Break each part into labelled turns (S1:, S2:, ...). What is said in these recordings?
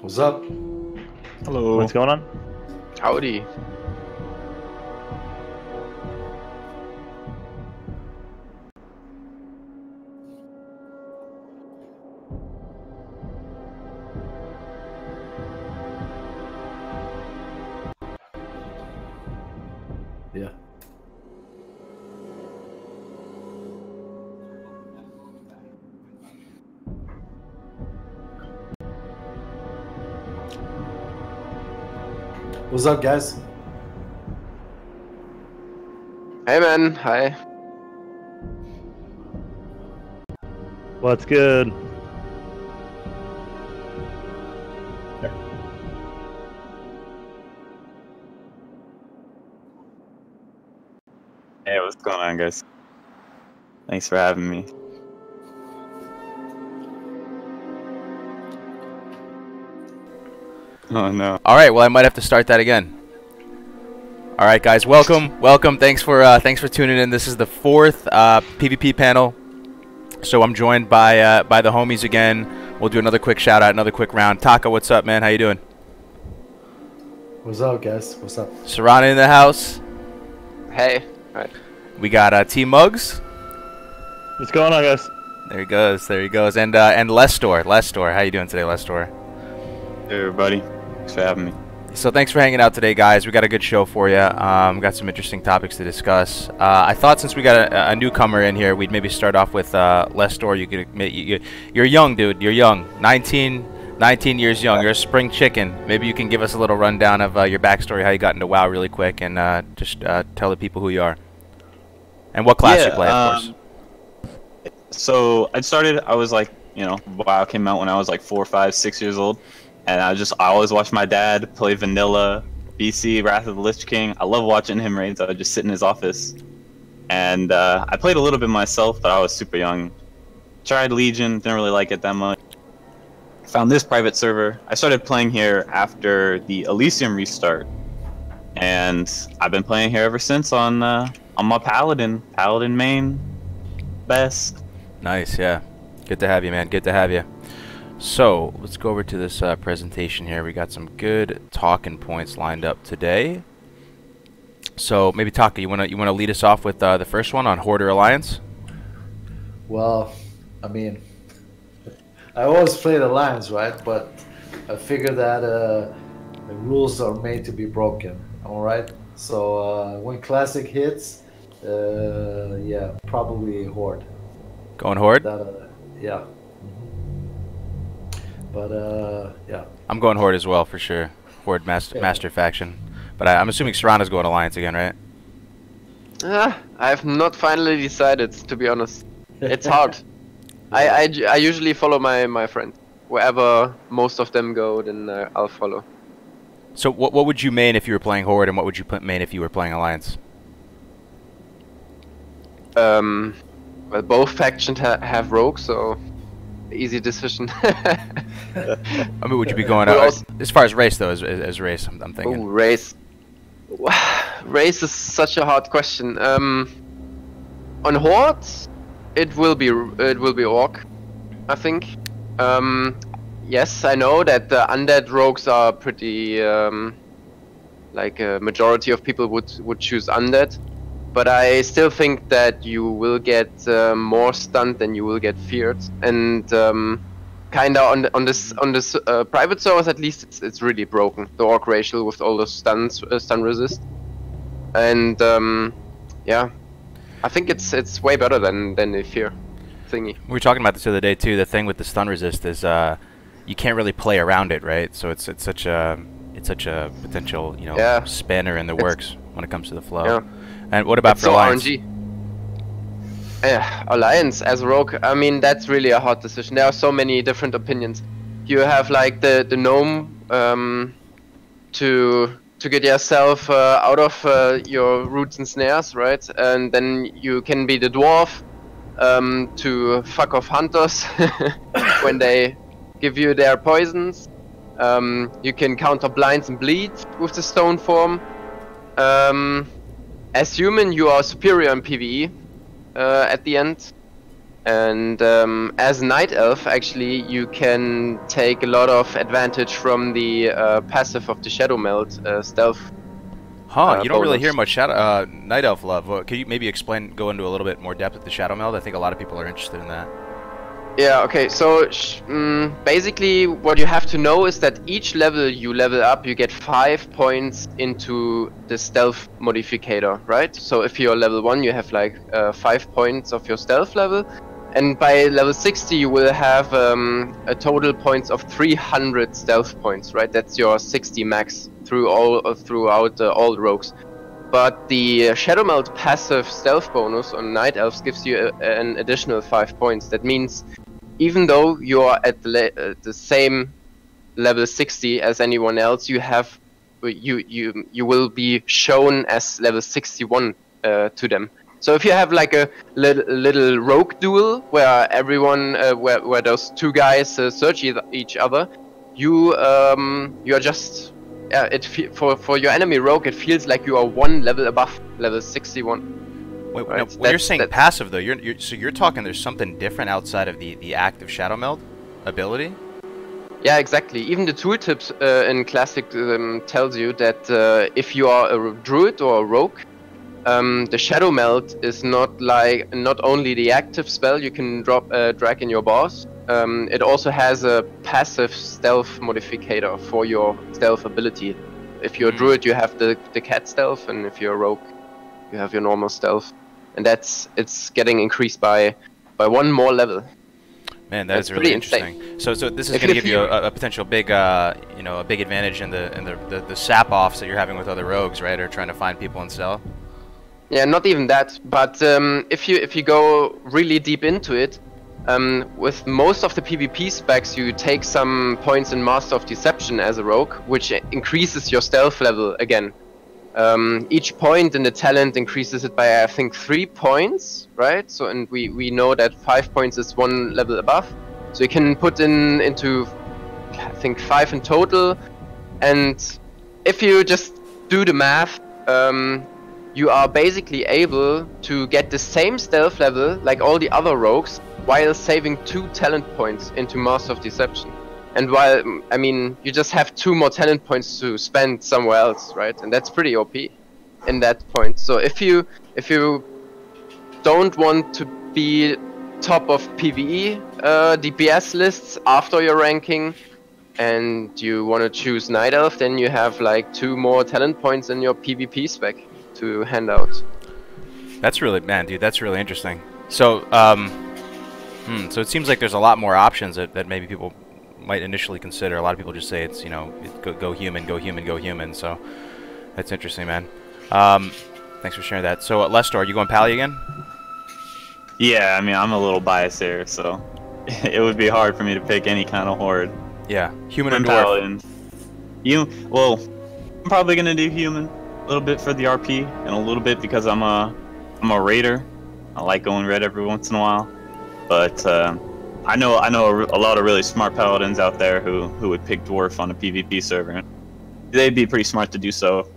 S1: What's up?
S2: Hello.
S3: What's going on?
S2: Howdy.
S1: Yeah. What's up, guys?
S2: Hey man, hi.
S3: What's good?
S4: Hey, what's going on, guys? Thanks for having me. Oh no.
S5: All right, well I might have to start that again. All right, guys, welcome. Thanks for tuning in. This is the fourth PvP panel. So I'm joined by the homies again. We'll do another quick shout out, another quick round. Taka, what's up, man? How you doing?
S1: What's up, guys? What's up?
S5: Sorrana in the house.
S2: Hey. Hi.
S5: We got Tmugsy.
S3: What's going on, guys?
S5: There he goes. There he goes. And Lesstorr. Lesstorr, how you doing today, Lesstorr?
S4: Hey, everybody. Thanks for having me.
S5: So thanks for hanging out today, guys. We got a good show for you. Got some interesting topics to discuss. I thought since we got a newcomer in here, we'd maybe start off with Lesstorr. You could you're young, dude. You're young. 19 years young. You're a spring chicken. Maybe you can give us a little rundown of your backstory, how you got into WoW really quick, and just tell the people who you are. And what class you play, of course.
S4: So I was like, you know, WoW came out when I was like 4, 5, 6 years old. And I always watched my dad play vanilla, BC, Wrath of the Lich King. I love watching him raid, so I would just sit in his office. And I played a little bit myself, but I was super young. Tried Legion, didn't really like it that much. Found this private server. I started playing here after the Elysium restart. And I've been playing here ever since on my Paladin main. Best.
S5: Nice, yeah. Good to have you, man. Good to have you. So let's go over to this presentation here. We got some good talking points lined up today. So maybe Taka, you wanna lead us off with the first one on Horde or Alliance?
S1: Well, I mean, I always played Alliance, right? But I figured that the rules are made to be broken. All right. So when Classic hits, yeah, probably Horde.
S5: Going Horde?
S1: Yeah. But yeah.
S5: I'm going Horde as well for sure. Horde master faction. But I'm assuming Sorrana's going Alliance again, right?
S2: I've not finally decided, to be honest. It's hard. I usually follow my friends. Wherever most of them go, then I'll follow.
S5: So what would you main if you were playing Horde, and what would you main if you were playing Alliance?
S2: Well, both factions have rogues, so easy decision.
S5: I mean, would you be going out as far as race though? As race, I'm thinking.
S2: Oh, race. Race is such a hard question. On Horde, it will be Orc, I think. Yes, I know that the undead rogues are pretty. Like a majority of people would choose undead. But I still think that you will get more stunned than you will get feared, and kinda on this private servers at least it's really broken, the orc racial with all the stun resist, and yeah, I think it's way better than the fear thingy. We
S5: were talking about this the other day too. The thing with the stun resist is you can't really play around it, right? So it's such a potential, you know, spanner in the works when it comes to the flow. Yeah. And what about for Alliance?
S2: RNG. Alliance as a rogue, I mean, that's really a hard decision. There are so many different opinions. You have like the gnome to get yourself out of your roots and snares, right? And then you can be the dwarf to fuck off hunters when they give you their poisons. You can counter blinds and bleed with the stone form. As human, you are superior in PvE at the end. And as Night Elf, actually, you can take a lot of advantage from the passive of the Shadow Meld stealth.
S5: Huh, you don't really
S2: bonus.
S5: hear much Shadow Night Elf love. Could you maybe go into a little bit more depth with the Shadow Meld? I think a lot of people are interested in that.
S2: Yeah, okay, so basically what you have to know is that each level you level up, you get 5 points into the stealth modificator, right? So if you're level 1, you have like 5 points of your stealth level, and by level 60 you will have a total points of 300 stealth points, right? That's your 60 max throughout all rogues. But the Shadow Meld passive stealth bonus on Night Elves gives you an additional 5 points. That means even though you are at the same level 60 as anyone else, you will be shown as level 61 to them. So if you have like a little rogue duel where everyone, where those two guys search each other, you are just for your enemy rogue, it feels like you are one level above level 61.
S5: Wait,
S2: right?
S5: no, when you're saying passive though, you're talking there's something different outside of the active Shadow Meld ability?
S2: Yeah, exactly. Even the tooltips in Classic tells you that if you are a druid or a rogue, the Shadow Meld is not only the active spell you can drag in your boss. It also has a passive stealth modificator for your stealth ability. If you're a druid, you have the cat stealth, and if you're a rogue, you have your normal stealth. And it's getting increased by one more level.
S5: Man, that is really interesting. So this is going to give you a potential big a big advantage in the sap offs that you're having with other rogues, right? Or trying to find people and sell.
S2: Yeah, not even that. But if you go really deep into it, with most of the PvP specs, you take some points in Master of Deception as a rogue, which increases your stealth level again. Each point in the talent increases it by, I think, 3 points, right? So, and we know that 5 points is one level above. So you can put into, I think, 5 in total. And if you just do the math, you are basically able to get the same stealth level like all the other rogues while saving 2 talent points into Master of Deception. And while, I mean, you just have 2 more talent points to spend somewhere else, right? And that's pretty OP in that point. So if you don't want to be top of PvE DPS lists after your ranking, and you want to choose Night Elf, then you have like 2 more talent points in your PvP spec to hand out.
S5: That's really, man, dude, that's really interesting. So, so it seems like there's a lot more options that maybe people might initially consider. A lot of people just say it's, go human, go human, go human. So that's interesting, man. Thanks for sharing that. So Lesstorr, are you going Pally again?
S4: Yeah, I mean, I'm a little biased here, so it would be hard for me to pick any kind of horde.
S5: Yeah, human and
S4: Paladin. Well, I'm probably gonna do human a little bit for the RP, and a little bit because I'm a raider. I like going red every once in a while, but I know a lot of really smart paladins out there who would pick dwarf on a PvP server. They'd be pretty smart to do so.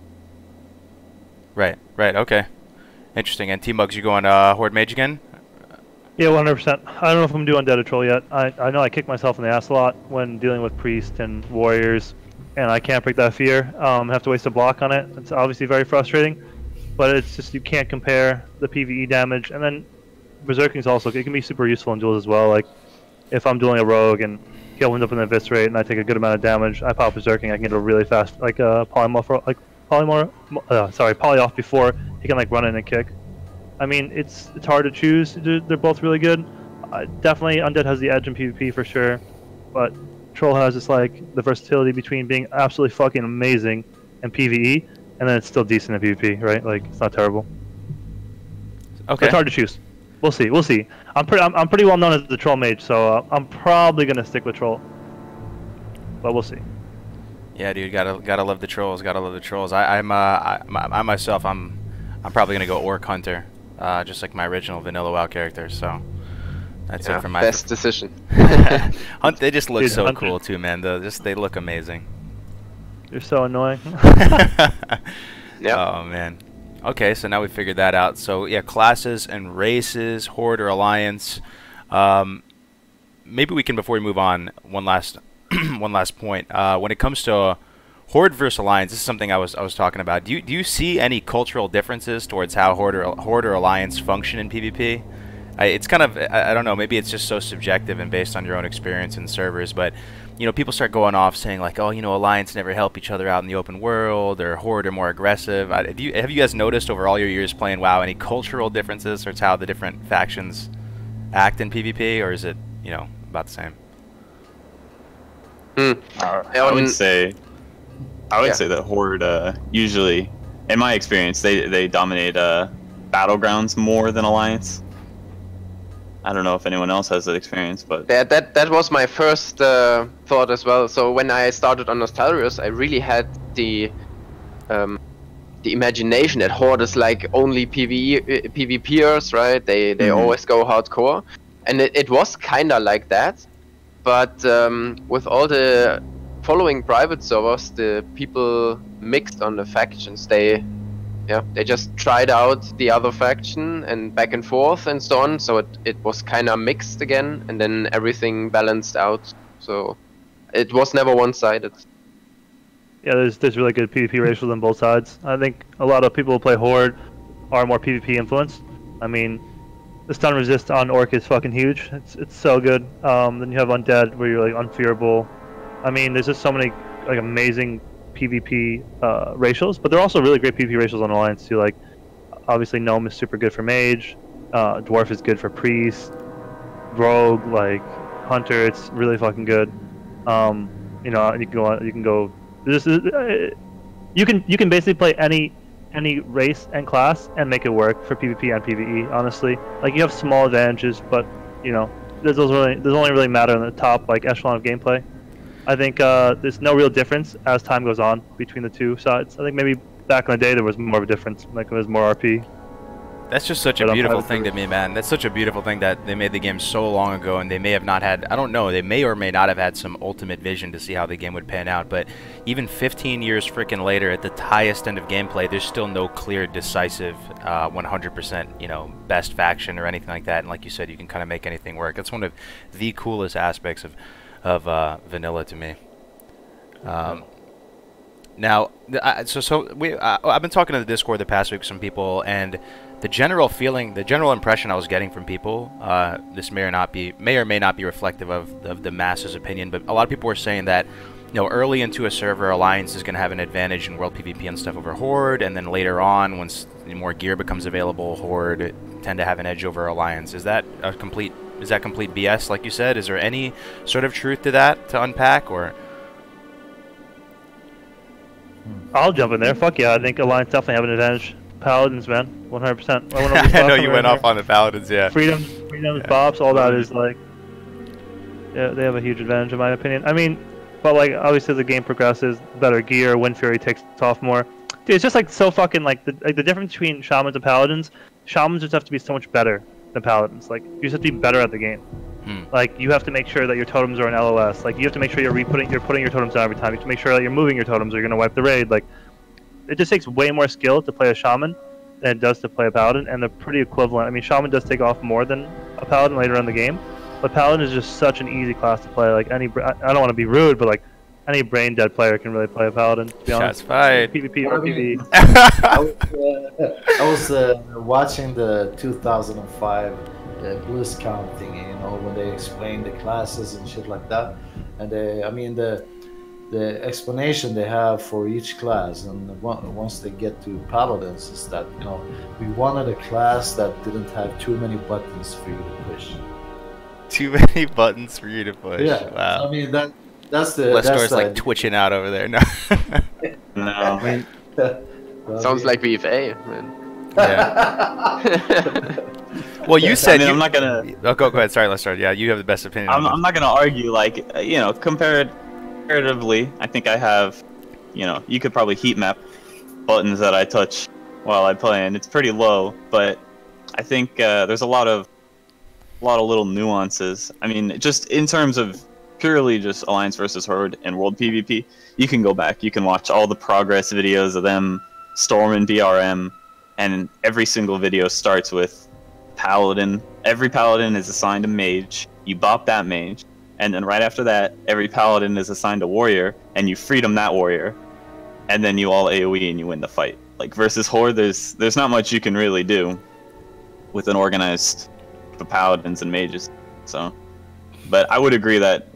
S5: Right, okay. Interesting. And Tmugsy, you going horde mage again?
S3: Yeah, 100%. I don't know if I'm doing Undead or Troll yet. I know I kick myself in the ass a lot when dealing with priest and warriors, and I can't break that fear. I have to waste a block on it. It's obviously very frustrating, but it's just you can't compare the PvE damage. And then berserking is also, it can be super useful in duels as well. Like if I'm dueling a rogue and he'll end up in the eviscerate and I take a good amount of damage, I pop berserking. I can get a really fast poly off before he can like run in and kick. I mean, it's hard to choose. They're both really good. Definitely Undead has the edge in PvP for sure, but Troll has just like the versatility between being absolutely fucking amazing in PvE and then it's still decent in PvP, right? Like it's not terrible.
S5: Okay.
S3: But it's hard to choose. We'll see. I'm pretty well known as the Troll mage, so I'm probably gonna stick with Troll. But we'll see.
S5: Yeah, dude, gotta love the trolls. Gotta love the trolls. I myself, I'm probably gonna go Orc Hunter, just like my original vanilla WoW character. So that's it for my
S2: best decision.
S5: They just look so
S3: Hunter.
S5: cool too, man. They look amazing.
S3: You're so annoying.
S2: Yeah.
S5: Oh man. Okay, so now we figured that out. So yeah, classes and races, horde or alliance. Maybe we can, before we move on, one last one last point. When it comes to Horde versus Alliance, this is something I was talking about. Do you see any cultural differences towards how Horde or Alliance function in PvP? It's kind of, I don't know, maybe it's just so subjective and based on your own experience in servers, but you know, people start going off saying like, oh, you know, Alliance never help each other out in the open world, or Horde are more aggressive. Have you guys noticed over all your years playing WoW any cultural differences towards how the different factions act in PvP, or is it, you know, about the same?
S4: I would say that Horde usually, in my experience, they dominate battlegrounds more than Alliance. I don't know if anyone else has that experience, but
S2: that was my first thought as well. So when I started on Nostalrius, I really had the imagination that Horde is like only PvPers, right? They always go hardcore, and it was kinda like that. But with all the following private servers, the people mixed on the factions. They just tried out the other faction and back and forth and so on. So it was kind of mixed again, and then everything balanced out. So it was never one-sided.
S3: Yeah, there's really good PvP ratios on both sides. I think a lot of people who play Horde are more PvP influenced. I mean, the stun resist on Orc is fucking huge. It's so good. Then you have Undead where you're like unfearable. I mean, there's just so many like amazing PvP ratios, but they're also really great PvP ratios on Alliance too. Like, obviously Gnome is super good for Mage, Dwarf is good for Priest, Rogue, like Hunter, it's really fucking good. You know, you can go. You can basically play any race and class and make it work for PvP and PvE. Honestly, like you have small advantages, but you know, those only really matter in the top like echelon of gameplay. I think there's no real difference as time goes on between the two sides. I think maybe back in the day there was more of a difference, like there was more RP.
S5: That's just such a beautiful thing to me, man. That's such a beautiful thing that they made the game so long ago, and they may have not had, I don't know, they may or may not have had some ultimate vision to see how the game would pan out, but even 15 years freaking later, at the highest end of gameplay, there's still no clear, decisive, 100%, you know, best faction or anything like that, and like you said, you can kind of make anything work. That's one of the coolest aspects of vanilla to me. Now, I've been talking to the Discord the past week with some people, and the general feeling, the general impression I was getting from people, this may or may not be reflective of the masses' opinion, but a lot of people were saying that, you know, early into a server, Alliance is going to have an advantage in world PvP and stuff over Horde, and then later on, once more gear becomes available, Horde tend to have an edge over Alliance. Is that complete BS, like you said? Is there any sort of truth to that to unpack, or?
S3: I'll jump in there. Fuck yeah, I think Alliance definitely have an advantage. Paladins, man, 100%.
S5: I know you went off on the Paladins, yeah.
S3: Freedom, bops, all that is like, yeah, they have a huge advantage in my opinion. I mean, but like obviously as the game progresses, better gear, Wind Fury takes off more. Dude, it's just like so fucking like the difference between Shamans and Paladins. Shamans just have to be so much better than Paladins. Like you just have to be better at the game. Like you have to make sure that your totems are in LOS. Like you have to make sure you're putting your totems down every time. You have to make sure that you're moving your totems or you're gonna wipe the raid. Like it just takes way more skill to play a Shaman than it does to play a Paladin, and they're pretty equivalent. I mean, Shaman does take off more than a Paladin later in the game, but Paladin is just such an easy class to play. Like I don't want to be rude, but like any brain dead player can really play a Paladin. To be honest,
S5: shots fired.
S3: PvP or PvE.
S1: I was watching the 2005 BlizzCon thing, you know, when they explained the classes and shit like that, and I mean the explanation they have for each class, and once they get to Paladins, is that, you know, we wanted a class that didn't have too many buttons for you to push.
S5: Too many buttons for you to push.
S1: Yeah,
S5: wow.
S1: I mean that's the.
S5: Lesstor's like twitching out over there. No.
S4: no.
S2: I mean, sounds like VFA, man.
S5: Yeah. Well, you said
S4: I'm not gonna.
S5: Oh, go ahead. Sorry, Lesstor. Yeah, you have the best opinion.
S4: I'm not gonna argue. Like, you know, comparatively, I think I have, you know, you could probably heat map buttons that I touch while I play, and it's pretty low. But I think there's a lot of little nuances. I mean, just in terms of purely just Alliance versus Horde and World PvP, you can go back. You can watch all the progress videos of them storming BRM, and every single video starts with Paladin every paladin is assigned a mage. You bop that mage, and then right after that, every paladin is assigned a warrior, and you freedom that warrior, and then you all AOE and you win the fight. Like versus Horde, there's not much you can really do with an organized paladins and mages. So, but I would agree that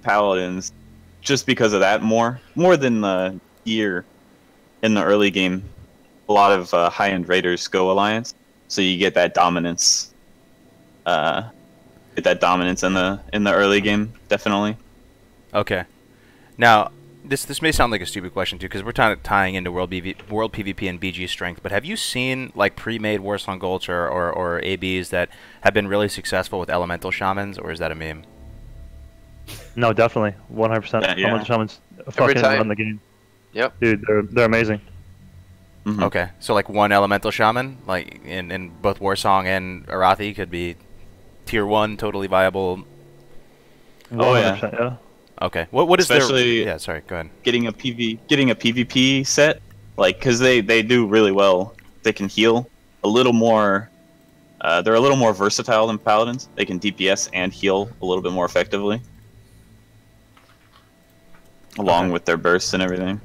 S4: paladins, just because of that, more than the gear in the early game, a lot of high-end raiders go alliance, so you get that dominance. Get that dominance in the early game, definitely.
S5: Okay. Now, this may sound like a stupid question too, because we're tying into world PvP and BG strength. But have you seen like pre-made Warsong Gulch or ABs that have been really successful with elemental shamans, or is that a meme?
S3: No, definitely, 100%.
S4: Yeah.
S3: Elemental shamans fucking run the game.
S2: Yep.
S3: Dude, they're amazing.
S4: Mm-hmm.
S5: Okay, so like one elemental shaman, like in both Warsong and Arathi, could be tier 1, totally viable.
S4: Oh yeah.
S3: Yeah.
S5: Okay. What is
S4: Especially
S5: their... Yeah, sorry, go ahead.
S4: Getting a PvP set, like, because they do really well. They can heal a little more. They're a little more versatile than paladins. They can DPS and heal a little bit more effectively, along with their bursts and everything.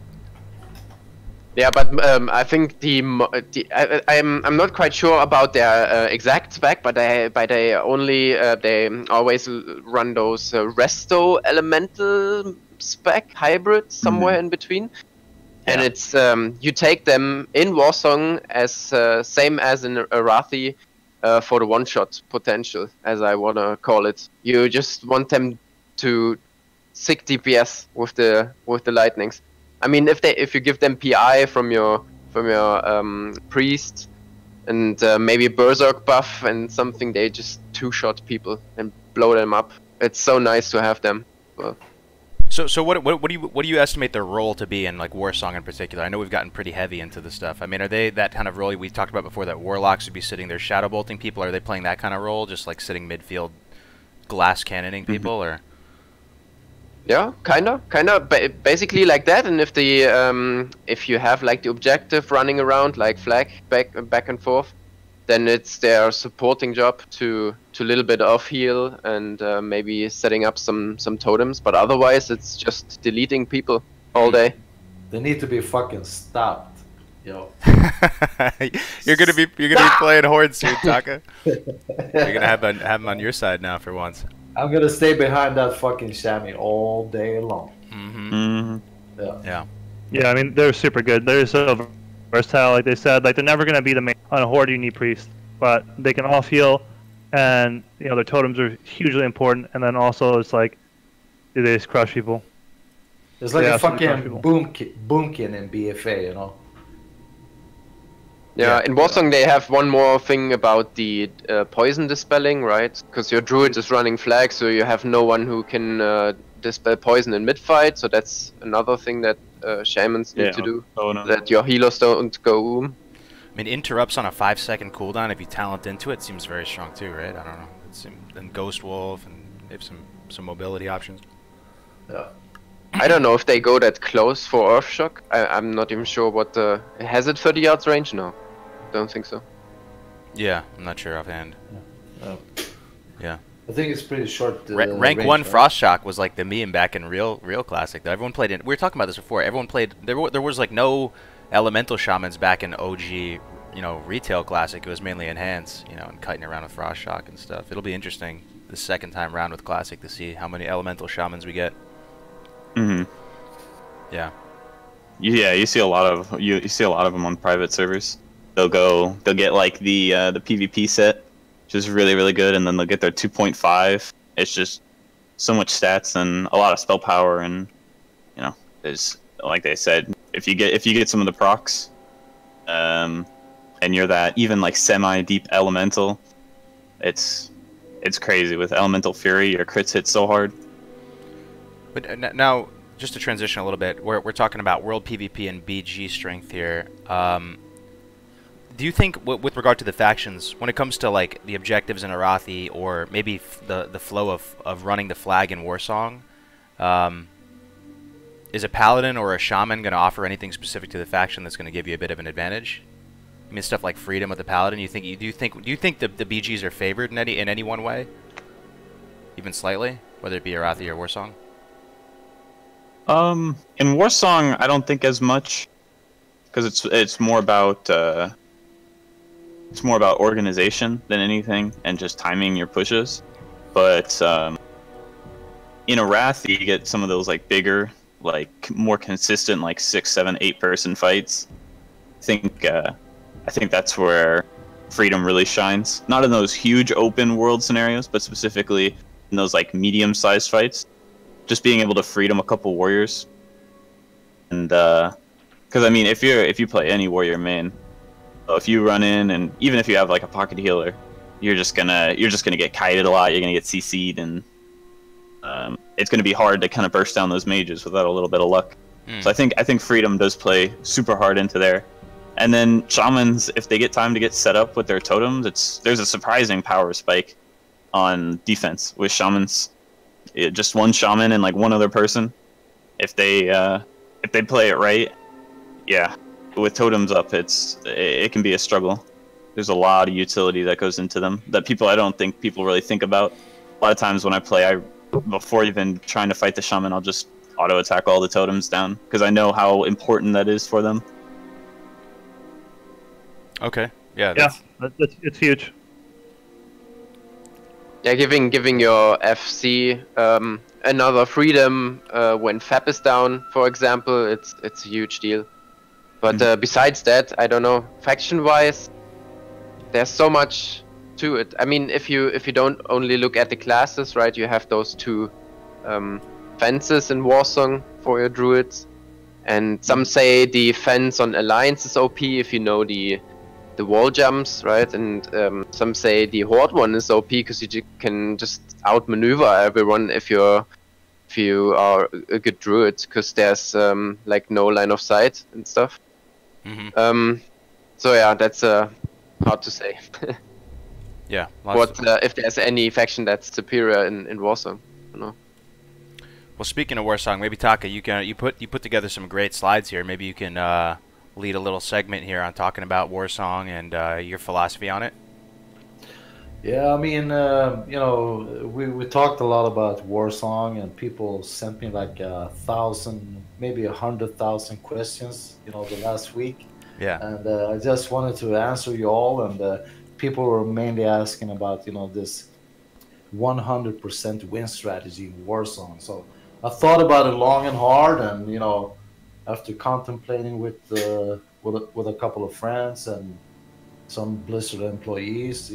S2: Yeah, but I think I'm not quite sure about their exact spec, but they always run those resto elemental spec hybrid somewhere in between, and it's you take them in Warsong as same as in Arathi for the one-shot potential, as I wanna call it. You just want them to sick DPS with the lightnings. I mean, if you give them PI from your priest and maybe berserk buff and something, they just two-shot people and blow them up. It's so nice to have them. Well,
S5: So what do you estimate their role to be in like Warsong in particular? I know we've gotten pretty heavy into this stuff. I mean, are they that kind of role we talked about before, that warlocks would be sitting there shadow bolting people? Are they playing that kind of role, just like sitting midfield, glass cannoning people, or?
S2: yeah, kinda, basically like that. And if you have like the objective running around like flag back and forth, then it's their supporting job to little bit off heal and maybe setting up some totems. But otherwise, it's just deleting people all day.
S1: They need to be fucking stopped, yo.
S5: You're gonna be playing Horde soon, Taka. You're gonna have them on your side now for once.
S1: I'm gonna stay behind that fucking chamois all day long. Yeah.
S3: Yeah, I mean, they're super good. They're so versatile, like they said. Like, they're never gonna be the main on a Horde. You need priest, but they can off heal, and their totems are hugely important. And then also, it's like they just crush people.
S1: It's like
S3: Yeah,
S1: a fucking
S3: people.
S1: boomkin in BFA, you know.
S2: Yeah, in Warsong they have one more thing about the poison dispelling, right? Because your druid is running flag, so you have no one who can dispel poison in mid-fight, so that's another thing that shamans need to do, that your healers don't go
S5: I mean, interrupts on a 5-second cooldown, if you talent into it, seems very strong too, right? I don't know. And Ghost Wolf, and they have some mobility options.
S1: Yeah.
S2: I don't know if they go that close for Earthshock. I'm not even sure what the... Has it 30 yards range? No. Don't think so.
S5: Yeah, I'm not sure offhand. Yeah.
S1: I think it's pretty short.
S5: Rank
S1: range,
S5: 1
S1: right?
S5: Frost Shock was like the meme back in real classic. Though everyone played it. We were talking about this before. Everyone played. There was like no elemental shamans back in OG, retail classic. It was mainly enhance, and kiting around with Frost Shock and stuff. It'll be interesting the second time round with classic to see how many elemental shamans we get. Yeah.
S4: Yeah, you see a lot of them on private servers. They'll get like the PvP set, which is really, really good, and then they'll get their 2.5. It's just so much stats and a lot of spell power, and there's, like they said, if you get some of the procs, and you're that even like semi-deep elemental, it's crazy. With Elemental Fury, your crits hit so hard.
S5: But now, just to transition a little bit, we're talking about world PvP and BG strength here. Do you think, with regard to the factions, when it comes to like the objectives in Arathi, or maybe the flow of running the flag in Warsong, is a Paladin or a Shaman going to offer anything specific to the faction that's going to give you a bit of an advantage? I mean, stuff like freedom with the Paladin. Do you think the BGs are favored in any one way, even slightly, whether it be Arathi or Warsong?
S4: In Warsong, I don't think as much, because it's more about organization than anything, and just timing your pushes. But in Arathi, you get some of those like bigger, like more consistent, like 6, 7, 8 person fights. I think that's where freedom really shines. Not in those huge open world scenarios, but specifically in those like medium-sized fights. Just being able to freedom a couple warriors, and because I mean, if you play any warrior main, if you run in, and even if you have like a pocket healer, you're just gonna get kited a lot. You're gonna get CC'd, and it's gonna be hard to kind of burst down those mages without a little bit of luck. So I think freedom does play super hard into there. And then shamans, if they get time to get set up with their totems, there's a surprising power spike on defense with shamans. Just one shaman and like one other person, if they play it right, yeah, with totems up, it can be a struggle. There's a lot of utility that goes into them that I don't think people really think about. A lot of times when I play, before even trying to fight the shaman, I'll just auto attack all the totems down because I know how important that is for them.
S5: Okay. Yeah.
S3: It's huge.
S2: Yeah, giving your FC another freedom when Fab is down, for example, it's a huge deal. But besides that, I don't know. Faction-wise, there's so much to it. I mean, if you don't only look at the classes, right? You have those 2 fences in Warsong for your druids, and some say the fence on Alliance is OP if you know the wall jumps, right? And some say the horde one is OP because you can just outmaneuver everyone if you are a good druid, because there's like no line of sight and stuff. So yeah, that's hard to say.
S5: Yeah.
S2: What if there's any faction that's superior in Warsong? I don't know.
S5: Well, speaking of Warsong, maybe Taka, you put together some great slides here. Maybe you can lead a little segment here on talking about Warsong and your philosophy on it.
S1: Yeah, I mean, we talked a lot about Warsong, and people sent me like 1,000, maybe 100,000 questions, the last week.
S5: Yeah.
S1: And I just wanted to answer you all, and people were mainly asking about, this 100% win strategy in Warsong. So I thought about it long and hard, and after contemplating with a couple of friends and some Blizzard employees,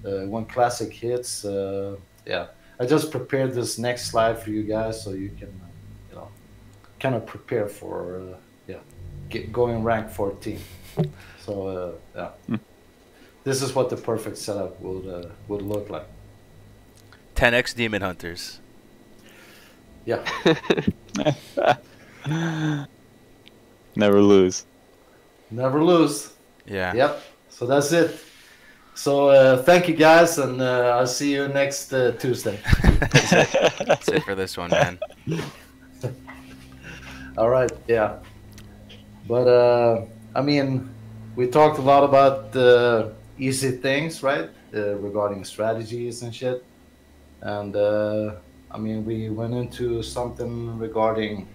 S1: when Classic hits, I just prepared this next slide for you guys so you can, kind of prepare for, going rank 14. So, this is what the perfect setup would look like.
S5: 10x Demon Hunters.
S1: Yeah.
S4: Never lose.
S1: Never lose.
S5: Yeah.
S1: Yep. So that's it. So thank you guys, and I'll see you next Tuesday.
S5: That's it for this one, man.
S1: All right. Yeah. But I mean, we talked a lot about easy things, right? Regarding strategies and shit. And I mean, we went into something regarding,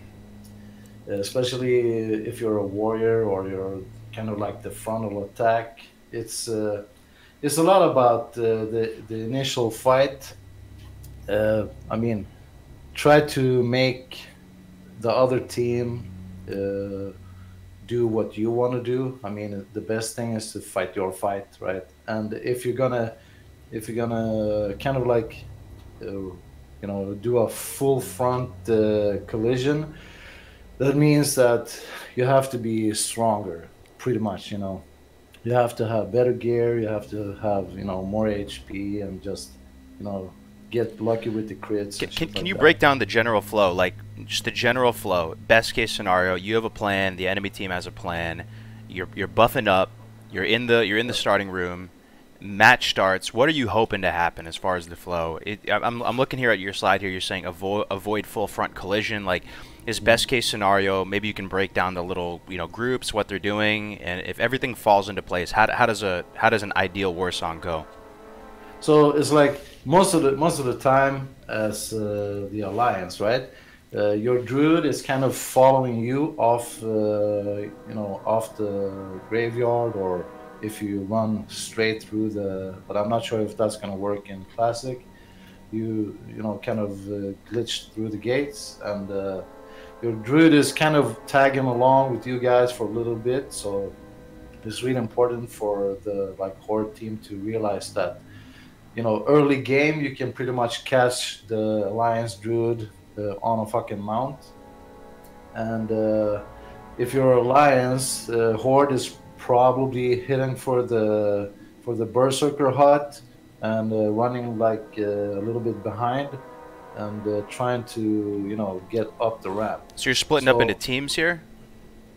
S1: especially if you're a warrior or you're kind of like the frontal attack. It's a lot about the initial fight. I mean, try to make the other team do what you want to do. I mean, the best thing is to fight your fight, right? And if you're gonna kind of like do a full front collision, that means that you have to be stronger, pretty much. You have to have better gear, you have to have more HP, and just get lucky with the crits.
S5: Can you break down the general flow, like just the general flow? Best case scenario, you have a plan, the enemy team has a plan, you're buffing up, you're in the starting room, match starts, what are you hoping to happen as far as the flow? I'm looking here at your slide here. You're saying avoid full front collision. Like, is best case scenario, maybe you can break down the little groups, what they're doing, and if everything falls into place, how does an ideal Warsong go?
S1: So it's like most of the time as the alliance, right? Your druid is kind of following you off off the graveyard, or if you run straight through the. But I'm not sure if that's gonna work in classic. You kind of glitch through the gates, and your druid is kind of tagging along with you guys for a little bit. So it's really important for the horde team to realize that early game you can pretty much catch the alliance druid on a fucking mount, and if your alliance horde is probably hitting for the berserker hut and running a little bit behind and trying to get up the ramp.
S5: So you're splitting up into teams here?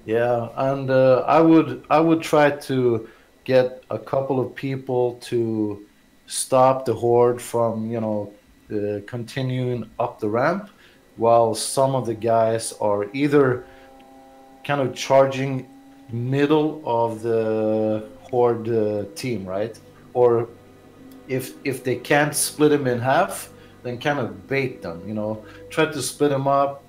S1: Yeah, and I would try to get a couple of people to stop the horde from continuing up the ramp, while some of the guys are either kind of charging middle of the horde team, right? Or if they can't split them in half, then kind of bait them, try to split them up,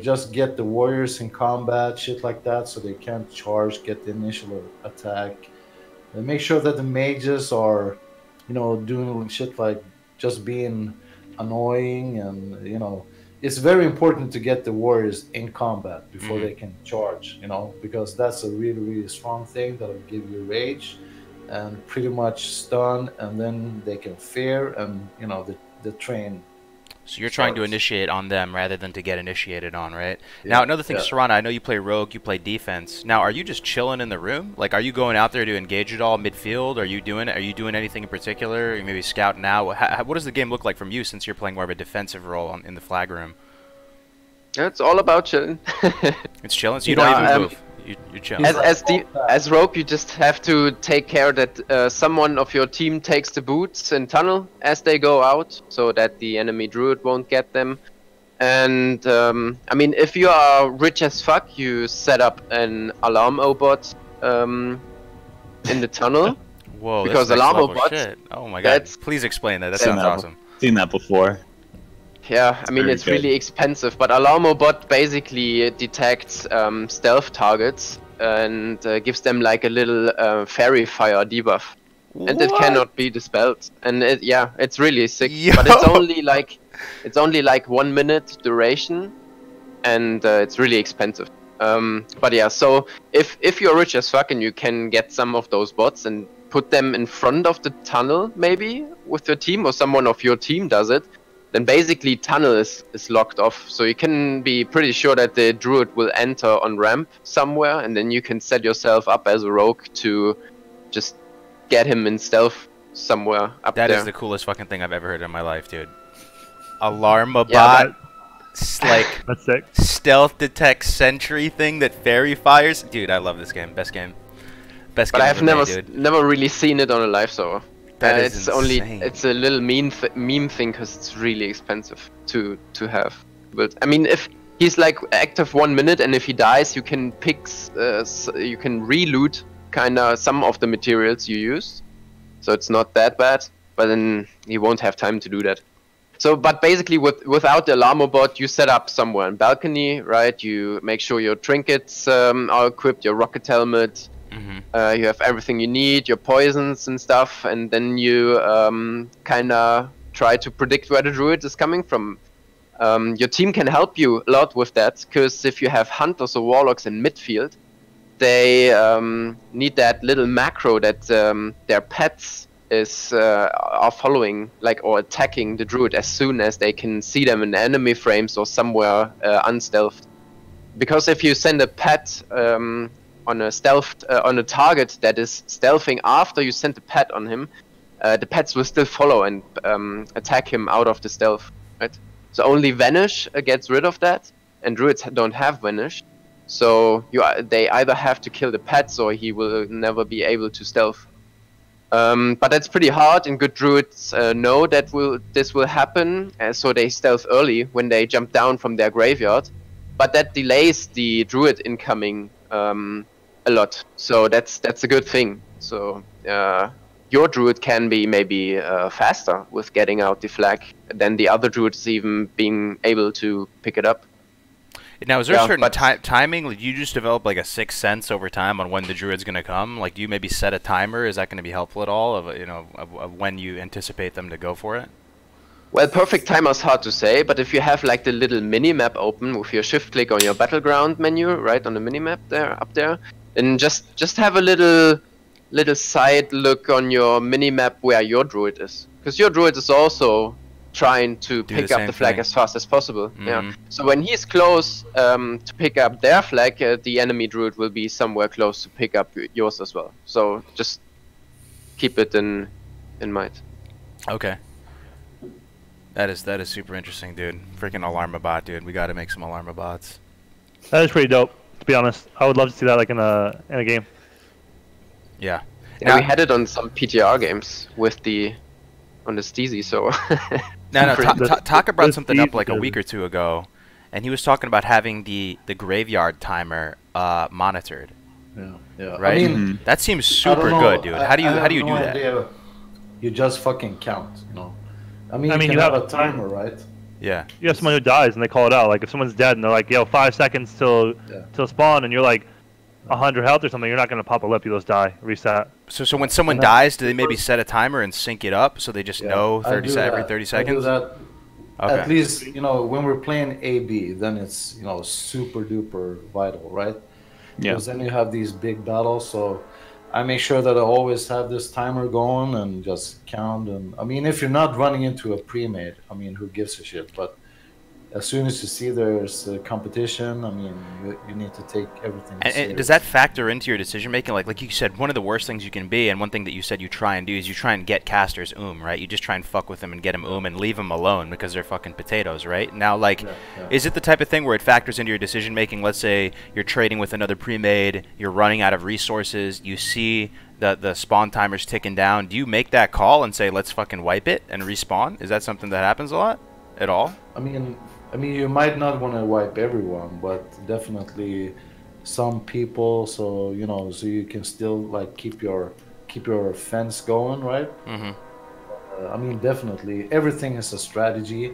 S1: just get the warriors in combat, shit like that, so they can't charge, get the initial attack, and make sure that the mages are doing shit like just being annoying, and it's very important to get the warriors in combat before they can charge, because that's a really, really strong thing that'll give you rage and pretty much stun, and then they can fear, and the train.
S5: So you're trying to initiate on them rather than to get initiated on, right? Yeah, now, another thing, Sorrana, I know you play rogue, you play defense. Now, are you just chilling in the room? Like, are you going out there to engage at all midfield? Are you doing anything in particular? Are you maybe scouting out? What does the game look like from you, since you're playing more of a defensive role in the flag room?
S2: It's all about chilling.
S5: It's chilling, so you don't even move. You're chilling.
S2: As rogue, you just have to take care that someone of your team takes the boots and tunnel as they go out, so that the enemy druid won't get them. And I mean, if you are rich as fuck, you set up an alarm bot in the tunnel.
S5: Whoa,
S2: because
S5: that's
S2: alarm bot.
S5: Shit. Oh my god! Please explain that. That sounds awesome.
S4: Seen that before.
S2: Yeah, I mean, it's really expensive, but Alarmo-bot basically detects stealth targets and gives them like a little fairy fire debuff. What? And it cannot be dispelled. And it's really sick. Yo! But it's only like 1 minute duration, and it's really expensive. But yeah, so if you're rich as fuck and you can get some of those bots and put them in front of the tunnel, maybe with your team, or someone of your team does it, then basically tunnel is locked off, so you can be pretty sure that the druid will enter on ramp somewhere, and then you can set yourself up as a rogue to just get him in stealth somewhere up there.
S5: That is the coolest fucking thing I've ever heard in my life, dude. Alarm-a-bot, like
S3: that's sick.
S5: Stealth detect sentry thing that fairy fires. Dude, I love this game. Best game. Best game.
S2: But I've never really seen it on a live server.
S5: That is insane.
S2: It's a little meme thing, because it's really expensive to have. But I mean, if he's like active 1 minute, and if he dies, you can pick, you can reloot kinda some of the materials you used, so it's not that bad. But then he won't have time to do that. So, but basically, without the Alarmo-bot, you set up somewhere in balcony, right? You make sure your trinkets are equipped, your rocket helmet. You have everything you need, your poisons and stuff, and then you kinda try to predict where the druid is coming from. Your team can help you a lot with that, because if you have hunters or warlocks in midfield, they need that little macro that their pets are following, or attacking the druid as soon as they can see them in enemy frames or somewhere unstealthed. Because if you send a pet on a target that is stealthing after you send the pet on him, the pets will still follow and attack him out of the stealth, right? So only Vanish gets rid of that, and druids don't have Vanish, so they either have to kill the pets or he will never be able to stealth. But that's pretty hard, and good druids know that this will happen, so they stealth early when they jump down from their graveyard. But that delays the druid incoming a lot, so that's a good thing. So your druid can be maybe faster with getting out the flag than the other druids even being able to pick it up.
S5: Now, is there a certain timing? Like, you just develop like a sixth sense over time on when the druid's going to come? Like, do you maybe set a timer? Is that going to be helpful at all of when you anticipate them to go for it?
S2: Well, perfect timer is hard to say, but if you have like the little mini map open with your shift click on your battleground menu, right on the mini map there, up there, and just have a little side look on your mini map where your druid is, because your druid is also trying to pick up the flag as fast as possible. Yeah. So when he's close to pick up their flag, the enemy druid will be somewhere close to pick up yours as well. So just keep it in mind.
S5: Okay. That is super interesting, dude. Freaking Alarmabot, dude. We got to make some Alarmabots.
S3: That is pretty dope, to be honest. I would love to see that like in a game.
S5: Yeah.
S2: Yeah, we had it on some PTR games with on the Steezy, so.
S5: Taka brought something up like a week or two ago, and he was talking about having the graveyard timer monitored.
S1: Yeah.
S5: Right.
S1: I mean,
S5: that seems super good, dude. How do you do that?
S1: You just fucking count, you know. I mean, you have a timer, right?
S5: Yeah.
S3: You have someone who dies and they call it out. Like if someone's dead and they're like, "Yo, 5 seconds till spawn," and you're like 100 health or something, you're not gonna pop a lip. You just die, reset.
S5: So when someone dies, do they maybe set a timer and sync it up so they just know every 30 seconds?
S1: I do that. Okay. At least, you know, when we're playing AB, then it's, you know, super duper vital, right?
S4: Yeah.
S1: Because then you have these big battles, so I make sure that I always have this timer going and just count. And I mean, if you're not running into a pre-made, I mean, who gives a shit? But as soon as you see there's a competition, I mean, you need to take everything.
S5: And does that factor into your decision making? Like you said, one of the worst things you can be, and one thing that you said you try and do is you try and get casters right? You just try and fuck with them and get them and leave them alone because they're fucking potatoes, right? Now, like, is it the type of thing where it factors into your decision making? Let's say you're trading with another pre-made, you're running out of resources, you see the spawn timers ticking down. Do you make that call and say, let's fucking wipe it and respawn? Is that something that happens a lot at all?
S1: I mean, you might not want to wipe everyone, but definitely some people. So you know, so you can still like keep your fence going, right?
S5: Mm-hmm.
S1: I mean, definitely everything is a strategy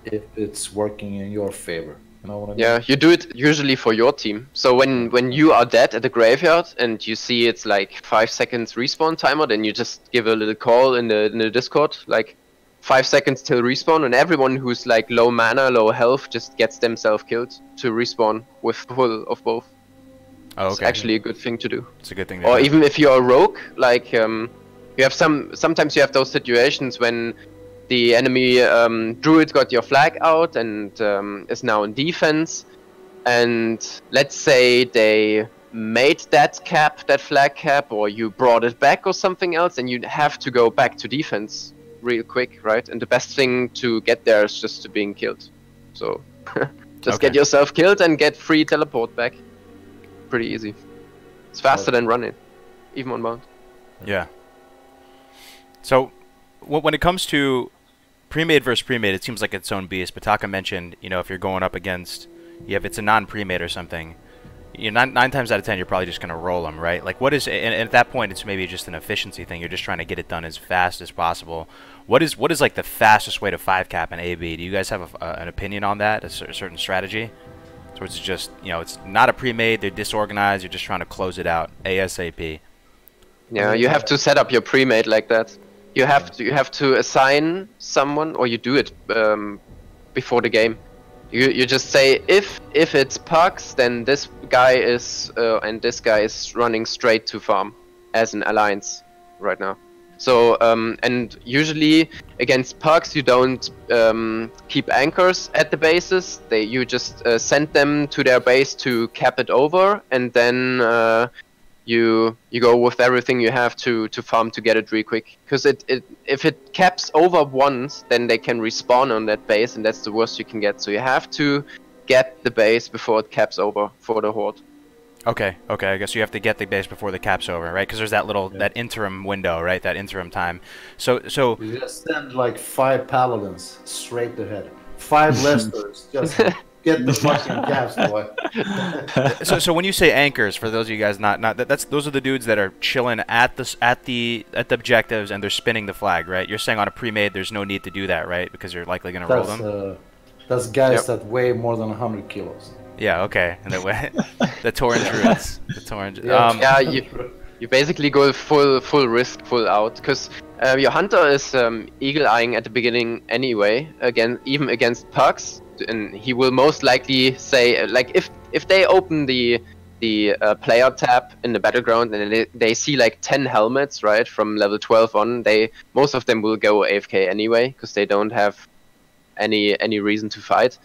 S1: if it's working in your favor. You know what I mean?
S2: Yeah, you do it usually for your team. So when you are dead at the graveyard and you see it's like 5 seconds respawn timer, then you just give a little call in the Discord, like 5 seconds till respawn, and everyone who's like low mana, low health just gets themselves killed to respawn with full of both.
S5: Oh, okay.
S2: It's actually a good thing to do.
S5: It's a good thing to
S2: do. Or
S5: do.
S2: even if you're a rogue, like you have sometimes you have those situations when the enemy druid got your flag out and is now in defense, and let's say they made that flag cap, or you brought it back or something else, and you have to go back to defense real quick, right? And the best thing to get there is just to being killed. So just get yourself killed and get free teleport back. Pretty easy. It's faster than running, even on mount.
S5: Yeah. So when it comes to pre-made versus pre-made, it seems like its own beast. But Taka mentioned, you know, if you're going up against, if it's a non-pre-made or something, you know, 9 times out of 10 you're probably just gonna roll them, right? Like, what is, and at that point it's maybe just an efficiency thing. You're just trying to get it done as fast as possible. What is like the fastest way to 5 cap an AB? Do you guys have an opinion on that? A certain strategy? So it's just, you know, it's not a pre-made, they're disorganized, you're just trying to close it out ASAP.
S2: Yeah, you have to set up your pre-made like that. You have to assign someone, or you do it before the game. You just say if it's pugs, then this guy is and this guy is running straight to farm as an alliance right now. So and usually against pugs you don't keep anchors at the bases. You just send them to their base to cap it over, and then you go with everything you have to farm to get it really quick. Because if it caps over once, then they can respawn on that base, and that's the worst you can get. So you have to get the base before it caps over for the horde.
S5: Okay, okay. I guess you have to get the base before the cap's over, right? Because there's that little that interim window, right? That interim time. So
S1: You just send like 5 paladins straight ahead. 5 Lesstorrs. Just get the fucking caps, boy.
S5: so when you say anchors, for those of you guys those are the dudes that are chilling at the objectives and they're spinning the flag, right? You're saying on a pre-made, there's no need to do that, right? Because you're likely gonna roll them.
S1: That's guys that weigh more than 100 kilos.
S5: Yeah, okay. And the Torrent druids. The Torrent.
S2: Yeah, you basically go full risk, full out, because your hunter is eagle eyeing at the beginning anyway, even against pugs, and he will most likely say like if they open the player tab in the battleground and they see like 10 helmets, right, from level 12 on, most of them will go AFK anyway because they don't have any reason to fight.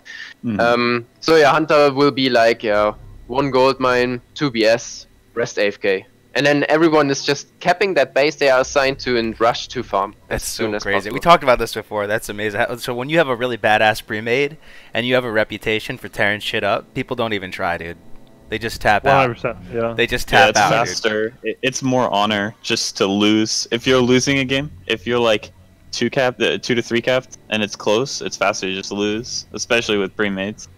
S2: So your hunter will be like 1 gold mine, 2 BS, rest AFK, and then everyone is just capping that base they are assigned to and rush to farm.
S5: That's so crazy. We talked about this before. That's amazing. So when you have a really badass pre-made and you have a reputation for tearing shit up, people don't even try, dude. They just tap
S3: 100%,
S5: out.
S3: yeah.
S5: They just tap out.
S4: It's faster. It's more honor just to lose. If you're losing a game, if you're like 2 to 3 capped and it's close, it's faster to just lose, especially with pre-mates.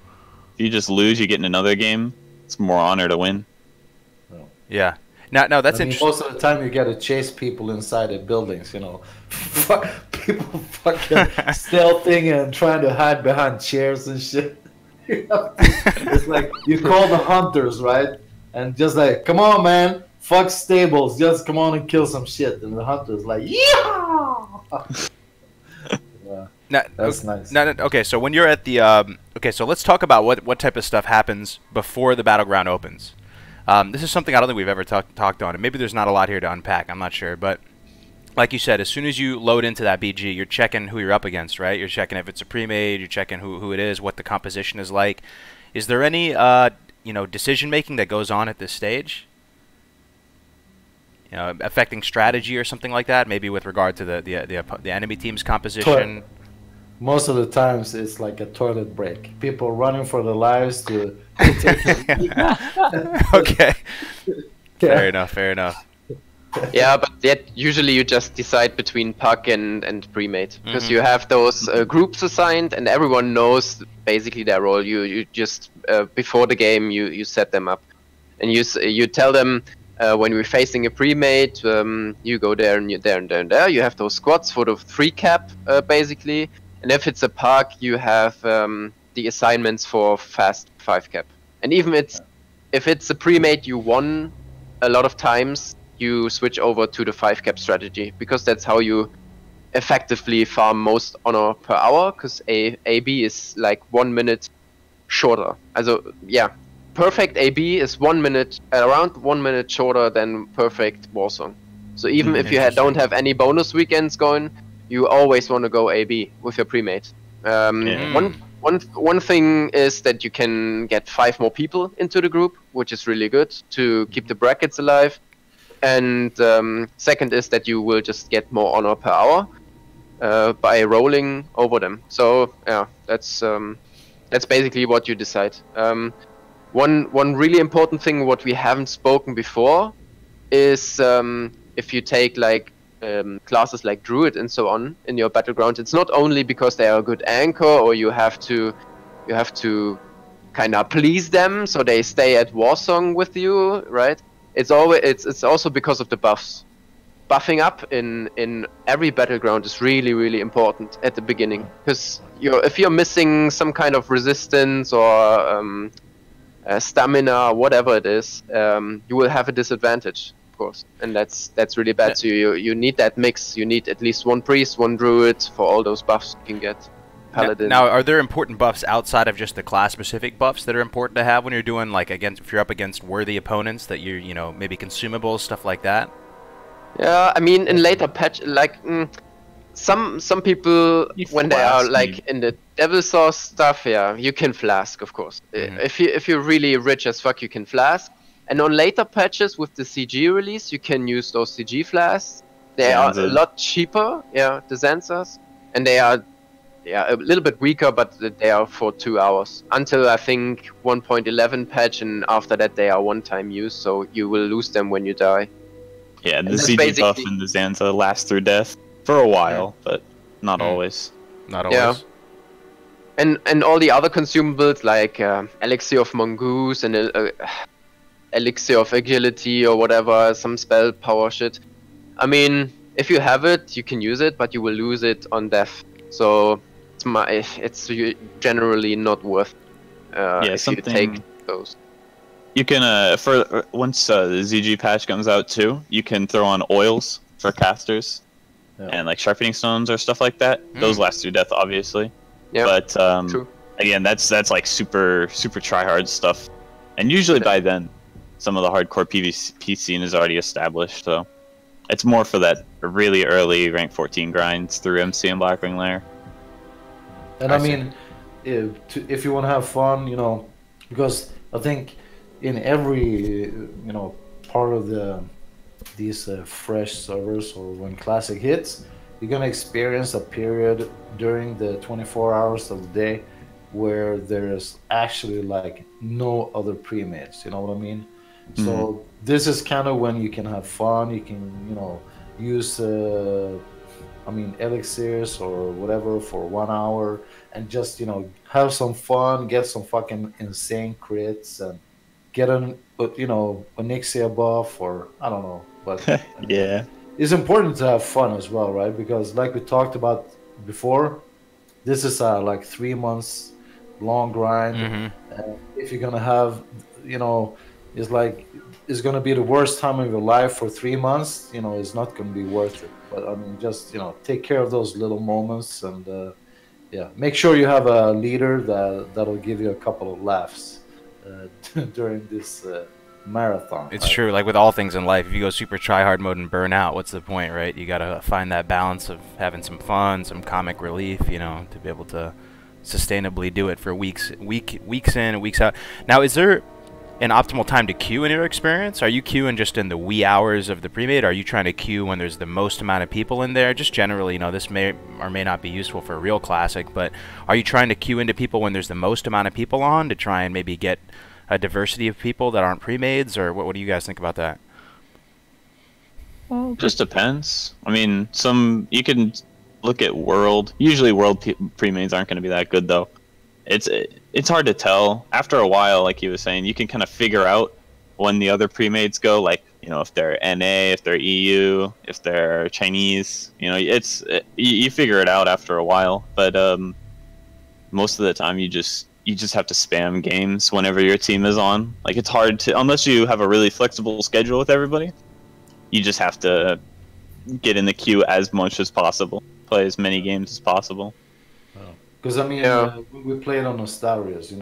S4: If you just lose, you get in another game, it's more honor to win.
S5: Yeah. No, that's interesting.
S1: Most of the time you get to chase people inside the buildings, you know. People fucking stealthing and trying to hide behind chairs and shit. It's like you call the hunters, right? And just like, come on, man, fuck stables, just come on and kill some shit. And the hunter's like, yeah. Yeah, that's nice.
S5: Okay, so when you're at the okay, so let's talk about what type of stuff happens before the battleground opens. This is something I don't think we've ever talked on, and maybe there's not a lot here to unpack. I'm not sure, but like you said, as soon as you load into that BG, you're checking who you're up against, right? You're checking if it's a pre-made, you're checking who it is, what the composition is like. Is there any decision making that goes on at this stage? You know, affecting strategy or something like that, maybe with regard to the enemy team's composition.
S1: Most of the times, it's like a toilet break. People running for their lives to.
S5: Okay. Fair enough.
S2: Yeah, but yet usually you just decide between puck and pre-made because you have those groups assigned and everyone knows basically their role. You just before the game you set them up, and you tell them. When we're facing a pre-made, you go there and there and there and there. You have those squads for the 3 cap, basically. And if it's a park, you have the assignments for fast 5 cap. And even if it's a pre-made you won a lot of times, you switch over to the 5 cap strategy, because that's how you effectively farm most honor per hour, because AB is like 1 minute shorter. Also, yeah. Perfect AB is 1 minute, around 1 minute shorter than perfect Warsong. So even if you don't have any bonus weekends going, you always want to go AB with your pre-made. One thing is that you can get 5 more people into the group, which is really good to keep the brackets alive. And second is that you will just get more honor per hour by rolling over them. So yeah, that's basically what you decide. One really important thing what we haven't spoken before is if you take like classes like Druid and so on in your battleground, it's not only because they are a good anchor or you have to kind of please them so they stay at Warsong with you, right? It's also because of the buffs. Buffing up in every battleground is really important at the beginning, because if you're missing some kind of resistance or stamina, whatever it is, you will have a disadvantage, of course, and that's really bad. So you need that mix. You need at least 1 priest, 1 druid for all those buffs you can get. Paladin.
S5: Now, are there important buffs outside of just the class-specific buffs that are important to have when you're doing like if you're up against worthy opponents that you know, maybe consumables, stuff like that?
S2: Yeah, I mean in later patch, like some people when they are like in the devil sauce stuff, yeah, you can flask, of course. If you're really rich as fuck, you can flask. And on later patches with the CG release, you can use those CG flasks. They are a lot cheaper, yeah, the Zansas, and they are yeah, a little bit weaker, but they are for 2 hours until I think 1.11 patch, and after that they are one-time use, so you will lose them when you die.
S4: Yeah, the
S2: that's
S4: CG buff
S2: basically-
S4: and the Zanza last through death for a while, but not always.
S5: Not always.
S2: Yeah. And all the other consumables like Elixir of Mongoose and Elixir of Agility or whatever, some spell power shit. I mean, if you have it, you can use it, but you will lose it on death. So it's generally not worth if you take those.
S4: You can for once the ZG patch comes out too, you can throw on oils for casters and like sharpening stones or stuff like that. Those last through death, obviously.
S2: Yeah,
S4: but
S2: true.
S4: again, that's like super try hard stuff, and usually by then, some of the hardcore PvP scene is already established. So it's more for that really early rank 14 grinds through MC and Blackwing Lair.
S1: And I mean, if you want to have fun, you know, because I think in every part of these fresh servers, or when classic hits, you're gonna experience a period during the 24 hours of the day where there's actually like no other premades. You know what I mean? Mm-hmm. So this is kind of when you can have fun. You can use elixirs or whatever for 1 hour and just have some fun, get some fucking insane crits, and get an Onyxia buff, or I don't know, but
S4: yeah,
S1: it's important to have fun as well, right? Because like we talked about before, this is a like 3 months long grind. Mm-hmm. If you're gonna have, it's gonna be the worst time of your life for 3 months. It's not gonna be worth it. But I mean, just take care of those little moments, and make sure you have a leader that'll give you a couple of laughs during this marathon.
S5: It's true. Like with all things in life, if you go super try hard mode and burn out, what's the point, right? You gotta find that balance of having some fun, some comic relief, to be able to sustainably do it for weeks in and weeks out. Now, is there an optimal time to queue in your experience? Are you queuing just in the wee hours of the premade? Are you trying to queue when there's the most amount of people in there? Just generally, this may or may not be useful for a real classic, but are you trying to queue into people when there's the most amount of people on to try and maybe get a diversity of people that aren't premades, or what do you guys think about that?
S4: Well, just depends. I mean, you can look at world. Usually world premades aren't going to be that good though. It's hard to tell. After a while, like you were saying, you can kind of figure out when the other premades go, like, if they're NA, if they're EU, if they're Chinese, you figure it out after a while. But most of the time you just have to spam games whenever your team is on. Like, it's hard to, unless you have a really flexible schedule with everybody, you just have to get in the queue as much as possible, play as many games as possible.
S1: Because I mean, we played on Nostarius,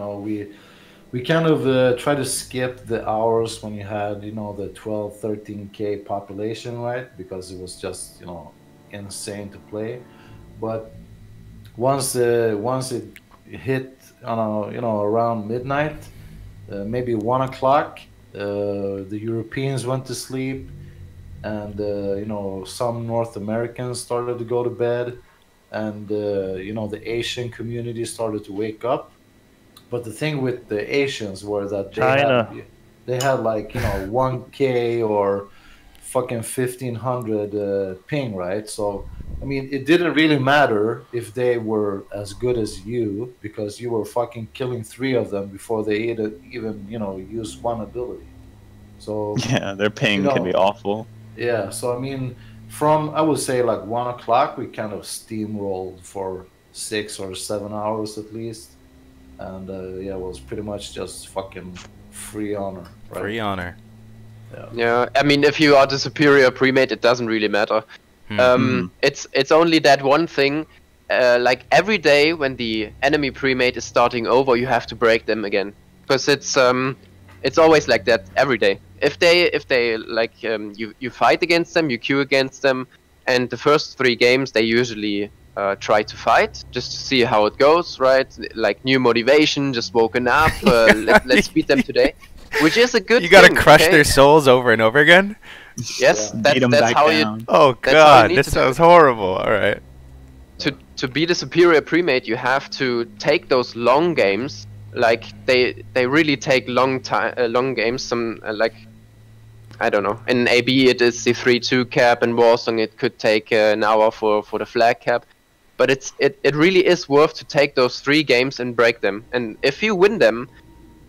S1: we kind of try to skip the hours when you had, the 12, 13K population, right? Because it was just, insane to play. But once it hit, around midnight, maybe 1 o'clock, the Europeans went to sleep, and, some North Americans started to go to bed. And the Asian community started to wake up, but the thing with the Asians were that they had like 1K or fucking 1500 ping, right? So I mean, it didn't really matter if they were as good as you, because you were fucking killing 3 of them before they even used one ability. So
S4: yeah, their ping can be awful.
S1: Yeah, so I mean, from, I would say, like 1 o'clock, we kind of steamrolled for 6 or 7 hours at least. And it was pretty much just fucking free honor. Right?
S5: Free honor.
S2: Yeah, I mean, if you are the superior premade, it doesn't really matter. It's only that one thing. Like every day when the enemy premade is starting over, you have to break them again, because it's always like that every day. If they like you fight against them, you queue against them, and the first 3 games they usually try to fight just to see how it goes, right? Like new motivation, just woken up, let's beat them today, which is a good.
S5: You gotta
S2: thing,
S5: crush their souls over and over again.
S2: Yes, that's how you.
S5: Oh god, this sounds horrible. All right.
S2: to be the superior premade, you have to take those long games. Like they really take long games. Some like, I don't know. In AB it is the 3-2 cap, and Warsong it could take an hour for the flag cap. But it really is worth to take those 3 games and break them. And if you win them,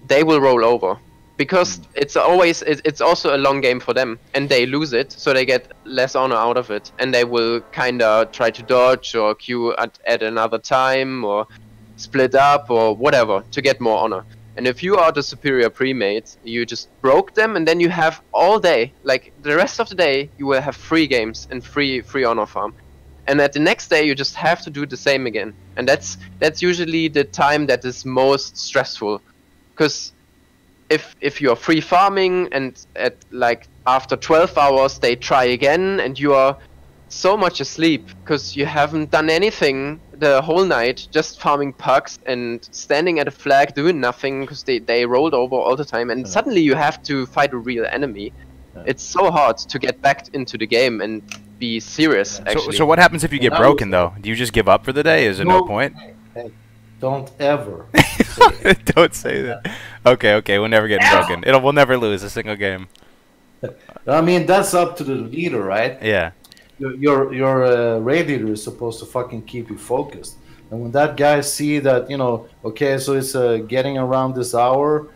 S2: they will roll over. Because it's also a long game for them, and they lose it, so they get less honor out of it, and they will kinda try to dodge or queue at another time or split up or whatever to get more honor. And if you are the superior premade, you just broke them, and then you have all day, like the rest of the day, you will have 3 games and free honor farm. And at the next day, you just have to do the same again, and that's usually the time that is most stressful, because if you're free farming and at like after 12 hours they try again and you are so much asleep because you haven't done anything the whole night, just farming pucks and standing at a flag doing nothing because they rolled over all the time, and suddenly you have to fight a real enemy. It's so hard to get back into the game and be serious, actually.
S5: So what happens if you get broken though? Do you just give up for the day? Is there no point?
S1: Hey, don't ever
S5: Don't say that. Okay, we're never getting broken. We'll never lose a single game.
S1: I mean, that's up to the leader, right?
S5: Yeah.
S1: Your raid leader is supposed to fucking keep you focused. And when that guy see that, okay, so it's getting around this hour,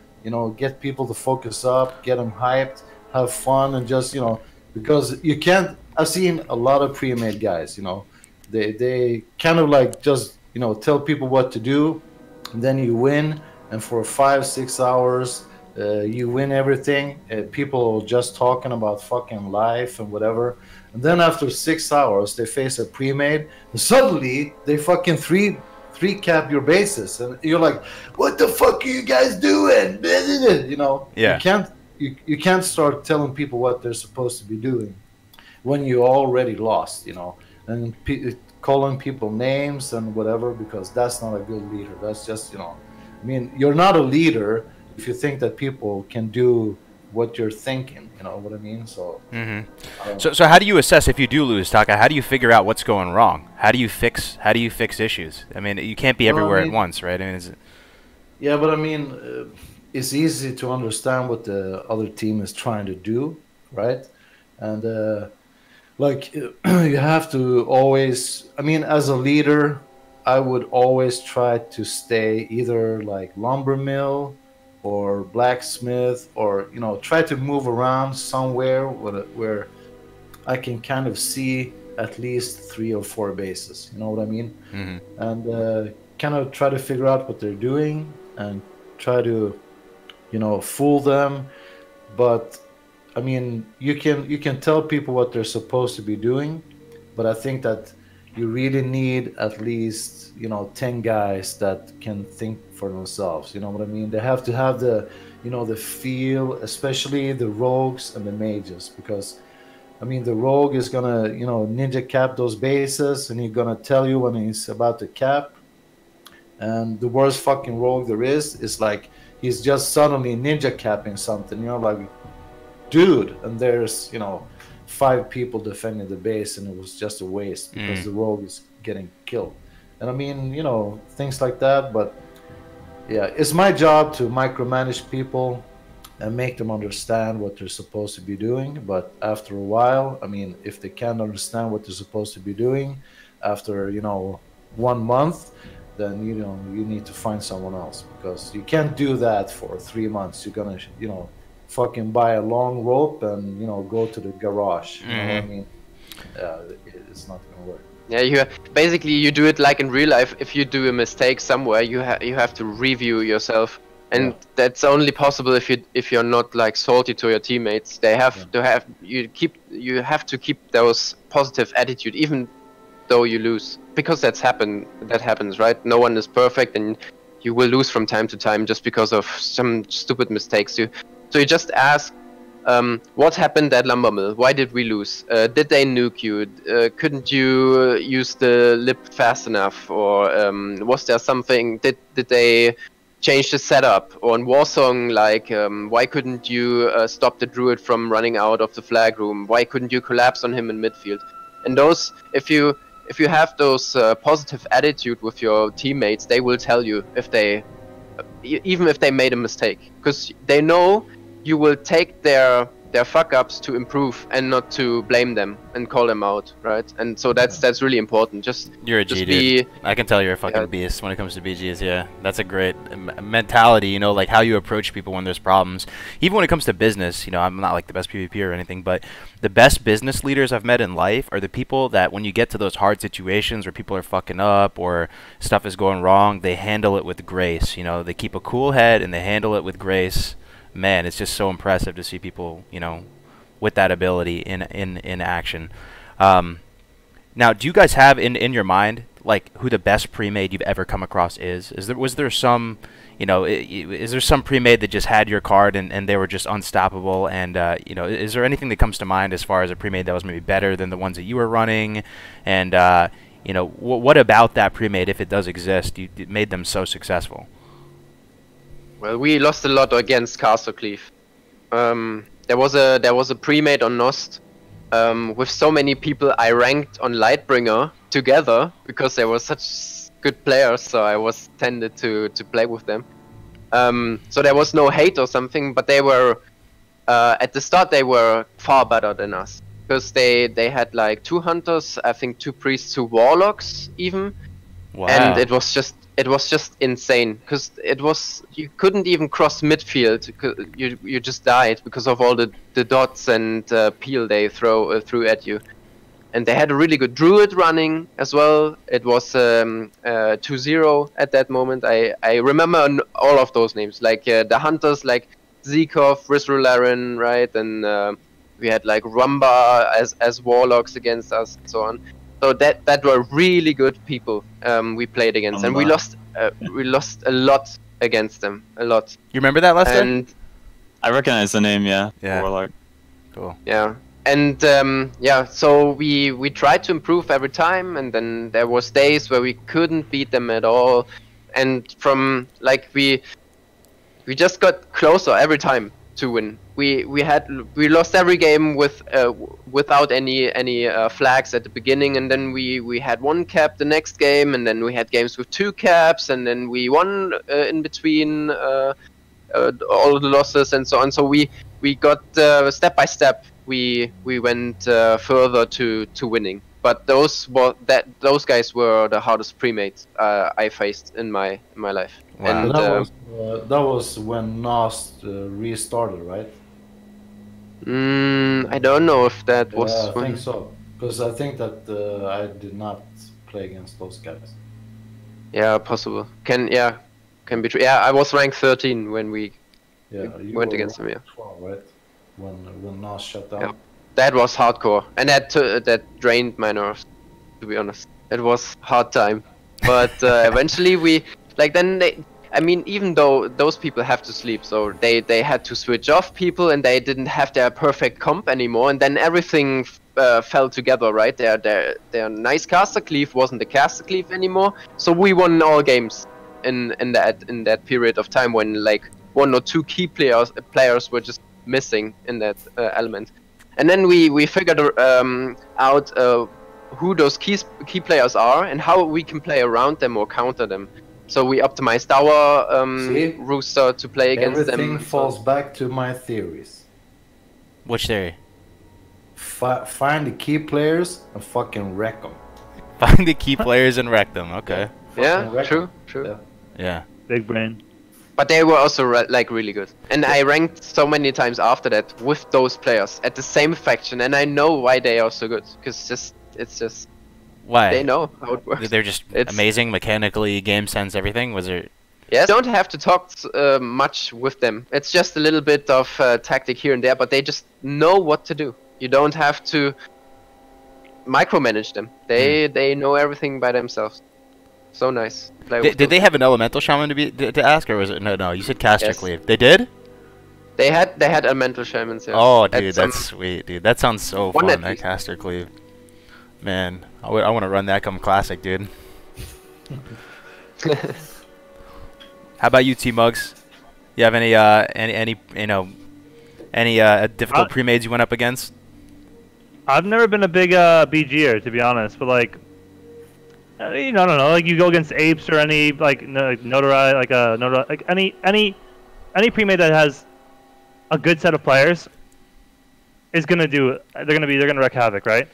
S1: get people to focus up, get them hyped, have fun, and just, because you can't. I've seen a lot of pre-made guys, they kind of like just, tell people what to do, and then you win, and for 5-6 hours, you win everything. People are just talking about fucking life and whatever. And then after 6 hours, they face a pre-made, and suddenly they fucking three cap your bases, and you're like, "What the fuck are you guys doing?"
S5: Yeah.
S1: You can't start telling people what they're supposed to be doing when you already lost, and calling people names and whatever, because that's not a good leader. That's just, I mean, you're not a leader if you think that people can do what you're thinking, you know what I mean? So,
S5: so how do you assess if you do lose, Taka? How do you figure out what's going wrong? How do you fix issues? I mean, you can't be everywhere at once, right? I mean,
S1: yeah, but I mean, it's easy to understand what the other team is trying to do, right? And like you have to always, I mean, as a leader, I would always try to stay either like lumber mill or blacksmith, or try to move around somewhere where I can kind of see at least 3 or 4 bases, you know what I mean? And kind of try to figure out what they're doing and try to fool them. But I mean, you can tell people what they're supposed to be doing, but I think that you really need at least 10 guys that can think for themselves. You know what I mean? They have to have the the feel, especially the rogues and the mages, because I mean the rogue is gonna ninja cap those bases, and he's gonna tell you when he's about to cap. And the worst fucking rogue there is like he's just suddenly ninja capping something. Like, dude, and there's 5 people defending the base, and it was just a waste because the rogue is getting killed. And I mean, things like that. But yeah, it's my job to micromanage people and make them understand what they're supposed to be doing. But after a while, I mean, if they can't understand what they're supposed to be doing after 1 month, then you need to find someone else, because you can't do that for 3 months. You're gonna fucking buy a long rope and go to the garage. You know what I mean? It's not gonna work.
S2: Yeah, you do it like in real life. If you do a mistake somewhere, you have to review yourself, and that's only possible if you're not like salty to your teammates. They have to have you have to keep those positive attitude even though you lose, because that happens, right? No one is perfect, and you will lose from time to time just because of some stupid mistakes. So you just ask, what happened at Lumber Mill? Why did we lose? Did they nuke you? Couldn't you use the lip fast enough? Or was there something? Did they change the setup? Or in Warsong, like, why couldn't you stop the druid from running out of the flag room? Why couldn't you collapse on him in midfield? And those, if you if you have those positive attitude with your teammates, they will tell you if they, even if they made a mistake, because they know you will take their fuck ups to improve and not to blame them and call them out, right? And so that's really important. Just
S5: You're a G, dude. I can tell you're a fucking beast when it comes to BGs. Yeah, that's a great mentality. You know, like how you approach people when there's problems. Even when it comes to business, you know, I'm not like the best PvP or anything, but the best business leaders I've met in life are the people that when you get to those hard situations where people are fucking up or stuff is going wrong, they handle it with grace. You know, they keep a cool head and they handle it with grace. Man, it's just so impressive to see people, you know, with that ability in action. Now, do you guys have in your mind like who the best pre-made you've ever come across is? Was there some, you know, is there some pre-made that just had your card and they were just unstoppable? And you know, is there anything that comes to mind as far as a pre-made that was maybe better than the ones that you were running? And you know, what about that pre-made, if it does exist, it made them so successful?
S2: Well, we lost a lot against Castle Cleave. There was a pre-made on Nost with so many people I ranked on Lightbringer together because they were such good players. So I was tended to play with them. So there was no hate or something, but they were at the start they were far better than us because they had like 2 hunters, I think 2 priests, 2 warlocks even.
S5: Wow.
S2: And it was just insane because you couldn't even cross midfield. You just died because of all the dots and peel they threw at you. And they had a really good druid running as well. It was 2-0 at that moment. I remember all of those names, like the hunters like Zikov, Risrularin, right? And we had like Rumba as warlocks against us and so on. So that were really good people we played against, and we lost a lot against them, a lot.
S5: You remember that, Lester?
S2: And
S4: I recognize the name, yeah.
S5: Yeah.
S4: Warlock.
S5: Cool.
S2: Yeah, and yeah, so we tried to improve every time, and then there was days where we couldn't beat them at all, and from like we just got closer every time to win. We lost every game with without any flags at the beginning, and then we had 1 cap the next game, and then we had games with 2 caps, and then we won in between all the losses and so on. So we got step by step we went further to winning. But those guys were the hardest pre-mates I faced in my life.
S5: Wow.
S2: And
S1: That was when Nost restarted, right?
S2: I don't know if that was.
S1: I think so, because I think that I did not play against those guys.
S2: Yeah, possible. Can be true. Yeah, I was ranked 13 when we went against them. Yeah.
S1: 12, right? When Nost shut down.
S2: Yeah. That was hardcore, and that drained my nerves. To be honest, it was hard time. But eventually I mean, even though those people have to sleep, so they had to switch off people, and they didn't have their perfect comp anymore, and then everything fell together, right? Their nice caster cleave wasn't the caster cleave anymore, so we won all games in that period of time when like 1 or 2 key players were just missing in that element, and then we figured out who those key players are and how we can play around them or counter them. So we optimized our rooster to play against them.
S1: Everything falls back to my theories.
S5: Which theory?
S1: Find the key players and fucking wreck them.
S5: Find the key players and wreck them. Okay.
S2: Yeah, true.
S5: Yeah.
S3: Big brain.
S2: But they were also like really good. And I ranked so many times after that with those players at the same faction, and I know why they are so good. Because it's just
S5: why
S2: they know how it works.
S5: They're just amazing mechanically, game sense, everything. Was there?
S2: Yes, you don't have to talk much with them. It's just a little bit of tactic here and there, but they just know what to do. You don't have to micromanage them. They know everything by themselves. So nice.
S5: Did they have an elemental shaman to ask, or was it no? You said caster cleave. They did.
S2: They had elemental shamans. Yeah.
S5: Oh, dude, that's sweet, dude. That sounds so fun. That caster cleave. Man, I want to run that come classic, dude. How about you, Tmugs? You have any difficult pre-mades you went up against?
S3: I've never been a big BGer, to be honest, but like You know, I don't know. Like you go against apes or any like notoriety, like any premade that has a good set of players is gonna do. They're gonna wreak havoc, right?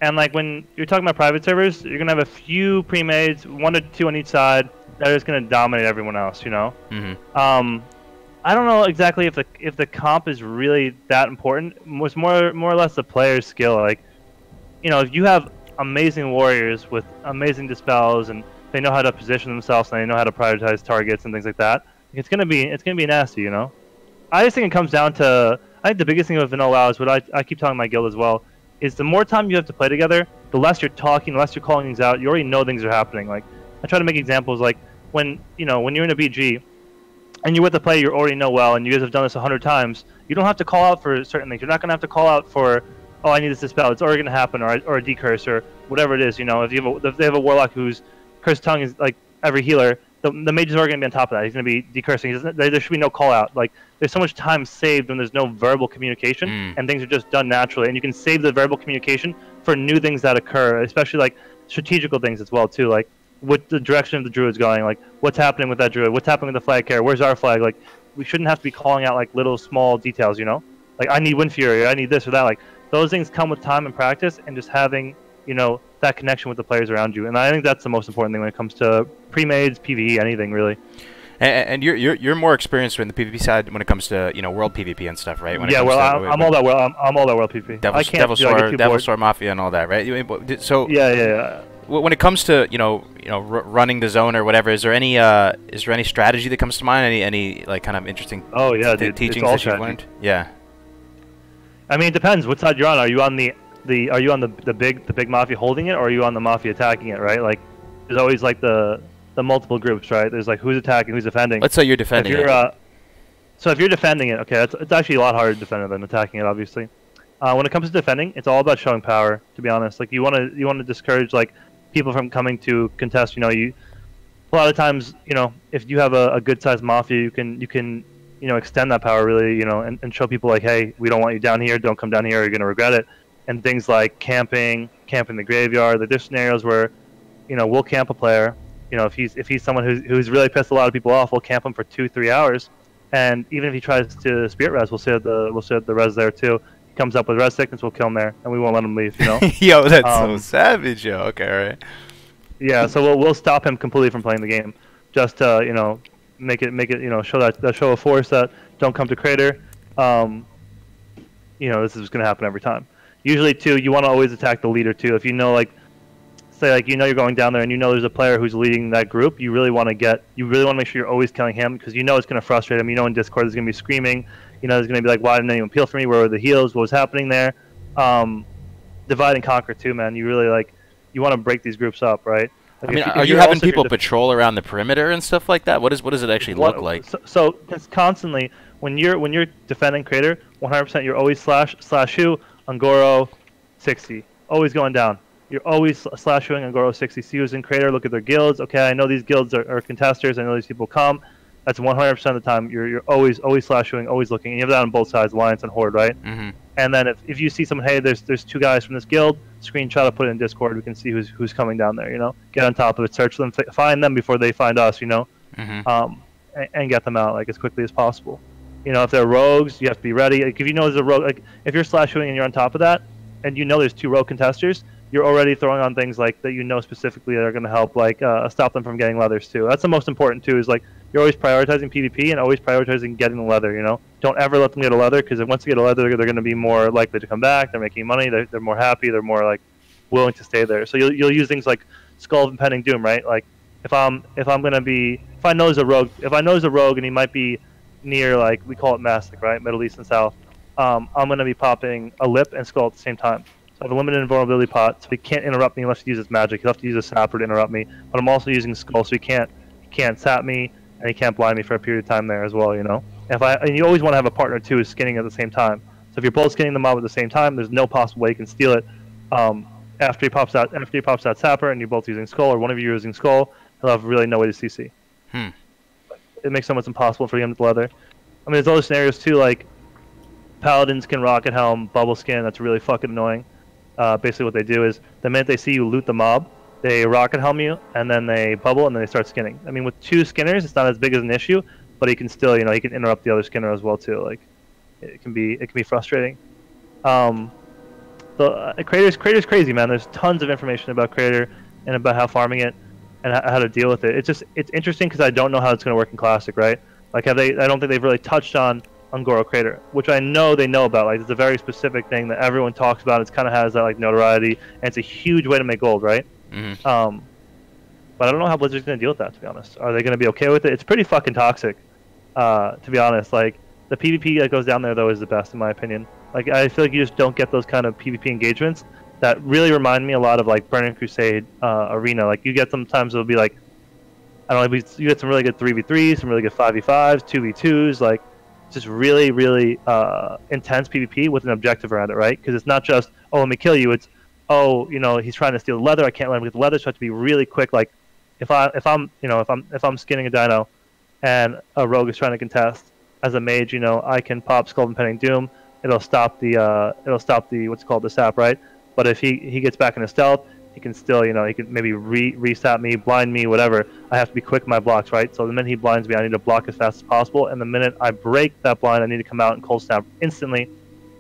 S3: And like when you're talking about private servers, you're gonna have a few premades, 1 to 2 on each side, that are just gonna dominate everyone else. You know.
S5: Mm-hmm.
S3: I don't know exactly if the comp is really that important. It's more or less the player's skill. Like, you know, if you have amazing warriors with amazing dispels and they know how to position themselves and they know how to prioritize targets and things like that, it's gonna be nasty. You know. I just think it comes down to, I think the biggest thing with vanilla WoW is what I keep telling my guild as well, is the more time you have to play together, the less you're talking, the less you're calling things out. You already know things are happening. Like, I try to make examples like when you're in a BG and you're with a player you already know well and you guys have done this 100 times, you don't have to call out for certain things. You're not going to have to call out for, oh, I need this dispel. It's already going to happen, or a decurse, or whatever it is. You know, if they have a warlock whose cursed tongue is like every healer, the mage is already going to be on top of that. He's going to be decursing. There should be no call out. Like, there's so much time saved when there's no verbal communication and things are just done naturally. And you can save the verbal communication for new things that occur, especially like strategical things as well too. Like, what the direction of the druid's going, like what's happening with that druid, what's happening with the flag carrier, where's our flag? Like, we shouldn't have to be calling out like little small details, you know? Like, I need Wind Fury, I need this or that. Like, those things come with time and practice and just having, you know, that connection with the players around you. And I think that's the most important thing when it comes to pre-mades, PvE, anything really.
S5: And you're more experienced in the PvP side when it comes to, you know, world PvP and stuff, right?
S3: Yeah, well, I'm all that world. I'm all that world PvP.
S5: Devilsaur Mafia and all that, right? So
S3: yeah.
S5: When it comes to running the zone or whatever, is there any strategy that comes to mind? Any like kind of interesting teachings that you've learned? Yeah.
S3: I mean, it depends. What side you're on? Are you on the big mafia holding it, or are you on the mafia attacking it? Right? Like, there's always like the multiple groups, right? There's like who's attacking, who's defending.
S5: Let's say you're defending it.
S3: So if you're defending it, okay, it's actually a lot harder to defend it than attacking it, obviously. When it comes to defending, it's all about showing power. To be honest, like you want to discourage like people from coming to contest. You know, a lot of times, you know, if you have a good sized mafia, you can extend that power really, you know, and show people like, hey, we don't want you down here. Don't come down here. You're gonna regret it. And things like camping the graveyard. There's scenarios where, you know, we'll camp a player. You know, if he's someone who's really pissed a lot of people off, we'll camp him for 2-3 hours. And even if he tries to spirit res, we'll set the res there too. He comes up with res sickness, we'll kill him there, and we won't let him leave. You know.
S5: Yo, that's so savage, yo. Okay, all right.
S3: Yeah, so we'll stop him completely from playing the game, just to, you know, make it you know, show that show of force that don't come to crater. You know, this is just gonna happen every time. Usually too, you want to always attack the leader too. If you know, like, say like you know you're going down there and you know there's a player who's leading that group, you really want to make sure you're always killing him, because you know it's gonna frustrate him. You know, in Discord there's gonna be screaming. You know, there's gonna be like, why didn't anyone peel for me? Where were the heals? What was happening there? Divide and conquer too, man. You really you want to break these groups up, right? Like,
S5: I mean, are you having people patrol around the perimeter and stuff like that? What does it actually look like?
S3: So it's constantly when you're defending crater, 100% you're always slash who Angoro 60, always going down. You're always slash whoing Angoro 60. See who's in crater. Look at their guilds. Okay, I know these guilds are contesters. I know these people come. That's 100% of the time. You're always slash whoing, always looking. And you have that on both sides, Alliance and Horde, right?
S5: Mm-hmm.
S3: And then if you see someone, hey, there's 2 guys from this guild, screenshot it, put it in Discord. We can see who's coming down there. You know, get on top of it, search them, find them before they find us. You know, and get them out like as quickly as possible. You know, if they're rogues, you have to be ready. Like, if you know there's a rogue, like if you're slash whoing and you're on top of that, and you know there's 2 rogue contesters, you're already throwing on things like that you know specifically that are going to help, like stop them from getting leathers too. That's the most important too. Is like you're always prioritizing PvP and always prioritizing getting the leather. You know, don't ever let them get a leather, because once they get a leather, they're going to be more likely to come back. They're making money. They're more happy. They're more like willing to stay there. So you'll use things like Skull of Impending Doom, right? Like if I know there's a rogue, and he might be near, like, we call it Mastic, right? Middle East and South. I'm going to be popping a lip and skull at the same time. So I have a limited invulnerability pot, so he can't interrupt me unless he uses magic. He'll have to use a sapper to interrupt me. But I'm also using skull, so he can't sap me, and he can't blind me for a period of time there as well, you know? And you always want to have a partner too who's skinning at the same time. So if you're both skinning the mob at the same time, there's no possible way you can steal it. After he pops that sapper and you're both using skull, or one of you using skull, he'll have really no way to CC. It makes it almost impossible for him with leather. I mean, there's other scenarios too, like Paladins can rocket helm, bubble skin. That's really fucking annoying. Basically what they do is the minute they see you loot the mob, they rocket helm you, and then they bubble, and then they start skinning. I mean, with 2 skinners, it's not as big as an issue, but he can still, he can interrupt the other skinner as well too. Like, it can be frustrating. Crater's crazy, man. There's tons of information about Crater and about how farming it and how to deal with it. It's interesting because I don't know how it's going to work in Classic, right? Like, I don't think they've really touched on Goro Crater, which I know they know about. Like, it's a very specific thing that everyone talks about. It kind of has that like notoriety, and it's a huge way to make gold, right? Mm-hmm. But I don't know how Blizzard's going to deal with that, to be honest. Are they going to be okay with it? It's pretty fucking toxic, to be honest. Like, the PvP that goes down there, though, is the best, in my opinion. Like, I feel like you just don't get those kind of PvP engagements that really remind me a lot of, like, Burning Crusade Arena. Like, you get sometimes it'll be, like, I don't know, you get some really good 3v3s, some really good 5v5s, 2v2s, like, just really, really intense PvP with an objective around it, right? Because it's not just, oh, let me kill you. It's, oh, he's trying to steal the leather. I can't let him get the leather, so I have to be really quick. Like, if I'm skinning a dino, and a rogue is trying to contest, as a mage, I can pop Skull and Pending Doom. It'll stop the what's called the sap, right? But if he gets back into stealth, he can still, he can maybe resap me, blind me, whatever. I have to be quick with my blocks, right? So the minute he blinds me, I need to block as fast as possible. And the minute I break that blind, I need to come out and cold snap instantly.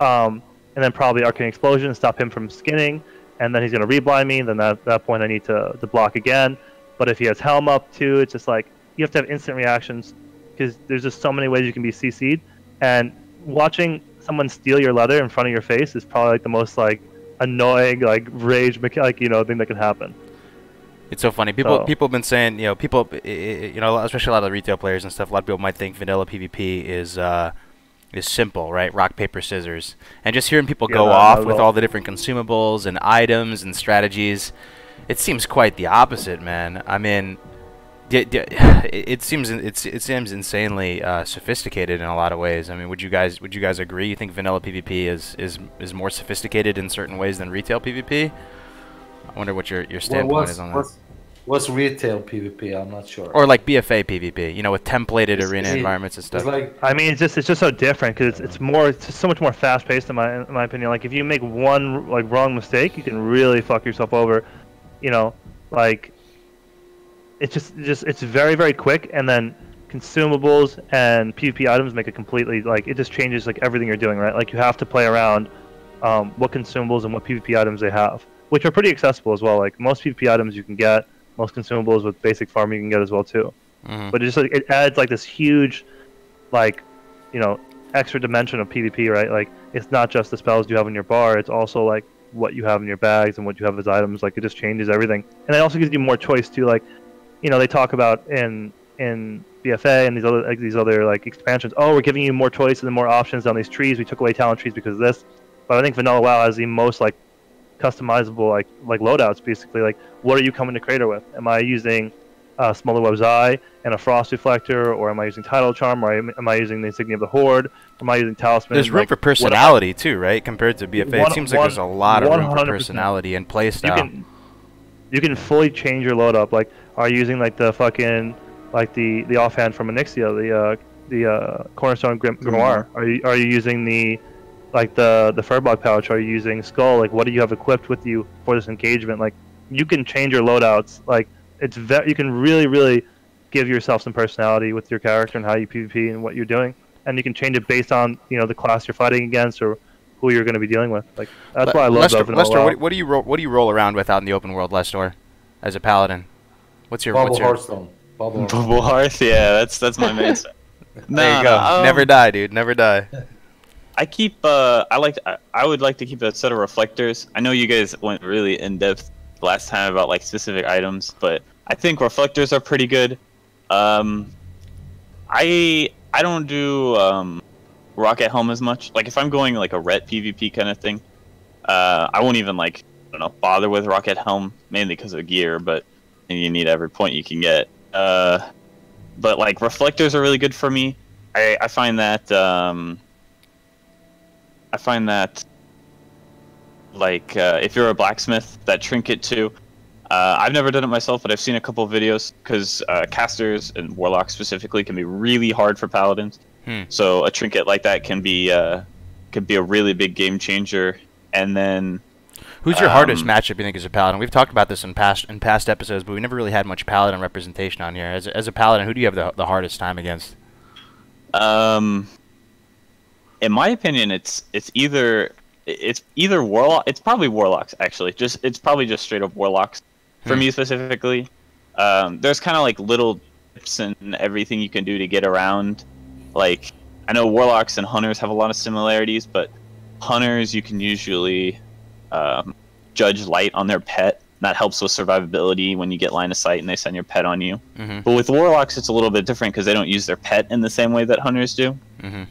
S3: And then probably Arcane Explosion and stop him from skinning. And then he's going to reblind me. Then at that point, I need to block again. But if he has Helm up too, it's just like, you have to have instant reactions because there's just so many ways you can be CC'd. And watching someone steal your leather in front of your face is probably like the most like annoying, like rage, like thing that can happen.
S5: It's so funny. People have been saying, especially a lot of the retail players and stuff. A lot of people might think vanilla PvP is simple, right? Rock, paper, scissors. And just hearing people go off with all the different consumables and items and strategies, it seems quite the opposite, man. I mean, it seems insanely sophisticated in a lot of ways. I mean, would you guys agree? You think vanilla PvP is more sophisticated in certain ways than retail PvP? I wonder what your standpoint is on that.
S1: What's retail PvP? I'm not sure.
S5: Or like BFA PvP, with templated arena environments and stuff.
S3: I mean, it's just so different because it's so much more fast paced in my opinion. Like, if you make one like wrong mistake, you can really fuck yourself over. Like, it's very, very quick, and then consumables and PvP items make it completely, like, it just changes like everything you're doing, right? Like, you have to play around what consumables and what PvP items they have, which are pretty accessible as well. Like, most PvP items you can get, most consumables with basic farming you can get as well too. Mm-hmm. But it adds like this huge, like, extra dimension of PvP, right? Like, it's not just the spells you have in your bar, it's also like what you have in your bags and what you have as items. Like, it just changes everything, and it also gives you more choice too. Like, they talk about in BFA and these other like expansions. Oh, we're giving you more choice and more options on these trees. We took away talent trees because of this. But I think Vanilla WoW has the most like customizable like loadouts. Basically, like, what are you coming to Crater with? Am I using Smolder Web's Eye and a Frost Reflector, or am I using Tidal Charm, or am I using the Insignia of the Horde? Or am I using Talisman?
S5: There's room for personality too, right? Compared to BFA, it seems like there's a lot of room for personality and playstyle.
S3: You can fully change your load up. Like, are you using like the fucking the offhand from Onyxia, the Cornerstone Grimoire? Mm-hmm. Are you using the Furbog pouch? Are you using Skull? Like, what do you have equipped with you for this engagement? Like, you can change your loadouts. Like, you can really, really give yourself some personality with your character and how you PvP and what you're doing, and you can change it based on the class you're fighting against or who you're going to be dealing with. Like, that's why I love
S5: Lesstorr, what do you roll around with out in the open world, Lesstorr, as a paladin? What's your
S1: Hearthstone?
S4: Bubble Hearth, yeah, that's my main.
S5: There you go. Never die, dude. Never die.
S4: I keep I would like to keep a set of reflectors. I know you guys went really in depth last time about like specific items, but I think reflectors are pretty good. I don't do rocket helm as much. Like, if I'm going like a ret PvP kind of thing, I won't even bother with rocket helm, mainly because of gear, but you need every point you can get. But like reflectors are really good for me. I find that like if you're a blacksmith, that trinket too. I've never done it myself, but I've seen a couple of videos, because casters and warlocks specifically can be really hard for paladins. So a trinket like that can be a really big game changer. And then
S5: Who's your hardest matchup you think as a Paladin? We've talked about this in past episodes, but we never really had much Paladin representation on here. As a Paladin, who do you have the hardest time against?
S4: In my opinion, it's either Warlock. It's probably Warlocks actually. It's probably just straight up Warlocks for me specifically. There's kind of like little tips and everything you can do to get around. Like I know Warlocks and Hunters have a lot of similarities, but Hunters you can usually judge light on their pet. That helps with survivability when you get line of sight and they send your pet on you. But with Warlocks, it's a little bit different because they don't use their pet in the same way that Hunters do. And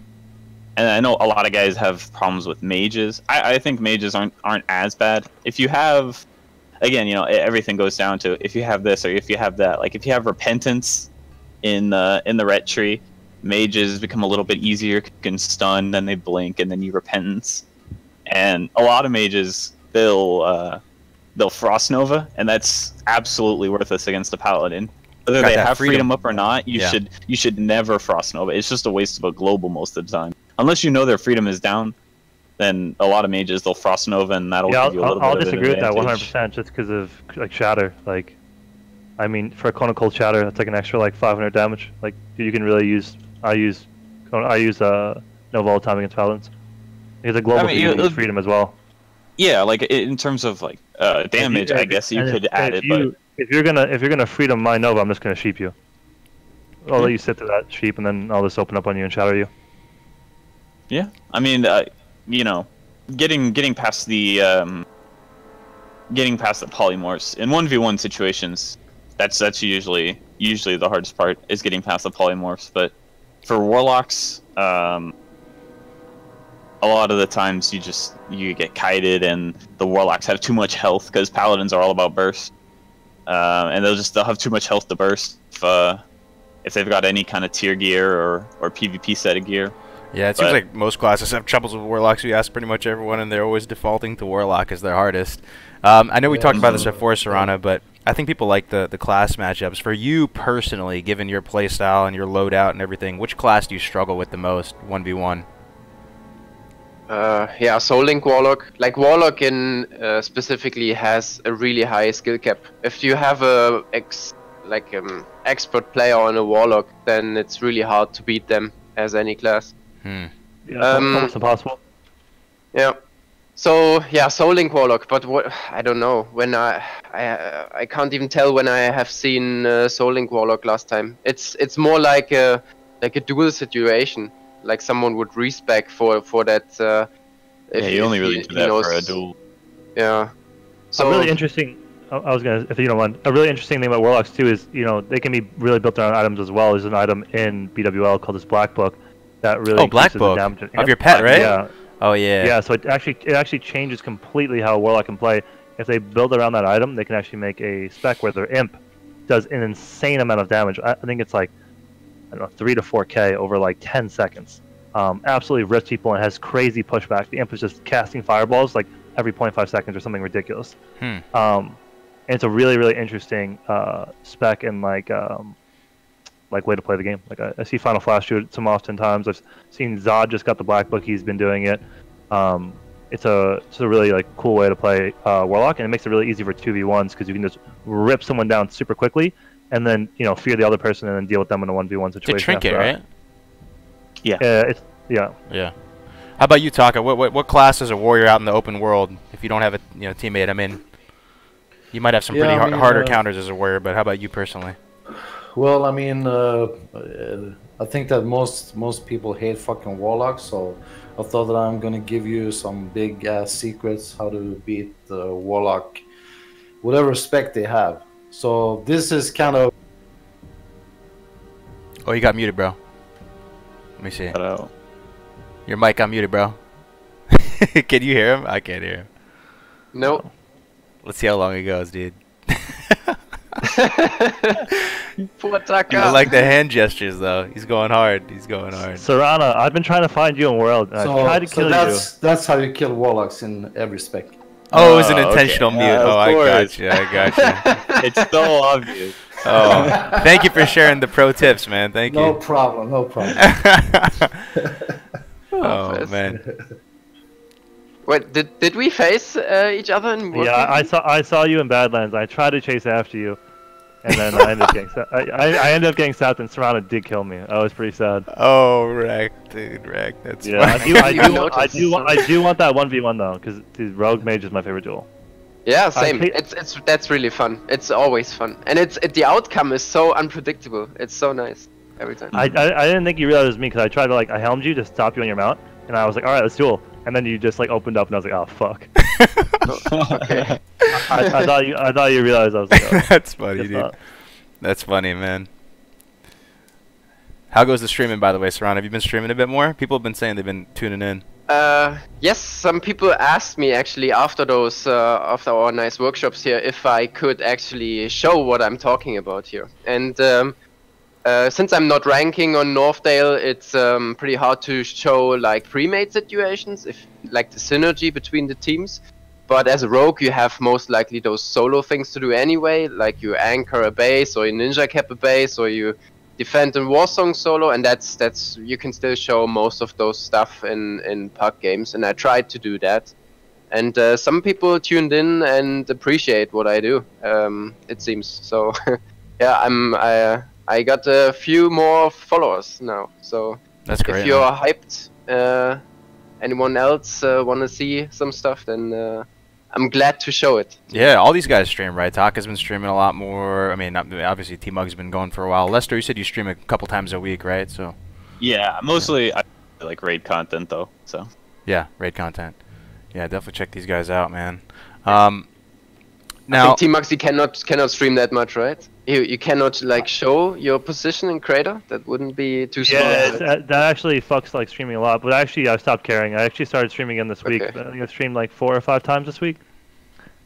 S4: I know a lot of guys have problems with mages. I think mages aren't as bad. If you have, again, you know, everything goes down to if you have this or if you have that. Like if you have Repentance in the ret tree, mages become a little bit easier. You can stun, then they blink, and then you Repentance. And a lot of mages, they'll Frost Nova, and that's absolutely worthless against a Paladin. Whether they have freedom up or not, you should never Frost Nova. It's just a waste of a global most of the time. Unless you know their freedom is down, then a lot of mages they'll Frost Nova, and that'll give you a little bit of an advantage.
S3: I'll disagree with that 100% just because of like Shatter. Like, I mean, for a Cone Cold Shatter, that's like an extra like 500 damage. Like you can really use. I use Nova all the time against Paladins. Because a global use freedom as well.
S4: Yeah, like in terms of like damage, I guess you could add it. But
S3: if you're gonna freedom my Nova, I'm just gonna sheep you. I'll let you sit to that sheep, and then I'll just open up on you and shatter you.
S4: Yeah, I mean, you know, getting past the polymorphs in 1v1 situations, that's usually the hardest part is getting past the polymorphs. But for Warlocks, a lot of the times you get kited, and the Warlocks have too much health because Paladins are all about burst, and they'll have too much health to burst if they've got any kind of tier gear or PvP set of gear.
S5: Yeah, it seems like most classes have troubles with Warlocks. We ask pretty much everyone, and they're always defaulting to Warlock as their hardest. I know we talked about this before, Sorrana, but I think people like the class matchups. For you personally, given your playstyle and your loadout and everything, which class do you struggle with the most 1v1?
S2: Yeah, Soul Link Warlock. Like Warlock in specifically has a really high skill cap. If you have a expert player on a Warlock, then it's really hard to beat them as any class.
S3: Yeah, almost impossible.
S2: Yeah. So yeah, Soul Link Warlock. But what I don't know when I can't even tell when I have seen Soul Link Warlock last time. It's more like a duel situation. Like someone would respec for that.
S4: You only really do that for a duel.
S2: Yeah. So
S3: a really interesting. I was gonna, if you don't mind, a really interesting thing about Warlocks too is they can be really built around items as well. There's an item in BWL called this Black Book that really
S5: Black Book
S3: the damage
S5: of your pet, right?
S3: Yeah.
S5: Oh yeah.
S3: Yeah. So it actually changes completely how a Warlock can play. If they build around that item, they can actually make a spec where their imp does an insane amount of damage. I think it's like, I don't know, 3 to 4K over like 10 seconds. Absolutely rips people and has crazy pushback. The imp is just casting fireballs like every 0.5 seconds or something ridiculous. And it's a really, really interesting spec and like way to play the game. Like I see Final Flash do it some oftentimes. I've seen Zod just got the Black Book. He's been doing it. It's a really like cool way to play Warlock, and it makes it really easy for 2v1s because you can just rip someone down super quickly. And then fear the other person, and then deal with them in a 1v1 situation.
S5: It's a trinket, right?
S3: Yeah. Yeah.
S5: How about you, Taka? What class is a warrior out in the open world if you don't have a teammate? I mean, you might have some pretty harder counters as a warrior, but how about you personally?
S1: Well, I mean, I think that most people hate fucking Warlocks, so I thought that I'm gonna give you some big ass secrets how to beat the Warlock, whatever spec they have. So this is kind of...
S5: Oh, you got muted, bro. Let me see.
S4: Hello.
S5: Your mic got muted, bro. Can you hear him? I can't hear him.
S2: Nope.
S5: Let's see how long it goes, dude.
S2: Poor Taka.
S5: I like the hand gestures, though. He's going hard. He's going hard.
S3: Sorrana, I've been trying to find you in World, and I tried to kill you.
S1: That's how you kill Warlocks in every spec.
S5: Oh, it was an intentional mute.
S4: Oh,
S5: I got you.
S4: It's so obvious.
S5: Oh, thank you for sharing the pro tips, man. Thank you.
S1: No problem. No problem.
S5: Oh man.
S2: Wait, did we face each other in Warcraft?
S3: Yeah, I saw you in Badlands. I tried to chase after you, and then I ended up getting I ended up getting sapped, and Sorrana did kill me. I was pretty sad.
S5: Oh, wreck, dude, wreck. That's
S3: Yeah,
S5: funny.
S3: I do want that 1v1 though, because Rogue Mage is my favorite duel.
S2: Yeah, same.
S3: I-
S2: That's really fun. It's always fun, and the outcome is so unpredictable. It's so nice every time.
S3: I didn't think you realized it was me because I tried to I helmed you to stop you on your mount, and I was like, all right, let's duel. And then you just opened up, and I was like, oh fuck.
S2: Okay.
S3: I thought you realized. I was like, oh,
S5: That's funny,
S3: guess
S5: dude.
S3: not.
S5: That's funny, man. How goes the streaming, by the way, Sorrana? Have you been streaming a bit more? People have been saying they've been tuning in.
S2: Yes, some people asked me actually after our nice workshops here if I could actually show what I'm talking about here. And since I'm not ranking on Northdale, it's pretty hard to show premade situations, if the synergy between the teams. But as a rogue, you have most likely those solo things to do anyway, like you anchor a base, or you ninja cap a base, or you defend in Warsong solo, and that's you can still show most of those stuff in PUC games, and I tried to do that. And some people tuned in and appreciate what I do. It seems so. Yeah, I got a few more followers now. So
S5: That's great.
S2: if you're
S5: man.
S2: hyped, anyone else want to see some stuff, then I'm glad to show it.
S5: Yeah, all these guys stream, right? Taka's been streaming a lot more. I mean, obviously Tmug's been going for a while. Lesstorr, you said you stream a couple times a week, right? So.
S4: Yeah, mostly I like raid content though. So.
S5: Yeah, raid content. Yeah, definitely check these guys out, man. Now.
S2: I think Tmugsy cannot stream that much, right? You cannot show your position in Crater. That wouldn't be too smart.
S3: Yeah,
S2: right?
S3: that actually fucks streaming a lot. But actually, I stopped caring. I actually started streaming again this week.
S2: Okay.
S3: I think I streamed 4 or 5 times this week.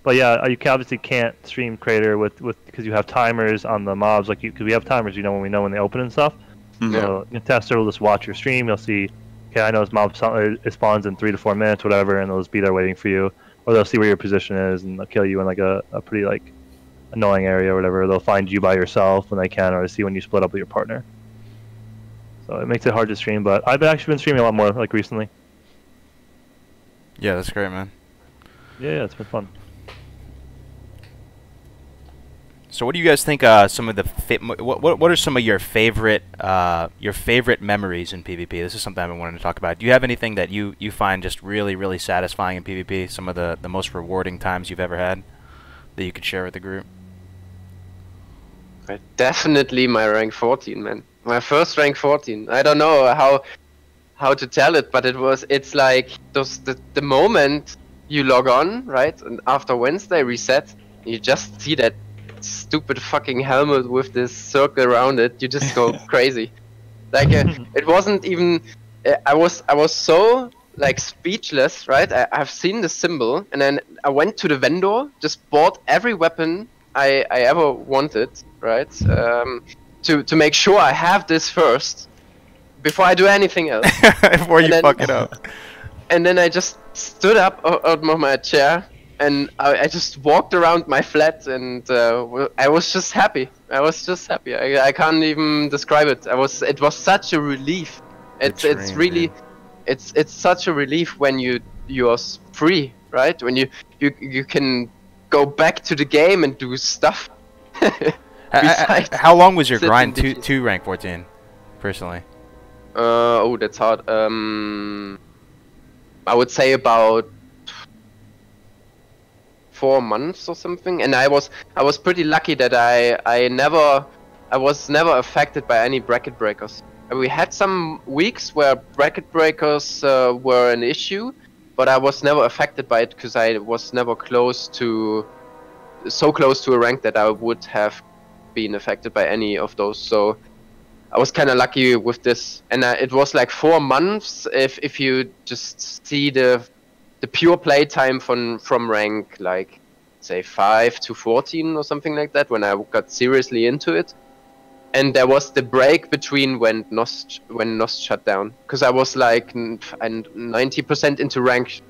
S3: But yeah, you obviously can't stream Crater with because you have timers on the mobs. Because we have timers, when they open and stuff.
S4: Mhm.
S3: So the tester will just watch your stream. You'll see, okay, I know this mob it spawns in 3 to 4 minutes, whatever, and they'll just be there waiting for you. Or they'll see where your position is and they'll kill you in a pretty annoying area or whatever. They'll find you by yourself when they can, or see when you split up with your partner. So it makes it hard to stream, but I've actually been streaming a lot more recently.
S5: Yeah, that's great, man.
S3: Yeah, it's been fun.
S5: So, what do you guys think? Some of the what are some of your favorite memories in PvP? This is something I've been wanting to talk about. Do you have anything that you find just really satisfying in PvP? Some of the most rewarding times you've ever had that you could share with the group?
S2: Definitely my rank 14, man. My first rank 14. I don't know how to tell it, but it's like the moment you log on, right? And after Wednesday reset, you just see that stupid fucking helmet with this circle around it. You just go crazy. It wasn't even. I was so speechless, right? I've seen the symbol, and then I went to the vendor, just bought every weapon I ever wanted, right? To make sure I have this first before I do anything else.
S5: Before you fuck it up.
S2: And then I just stood up out of my chair, and I just walked around my flat, and I was just happy. I can't even describe it. It was such a relief. It's really, it's such a relief when you're free, right? When you can go back to the game and do stuff.
S5: How long was your grind to rank 14, personally?
S2: Oh, that's hard. I would say about 4 months or something, and I was pretty lucky that I was never affected by any bracket breakers. We had some weeks where bracket breakers were an issue, but I was never affected by it because I was never so close to a rank that I would have been affected by any of those. So I was kind of lucky with this, and it was 4 months if you just see the pure play time from rank say 5 to 14 or something like that, when I got seriously into it. And there was the break between when Nost shut down, because I was 90% into rank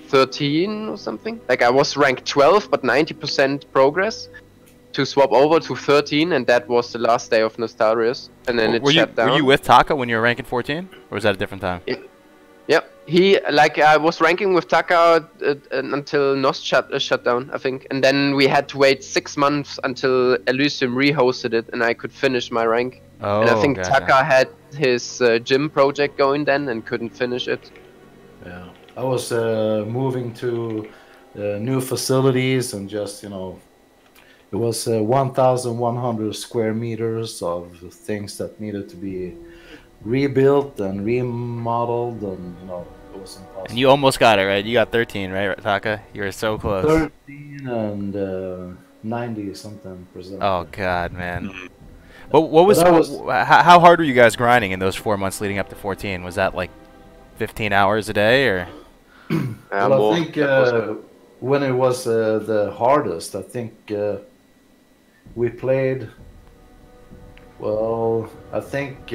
S2: 13 or something. I was rank 12 but 90% progress to swap over to 13, and that was the last day of Nostarius, and then it shut down.
S5: Were you with Taka when you were ranking 14, or was that a different time?
S2: Yep. He I was ranking with Taka until NOS shut down, I think, and then we had to wait 6 months until Elysium rehosted it, and I could finish my rank.
S5: Oh,
S2: And I think
S5: gotcha.
S2: Taka had his gym project going then and couldn't finish it.
S1: Yeah, I was moving to new facilities and just, it was 1,100 square meters of things that needed to be rebuilt and remodeled, and it was impossible.
S5: And you almost got it, right? You got 13, right, Taka? You were so close.
S1: 13 and 90 something %.
S5: Oh God, man. What was,
S1: But that was-
S5: how hard were you guys grinding in those 4 months leading up to 14? Was that like 15 hours a day, or?
S1: Well, I think when it was the hardest, I think we played, well, I think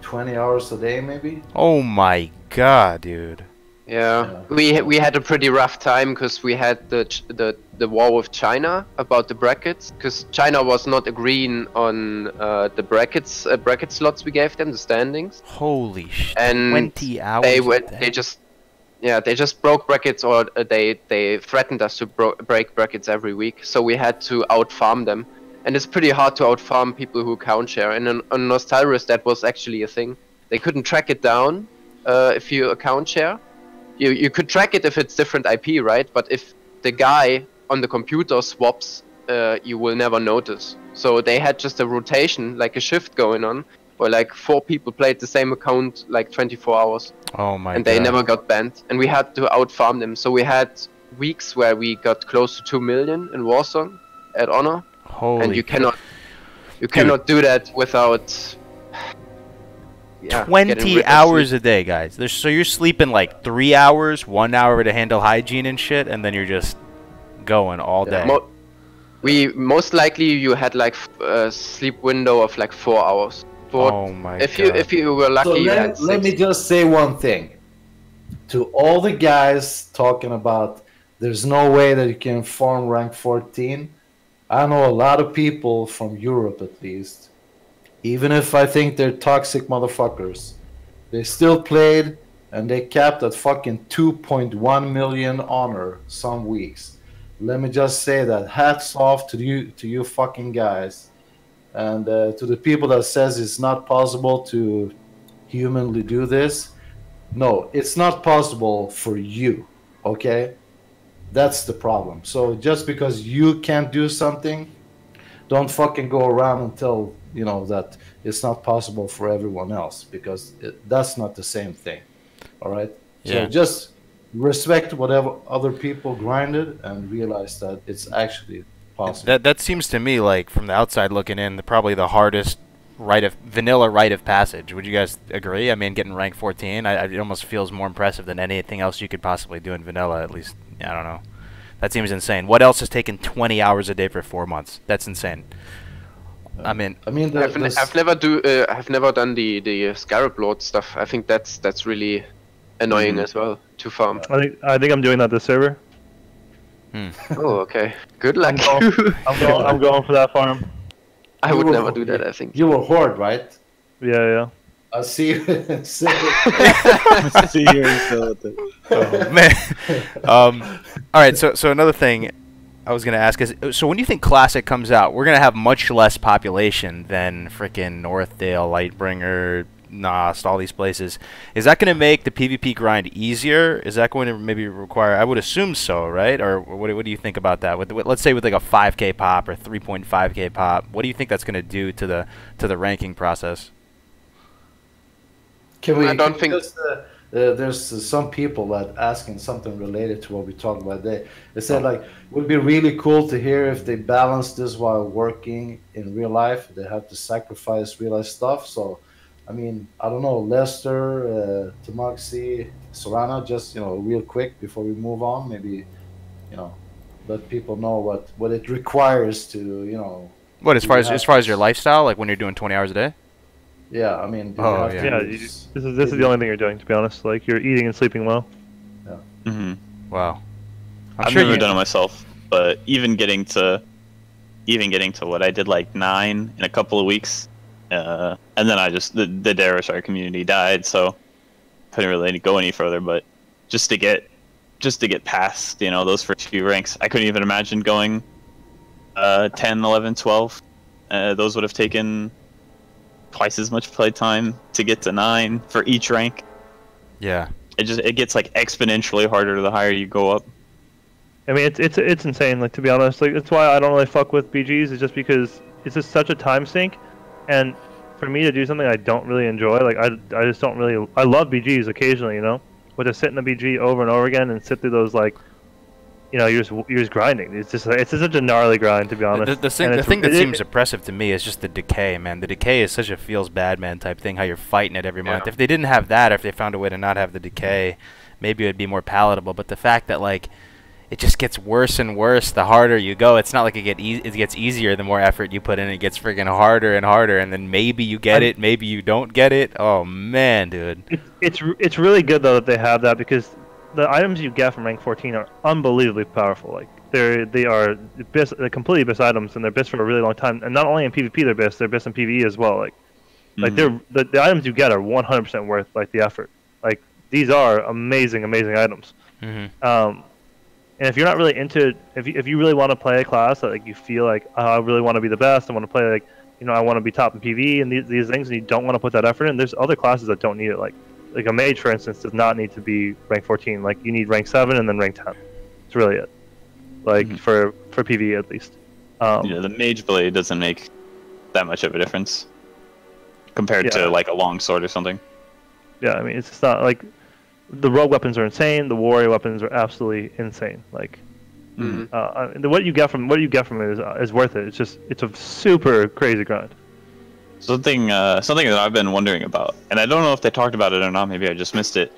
S1: 20 hours a day maybe.
S5: Oh my God, dude.
S2: Yeah, we had a pretty rough time because we had the war with China about the brackets, because China was not agreeing on the bracket slots we gave them, the standings.
S5: Holy shit.
S2: And
S5: 20 hours
S2: they
S5: a
S2: went,
S5: day.
S2: they just broke brackets, or they threatened us to break brackets every week, so we had to outfarm them. And it's pretty hard to outfarm people who count share, and on Nostalris that was actually a thing. They couldn't track it down if you account share. You could track it if it's different IP, right? But if the guy on the computer swaps, you will never notice. So they had just a rotation, like a shift going on, where like 4 people played the same account like 24 hours.
S5: Oh my God.
S2: And they never got banned. And we had to outfarm them. So we had weeks where we got close to 2 million in Warsong at Honor.
S5: Holy
S2: And you cannot do that without...
S5: 20 hours a day, guys. So you're sleeping like 3 hours, 1 hour to handle hygiene and shit, and then you're just going all day.
S2: Most likely you had like a sleep window of like 4 hours.
S5: Oh my God.
S2: If you were lucky,
S1: So
S2: you had 6.
S1: let me just say one thing to all the guys talking about there's no way that you can farm rank 14. I know a lot of people from Europe, at least, even if I think they're toxic motherfuckers, they still played and they capped at fucking 2.1 million honor some weeks. Let me just say that hats off to you fucking guys, and to the people that says it's not possible to humanly do this. No, it's not possible for you, okay? That's the problem. So just because you can't do something, don't fucking go around and tell that it's not possible for everyone else, because that's not the same thing. All right.
S5: Yeah.
S1: So just respect whatever other people grinded and realize that it's actually possible.
S5: That seems to me like, from the outside looking in, probably the hardest vanilla rite of passage. Would you guys agree? I mean, getting rank 14, it almost feels more impressive than anything else you could possibly do in vanilla. At least, I don't know. That seems insane. What else has taken 20 hours a day for 4 months? That's insane.
S2: I've never done the Scarab Lord stuff. I think that's really annoying as well to farm.
S3: I think I'm doing that this server.
S2: Oh, okay. Good luck.
S3: I'm going for that farm.
S2: I would never do that, I think.
S1: You were Horde, right?
S3: Yeah.
S1: I'll see you.
S4: See you in Philip.
S5: Oh, man. All right. So another thing I was gonna ask is, so when you think Classic comes out, we're gonna have much less population than frickin' Northdale, Lightbringer, Nost, all these places. Is that gonna make the PvP grind easier? Is that going to maybe require? I would assume so, right? Or what do you think about that? Let's say with like a 5K pop or 3.5K pop, what do you think that's gonna do to the ranking process?
S2: I don't think
S1: there's some people that asking something related to what we talked about today. They said like, would be really cool to hear if they balance this while working in real life. They have to sacrifice real life stuff. So, I mean, I don't know, Lesstorr, Tmugsy, Sorrana, just real quick before we move on, maybe let people know what it requires to
S5: What, as far as your lifestyle, like when you're doing 20 hours a day?
S1: Yeah, I mean.
S3: This is the only thing you're doing, to be honest. Like, you're eating and sleeping well.
S1: Yeah.
S4: Mm-hmm.
S5: Wow.
S4: I've never done it myself, but even getting to what I did, like 9 in a couple of weeks, and then the Darishar community died, so couldn't really go any further. But just to get past, you know, those first few ranks, I couldn't even imagine going 10, 11, 12. Those would have taken twice as much playtime to get to 9 for each rank.
S5: Yeah.
S4: It gets like exponentially harder the higher you go up.
S3: I mean, it's insane. Like, to be honest, like, that's why I don't really fuck with BGs. Is just because it's just such a time sink, and for me to do something I don't really enjoy, like I just don't really. I love BGs occasionally, you know, but to sit in a BG over and over again and sit through those, like, you know, you're just grinding. It's just such a gnarly grind, to be honest.
S5: The thing that seems oppressive to me is just the decay, man. The decay is such a feels bad man type thing. How you're fighting it every month. If they didn't have that, or if they found a way to not have the decay, maybe it would be more palatable. But the fact that, like, it just gets worse and worse the harder you go. It's not like it gets easier the more effort you put in. It gets friggin' harder and harder, and then maybe you get it, maybe you don't get it. Oh man, dude.
S3: It's really good though that they have that, because the items you get from rank 14 are unbelievably powerful. Like, they are they're completely BIS items, and they're BIS for a really long time. And not only in PvP they're BIS in PvE as well. Like the items you get are 100% worth, like, the effort. Like, these are amazing items. And if you're not really into, if you really want to play a class that, like, you feel like, oh, I really want to be the best, I want to play, like, you know, I want to be top in PvE and these things, and you don't want to put that effort in, there's other classes that don't need it. Like a mage, for instance, does not need to be rank 14. Like, you need rank 7 and then rank 10. That's really it. Like, for PvE at least.
S4: Yeah, the mage blade doesn't make that much of a difference compared to, like, a long sword or something.
S3: Yeah, I mean, it's just not like. The rogue weapons are insane. The warrior weapons are absolutely insane. Like, what you get from it is worth it. It's a super crazy grind.
S4: Something that I've been wondering about, and I don't know if they talked about it or not. Maybe I just missed it.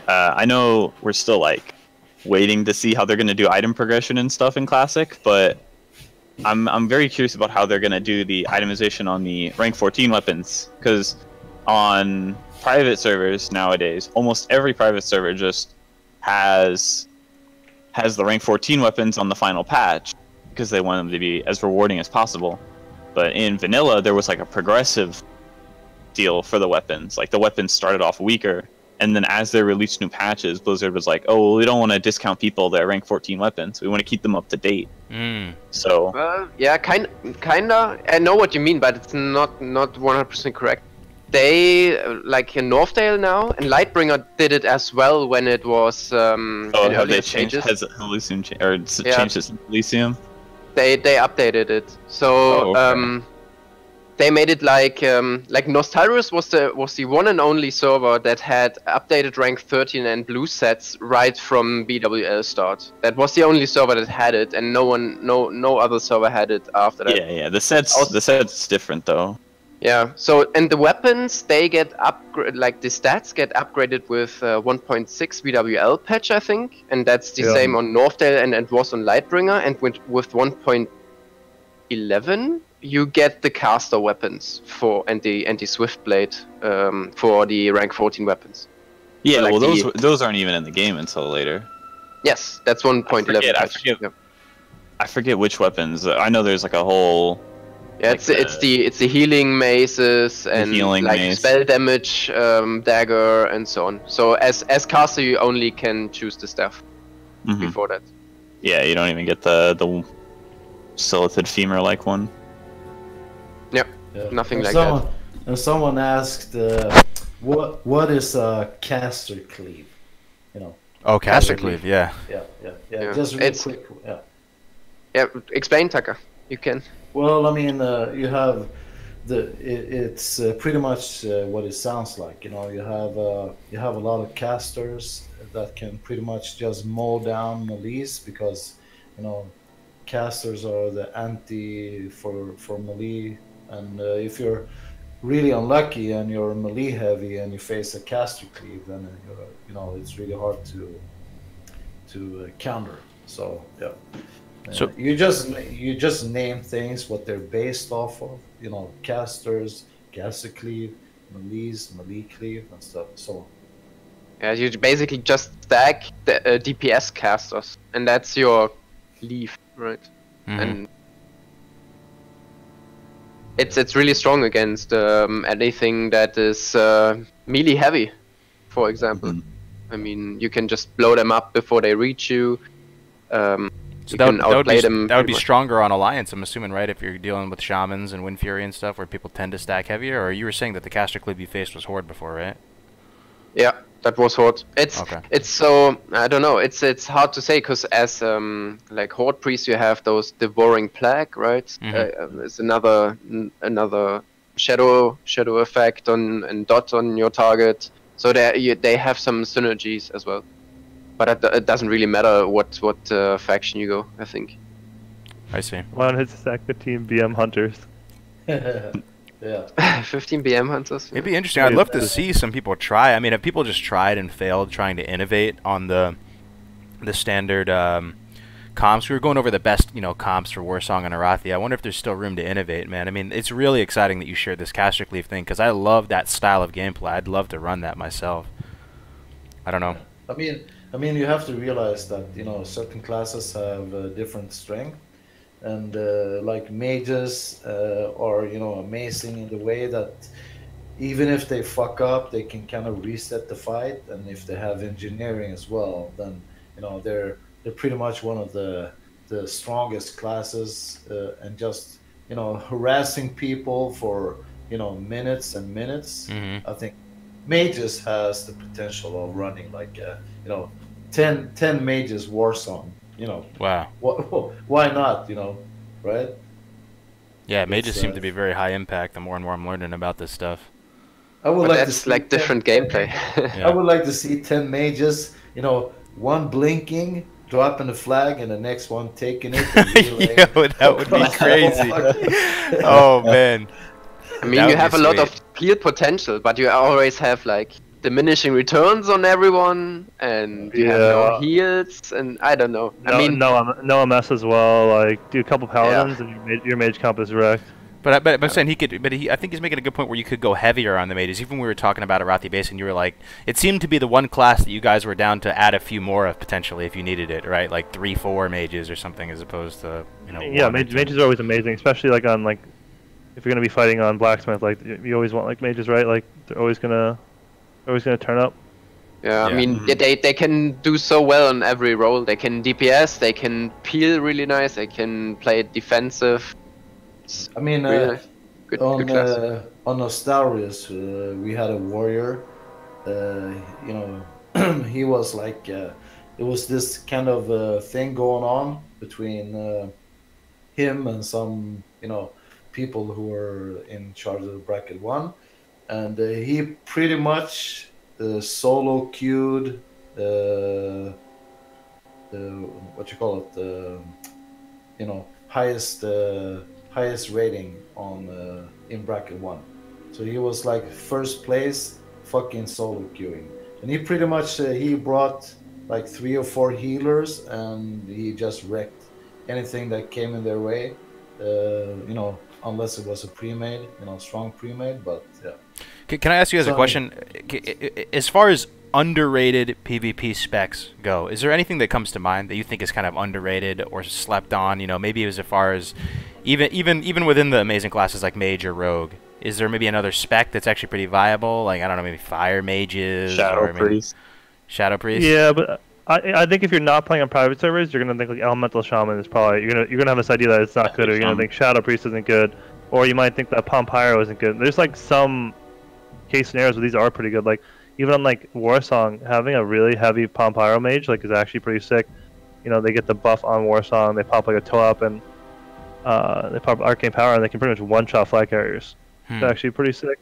S4: I know we're still, like, waiting to see how they're gonna do item progression and stuff in Classic, but I'm very curious about how they're gonna do the itemization on the rank 14 weapons, because on private servers nowadays, almost every private server just has the rank 14 weapons on the final patch because they want them to be as rewarding as possible. But in vanilla, there was, like, a progressive deal for the weapons. Like, the weapons started off weaker, and then as they released new patches, Blizzard was like, oh, well, we don't want to discount people that rank 14 weapons. We want to keep them up to date. So
S2: yeah, kinda. I know what you mean, but it's not 100% correct. They, like, in Northdale now, and Lightbringer did it as well when it was in
S4: have they
S2: earlier
S4: changed?
S2: stages.
S4: Has Elysium changed this in Elysium?
S2: They updated it. So they made it like Nostalrius was the one and only server that had updated rank 13 and blue sets right from BWL start. That was the only server that had it, and no other server had it after that.
S4: Yeah. The set's different though.
S2: Yeah, so, and the weapons, they get like, the stats get upgraded with 1.6 VWL patch, I think, and that's the same on Northdale and was on Lightbringer, and with 1.11 you get the caster weapons and the Swift Blade for the rank 14 weapons.
S4: Yeah,
S2: so, like,
S4: well, those aren't even in the game until later.
S2: Yes, that's 1.11.
S4: I forget which weapons. I know there's, like, a whole.
S2: Yeah, like it's the healing maces and, like, spell damage dagger and so on. So as caster, you only can choose the staff before that.
S4: Yeah, you don't even get the Silithid femur like one.
S2: Yeah. Nothing like that.
S1: And someone asked, what is a caster cleave? You know.
S5: Oh, caster cleave, yeah.
S1: Yeah. Just really quick.
S2: Yeah. Explain, Taka. You can.
S1: Well, I mean, you have it's pretty much what it sounds like. You know, you have a lot of casters that can pretty much just mow down melees, because, you know, casters are the anti for melee, and if you're really unlucky and you're melee heavy and you face a caster cleave, then it's really hard to counter. So yeah. So you just name things what they're based off of, you know, casters, caster cleave, melees, melee cleave, and stuff, so on.
S2: Yeah, you basically just stack the DPS casters, and that's your cleave, right? And it's really strong against anything that is melee heavy for example. I mean, you can just blow them up before they reach you.
S5: So
S2: you can outplay them.
S5: That would be
S2: pretty much.
S5: stronger on Alliance, I'm assuming, right? If you're dealing with Shamans and Wind Fury and stuff, where people tend to stack heavier. Or you were saying that the caster clip you faced was Horde before, right?
S2: Yeah, that was Horde.
S5: Okay.
S2: It's so I don't know. It's hard to say because as like Horde priest, you have those devouring plague, right? It's another shadow effect and dot on your target. So they have some synergies as well. But it doesn't really matter what faction you go, I think.
S5: I see.
S3: One hits stack 15 BM hunters.
S1: Yeah.
S2: 15 BM hunters.
S5: It'd be interesting. I'd love to see some people try. I mean, if people just tried and failed trying to innovate on the standard comps, we were going over the best, comps for Warsong and Arathi. I wonder if there's still room to innovate, man. I mean, it's really exciting that you shared this caster cleave thing because I love that style of gameplay. I'd love to run that myself. I don't know.
S1: I mean, you have to realize that certain classes have different strength, and like mages are amazing in the way that even if they fuck up, they can kind of reset the fight, and if they have engineering as well, then they're pretty much one of the strongest classes, and just harassing people for minutes and minutes. I think mages has the potential of running like 10 mages Warsong.
S5: Wow.
S1: Why not? Right?
S5: Yeah, mages seem to be very high impact. The more and more I'm learning about this stuff.
S1: I would
S2: But
S1: like
S2: that's
S1: to see
S2: like different gameplay.
S1: I would like to see 10 mages. One blinking, dropping the flag, and the next one taking it.
S5: Yo, that would be crazy. Oh man.
S2: I mean, you have a lot of clear potential, but you always have like diminishing returns on everyone, and you have no heals, and I don't know.
S3: I mean, no MS as well. Like, do a couple paladins, and your mage comp is wrecked.
S5: But I'm saying I think he's making a good point where you could go heavier on the mages. Even when we were talking about Arathi Basin, you were like, it seemed to be the one class that you guys were down to add a few more of potentially if you needed it, right? Like 3-4 mages or something, as opposed to
S3: Yeah, mages are always amazing, especially like on like if you're gonna be fighting on blacksmith. Like you always want like mages, right? Like they're always gonna turn up.
S2: Yeah, I mean they can do so well on every role. They can DPS, they can peel really nice, they can play defensive.
S1: I mean,
S2: really good class.
S1: On Nostarius, we had a warrior. He was like, it was this kind of thing going on between him and some, people who were in charge of bracket 1, and he pretty much solo queued what you call it, highest rating on in bracket 1. So he was like first place fucking solo queuing, and he pretty much he brought like 3 or 4 healers, and he just wrecked anything that came in their way, unless it was a pre-made, strong pre-made. But yeah.
S5: Can I ask you guys a question? As far as underrated PvP specs go, is there anything that comes to mind that you think is kind of underrated or slept on? Maybe as far as even within the amazing classes like mage or rogue, is there maybe another spec that's actually pretty viable? Like, I don't know, maybe fire mages,
S4: Shadow priest.
S5: Shadow priest.
S3: Yeah, but I think if you're not playing on private servers, you're gonna think like elemental shaman is probably you're gonna have this idea that it's not good, or you're gonna think shadow priest isn't good, or you might think that palm pyro isn't good. There's like some case scenarios where these are pretty good. Like even on like Warsong, having a really heavy palm pyro mage like is actually pretty sick. They get the buff on Warsong, they pop like a toe up, and they pop arcane power, and they can pretty much one-shot flag carriers. It's actually pretty sick.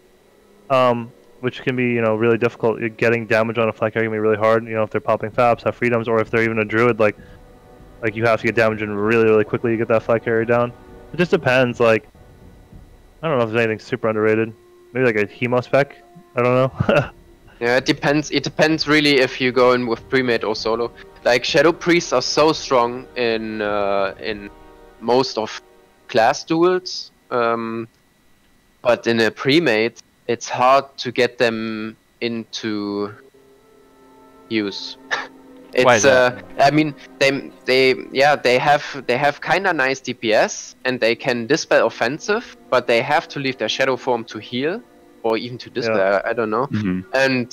S3: Which can be, really difficult. Getting damage on a flag carrier can be really hard. If they're popping faps, have freedoms, or if they're even a druid, like you have to get damage in really, really quickly to get that flag carrier down. It just depends. Like, I don't know if there's anything super underrated. Maybe like a hemo spec. I don't know.
S2: Yeah, it depends. It depends really if you go in with pre-made or solo. Like shadow priests are so strong in most of class duels, but in a pre-made, it's hard to get them into use.
S5: Why is that?
S2: I mean, they have kind of nice DPS, and they can dispel offensive, but they have to leave their shadow form to heal, or even to dispel. I don't know. And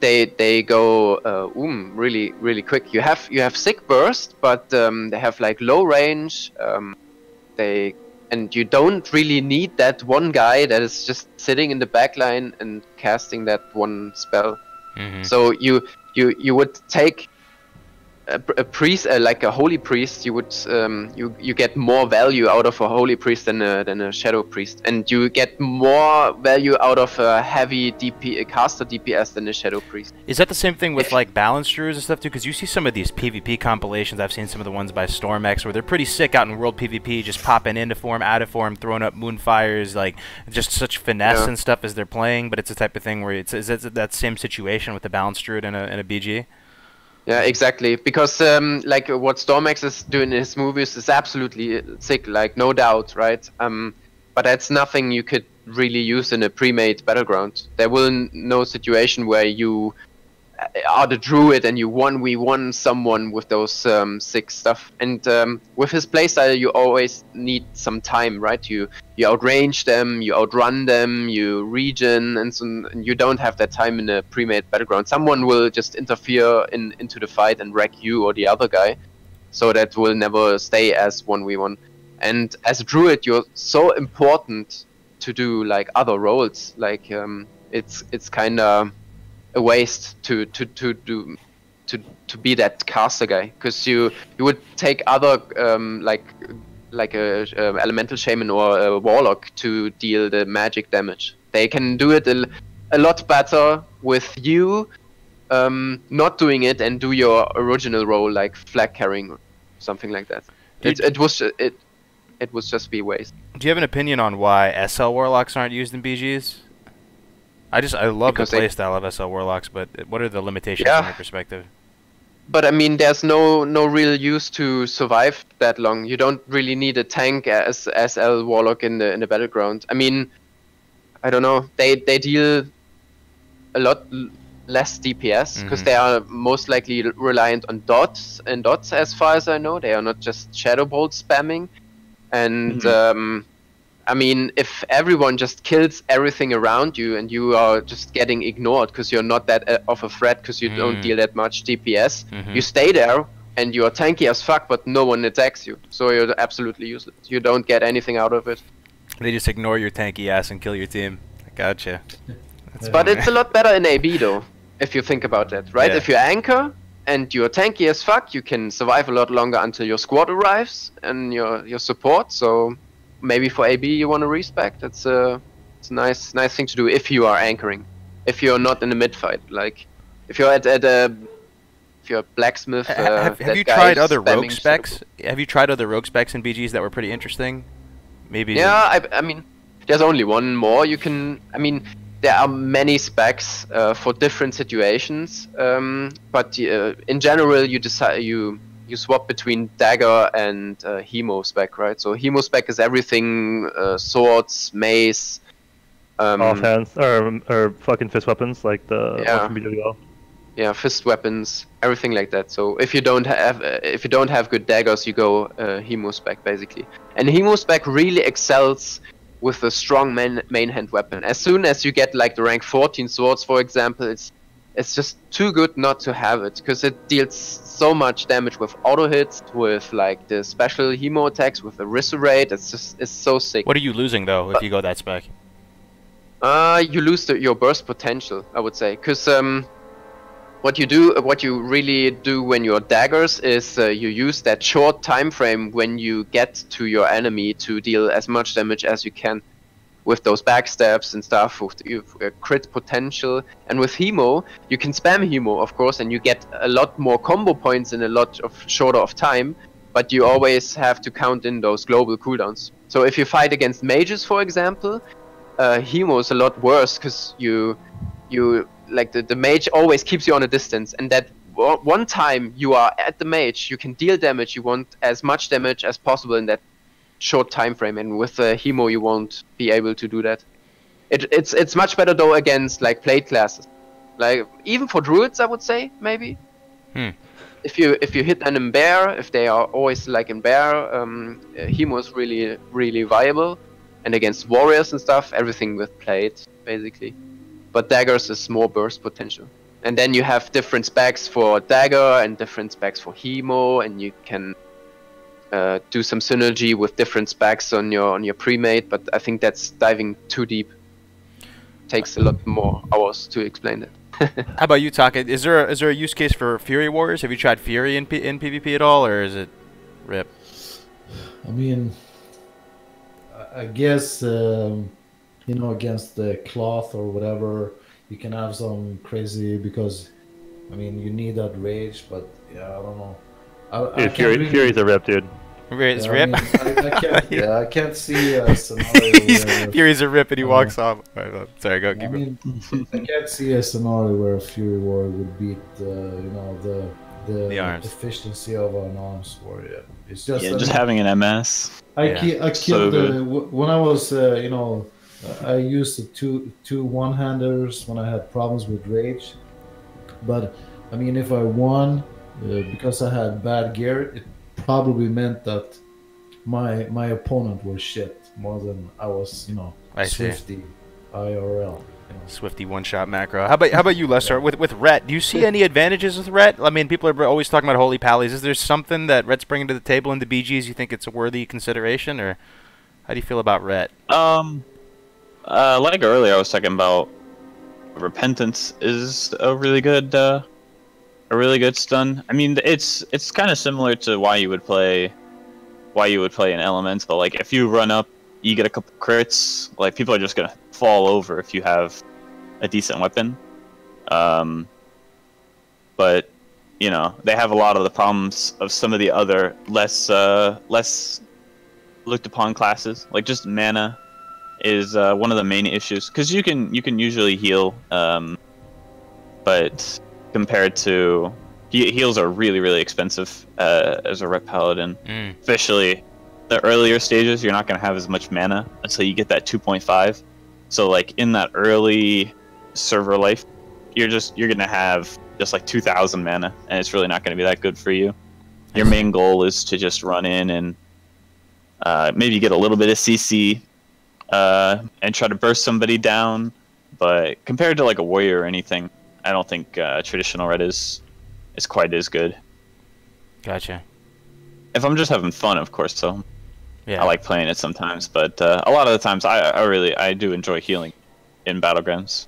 S2: they go really quick. You have sick burst, but they have like low range. And you don't really need that one guy that is just sitting in the back line and casting that one spell. So you would take a priest, like a holy priest. You would you get more value out of a holy priest than a shadow priest, and you get more value out of a heavy DP caster DPS than a shadow priest.
S5: Is that the same thing with like balance druids and stuff too? Because you see some of these PvP compilations. I've seen some of the ones by StormX where they're pretty sick out in world PvP, just popping into form, out of form, throwing up moonfires, like just such finesse and stuff as they're playing. But it's the type of thing where it's that same situation with the balance druid and a BG.
S2: Yeah, exactly. Because like what StormX is doing in his movies is absolutely sick, like no doubt, right? But that's nothing you could really use in a pre-made battleground. There will no situation where you are the druid and you 1v1 someone with those sick stuff. And with his playstyle, you always need some time, right? You outrange them, you outrun them, you regen, and you don't have that time in a pre-made battleground. Someone will just interfere into the fight and wreck you or the other guy, so that will never stay as 1v1. And as a druid, you're so important to do like other roles. Like it's kind of a waste to be that caster guy, because you would take other like a elemental shaman or a warlock to deal the magic damage. They can do it a lot better with you not doing it and do your original role like flag carrying or something like that. It was just be waste.
S5: Do you have an opinion on why SL warlocks aren't used in BGs? I love the playstyle of SL warlocks, but what are the limitations from your perspective?
S2: But I mean, there's no real use to survive that long. You don't really need a tank as SL warlock in the battleground. I mean, I don't know. They deal a lot less DPS because they are most likely reliant on dots as far as I know. They are not just shadow bolt spamming, and I mean, if everyone just kills everything around you and you are just getting ignored because you're not that of a threat because you don't deal that much DPS, you stay there and you're tanky as fuck, but no one attacks you. So you're absolutely useless. You don't get anything out of it.
S5: They just ignore your tanky ass and kill your team. Gotcha.
S2: But it's a lot better in AB though, if you think about that, right?
S5: Yeah.
S2: If you anchor and you're tanky as fuck, you can survive a lot longer until your squad arrives and your support. So maybe for AB you want to respec. It's a nice thing to do if you are anchoring. If you're not in the mid fight, like if you're if you're a blacksmith.
S5: Have you tried other rogue specs? Have you tried other rogue specs in BGs that were pretty interesting? Maybe.
S2: Yeah, I mean, there's only one more you can. I mean, there are many specs for different situations, but in general, you swap between dagger and hemo spec, right? So hemo spec is everything swords, mace,
S3: offhands or fucking fist weapons like the one from BWL.
S2: Yeah, fist weapons, everything like that. So if you don't have good daggers, you go hemo spec basically. And hemo spec really excels with a strong main hand weapon. As soon as you get like the rank 14 swords, for example, it's just too good not to have it, because it deals so much damage with auto hits, with like the special hemo attacks, with the resurrect. It's so sick.
S5: What are you losing though if you go that spec?
S2: You lose your burst potential, I would say, because what you really do when you're daggers is you use that short time frame when you get to your enemy to deal as much damage as you can with those backstabs and stuff, with crit potential. And with hemo, you can spam hemo, of course, and you get a lot more combo points in a lot of shorter of time, but you always have to count in those global cooldowns. So if you fight against mages, for example, hemo is a lot worse, because you like the mage always keeps you on a distance, and that one time you are at the mage, you can deal damage. You want as much damage as possible in that short time frame, and with hemo you won't be able to do that. It's much better though against like plate classes, like even for druids, I would say maybe. If you hit them in bear, if they are always like in bear, hemo is really viable, and against warriors and stuff, everything with plate basically. But daggers is more burst potential. And then you have different specs for dagger and different specs for hemo, and you can do some synergy with different specs on your premade. But I think that's diving too deep. Takes a lot more hours to explain it.
S5: How about you, Taka? Is there a use case for Fury Warriors? Have you tried Fury in PvP at all, or is it rip?
S1: I mean, I guess you know, against the cloth or whatever, you can have some crazy, because I mean you need that rage, but yeah, I don't know.
S3: Dude, Fury's a rip, dude.
S5: It's
S1: yeah,
S5: rip.
S1: I mean, I can't, yeah, I can't see a scenario where
S5: Fury's a rip, and he walks off. Sorry, go.
S1: I
S5: Keep
S1: mean, I can't see a scenario where a Fury Warrior would beat you know, the
S5: arms.
S1: efficiency of an arms warrior. It's just
S4: just having an MS.
S1: I killed
S4: So
S1: when I was you know, I used the two one-handers when I had problems with rage, but I mean if I won because I had bad gear, it probably meant that my opponent was shit more than I was, you know, swifty IRL. You know.
S5: Swifty one-shot macro. How about you, Lesstorr? With Ret, do you see any advantages with Ret? I mean, people are always talking about holy pallies. Is there something that Ret's bringing to the table in the BGs you think it's a worthy consideration, or how do you feel about Ret?
S4: Like earlier, I was talking about repentance is a really good stun. I mean, it's kind of similar to why you would play an elemental. Like if you run up, you get a couple crits. Like people are just gonna fall over if you have a decent weapon. But you know they have a lot of the problems of some of the other less looked upon classes. Like just mana is one of the main issues, because you can usually heal, but compared to heals are really expensive as a rep paladin, especially the earlier stages. You're not going to have as much mana until you get that 2.5. So like in that early server life, you're going to have just like 2,000 mana, and it's really not going to be that good for you. Your main goal is to just run in and maybe get a little bit of CC and try to burst somebody down. But compared to like a warrior or anything, I don't think traditional red is quite as good.
S5: Gotcha.
S4: If I'm just having fun, of course, so
S5: yeah.
S4: I like playing it sometimes. But a lot of the times, I do enjoy healing in battlegrounds.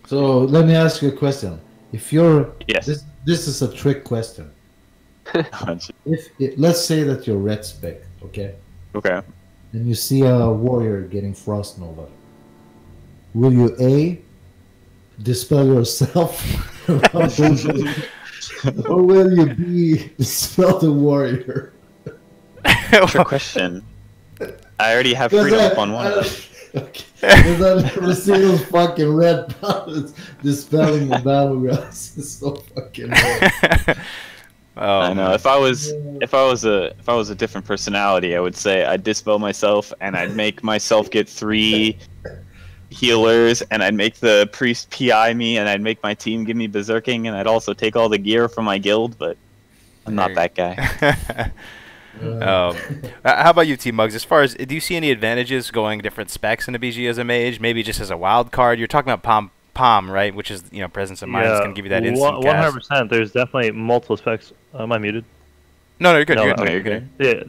S1: So let me ask you a question. If you're
S4: Yes.
S1: this is a trick question. Let's say that you're red spec, okay?
S4: Okay.
S1: And you see a warrior getting frost nova. Will you A, dispel yourself, or will you B, dispel the warrior?
S4: Trick question. I already have freedom up on one of them.
S1: Okay. Because I never see those fucking red palettes dispelling the battlegrounds. It's so fucking hard.
S5: Oh,
S4: I know. If I was a different personality, I would say I'd dispel myself and I'd make myself get 3 healers, and I'd make the priest PI me, and I'd make my team give me berserking, and I'd also take all the gear from my guild. But I'm not that guy.
S5: How about you, Tmugsy? As far as, do you see any advantages going different specs in the BG as a mage? Maybe just as a wild card. You're talking about Palm, right? Which is, you know, presence of mind is going to give you that instant cast.
S3: 100%. There's definitely multiple specs. Am I muted?
S5: No, you're good.
S3: No,
S5: you're good.
S3: Yeah,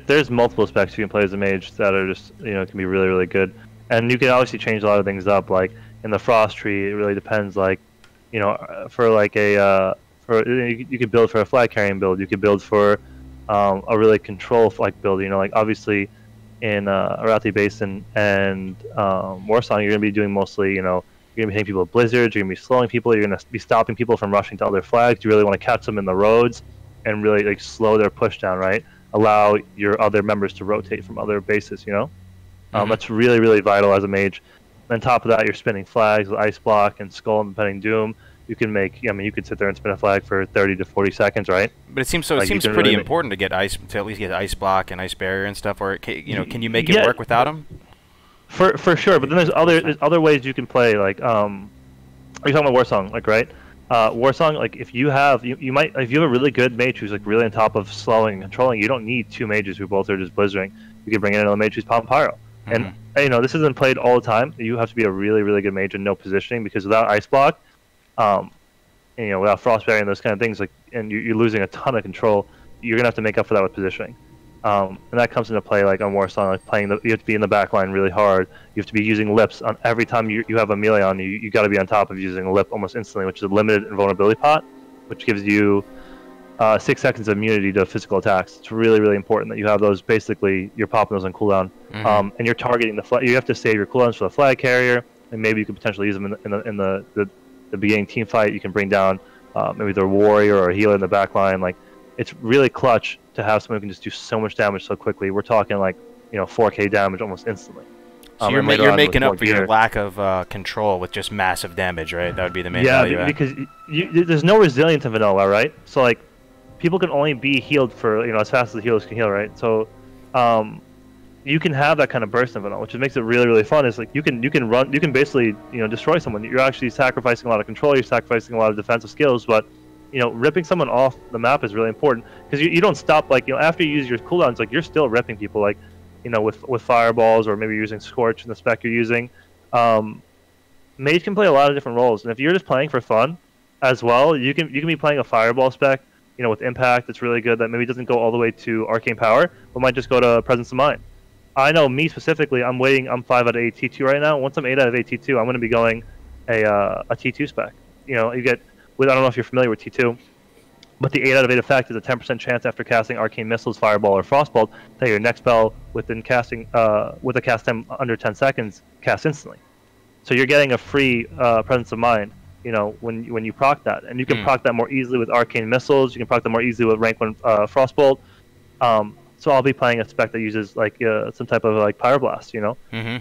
S3: there's multiple specs you can play as a mage that are just, you know, can be really good. And you can obviously change a lot of things up. Like in the frost tree, it really depends. Like, you know, for like a you could build for a flag carrying build. You could build for a really control like build. You know, like obviously in Arathi Basin and Warsong, you're gonna be doing mostly, you know, you're gonna be hitting people with blizzards. You're gonna be slowing people. You're gonna be stopping people from rushing to other flags. You really want to catch them in the roads and really like slow their push down. Right, allow your other members to rotate from other bases. You know. That's really vital as a mage. On top of that, you're spinning flags with Ice Block and Skull and Impending Doom. You can make, I mean, you could sit there and spin a flag for 30 to 40 seconds, right?
S5: But it seems so. It seems pretty important to get ice, to at least get Ice Block and Ice Barrier and stuff. Or you know, can you make it work without them?
S3: For sure. But then there's other ways you can play. Like, are you talking about Warsong? Like, right? Warsong, like if you have if you have a really good mage who's like really on top of slowing and controlling, you don't need 2 mages who both are just blizzarding. You can bring in another mage who's Palm Pyro. And you know, this isn't played all the time. You have to be a really good mage and know positioning, because without Ice Block, And, without frostberry and those kind of things, like, and you're losing a ton of control, you're gonna have to make up for that with positioning. And that comes into play like on Warsong, like you have to be in the back line really hard. You have to be using lips on every time you have a melee on you. You got to be on top of using a lip almost instantly, which is a limited invulnerability pot, which gives you 6 seconds of immunity to physical attacks. It's really, really important that you have those. Basically, you're popping those on cooldown, and you're targeting the flag. You have to save your cooldowns for the flag carrier, and maybe you could potentially use them in the beginning team fight. You can bring down maybe their warrior or a healer in the back line. Like, it's really clutch to have someone who can just do so much damage so quickly. We're talking like 4K damage almost instantly.
S5: So you're making up for your lack of control with just massive damage, right? That would be the main value.
S3: Yeah, because there's no resilience in vanilla, right? So like, people can only be healed for as fast as the healers can heal, right? So you can have that kind of burst in vanilla, which makes it really, really fun. Is like you can basically destroy someone. You're actually sacrificing a lot of control. You're sacrificing a lot of defensive skills, but ripping someone off the map is really important because you don't stop. Like after you use your cooldowns, like you're still ripping people. Like with fireballs or maybe using scorch in the spec you're using. Mage can play a lot of different roles, and if you're just playing for fun as well, you can be playing a fireball spec. With impact, it's really good. That maybe doesn't go all the way to arcane power, but might just go to presence of mind. I know me specifically. I'm 5 out of 8 T2 right now. Once I'm 8 out of 8 T2, I'm going to be going a T2 spec. You get. I don't know if you're familiar with T2, but the 8 out of 8 effect is a 10% chance after casting Arcane Missiles, Fireball, or Frostbolt that your next spell within casting with a cast time under 10 seconds cast instantly. So you're getting a free Presence of Mind, when you proc that, and you can proc that more easily with Arcane Missiles. You can proc that more easily with rank 1 Frostbolt. So I'll be playing a spec that uses like some type of like Pyroblast,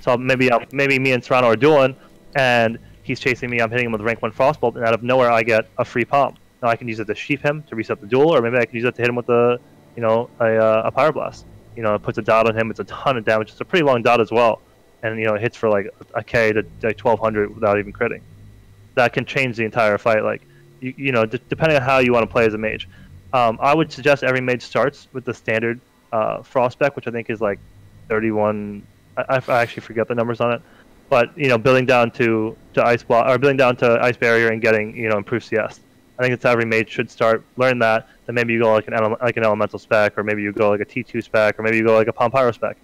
S3: So maybe me and Sorrana are dueling, and he's chasing me. I'm hitting him with rank 1 Frostbolt, and out of nowhere I get a free palm. Now I can use it to sheep him to reset the duel, or maybe I can use it to hit him with a Pyroblast. It puts a dot on him. It's a ton of damage. It's a pretty long dot as well, and it hits for like a K to like 1200 without even critting. That can change the entire fight. Like depending on how you want to play as a mage. I would suggest every mage starts with the standard Frost spec, which I think is like 31. I actually forget the numbers on it. But building down to ice block or building down to ice barrier and getting improved CS. I think it's how every mage should start. Learn that. Then maybe you go like an elemental spec, or maybe you go like a T2 spec, or maybe you go like a Palm Pyro spec.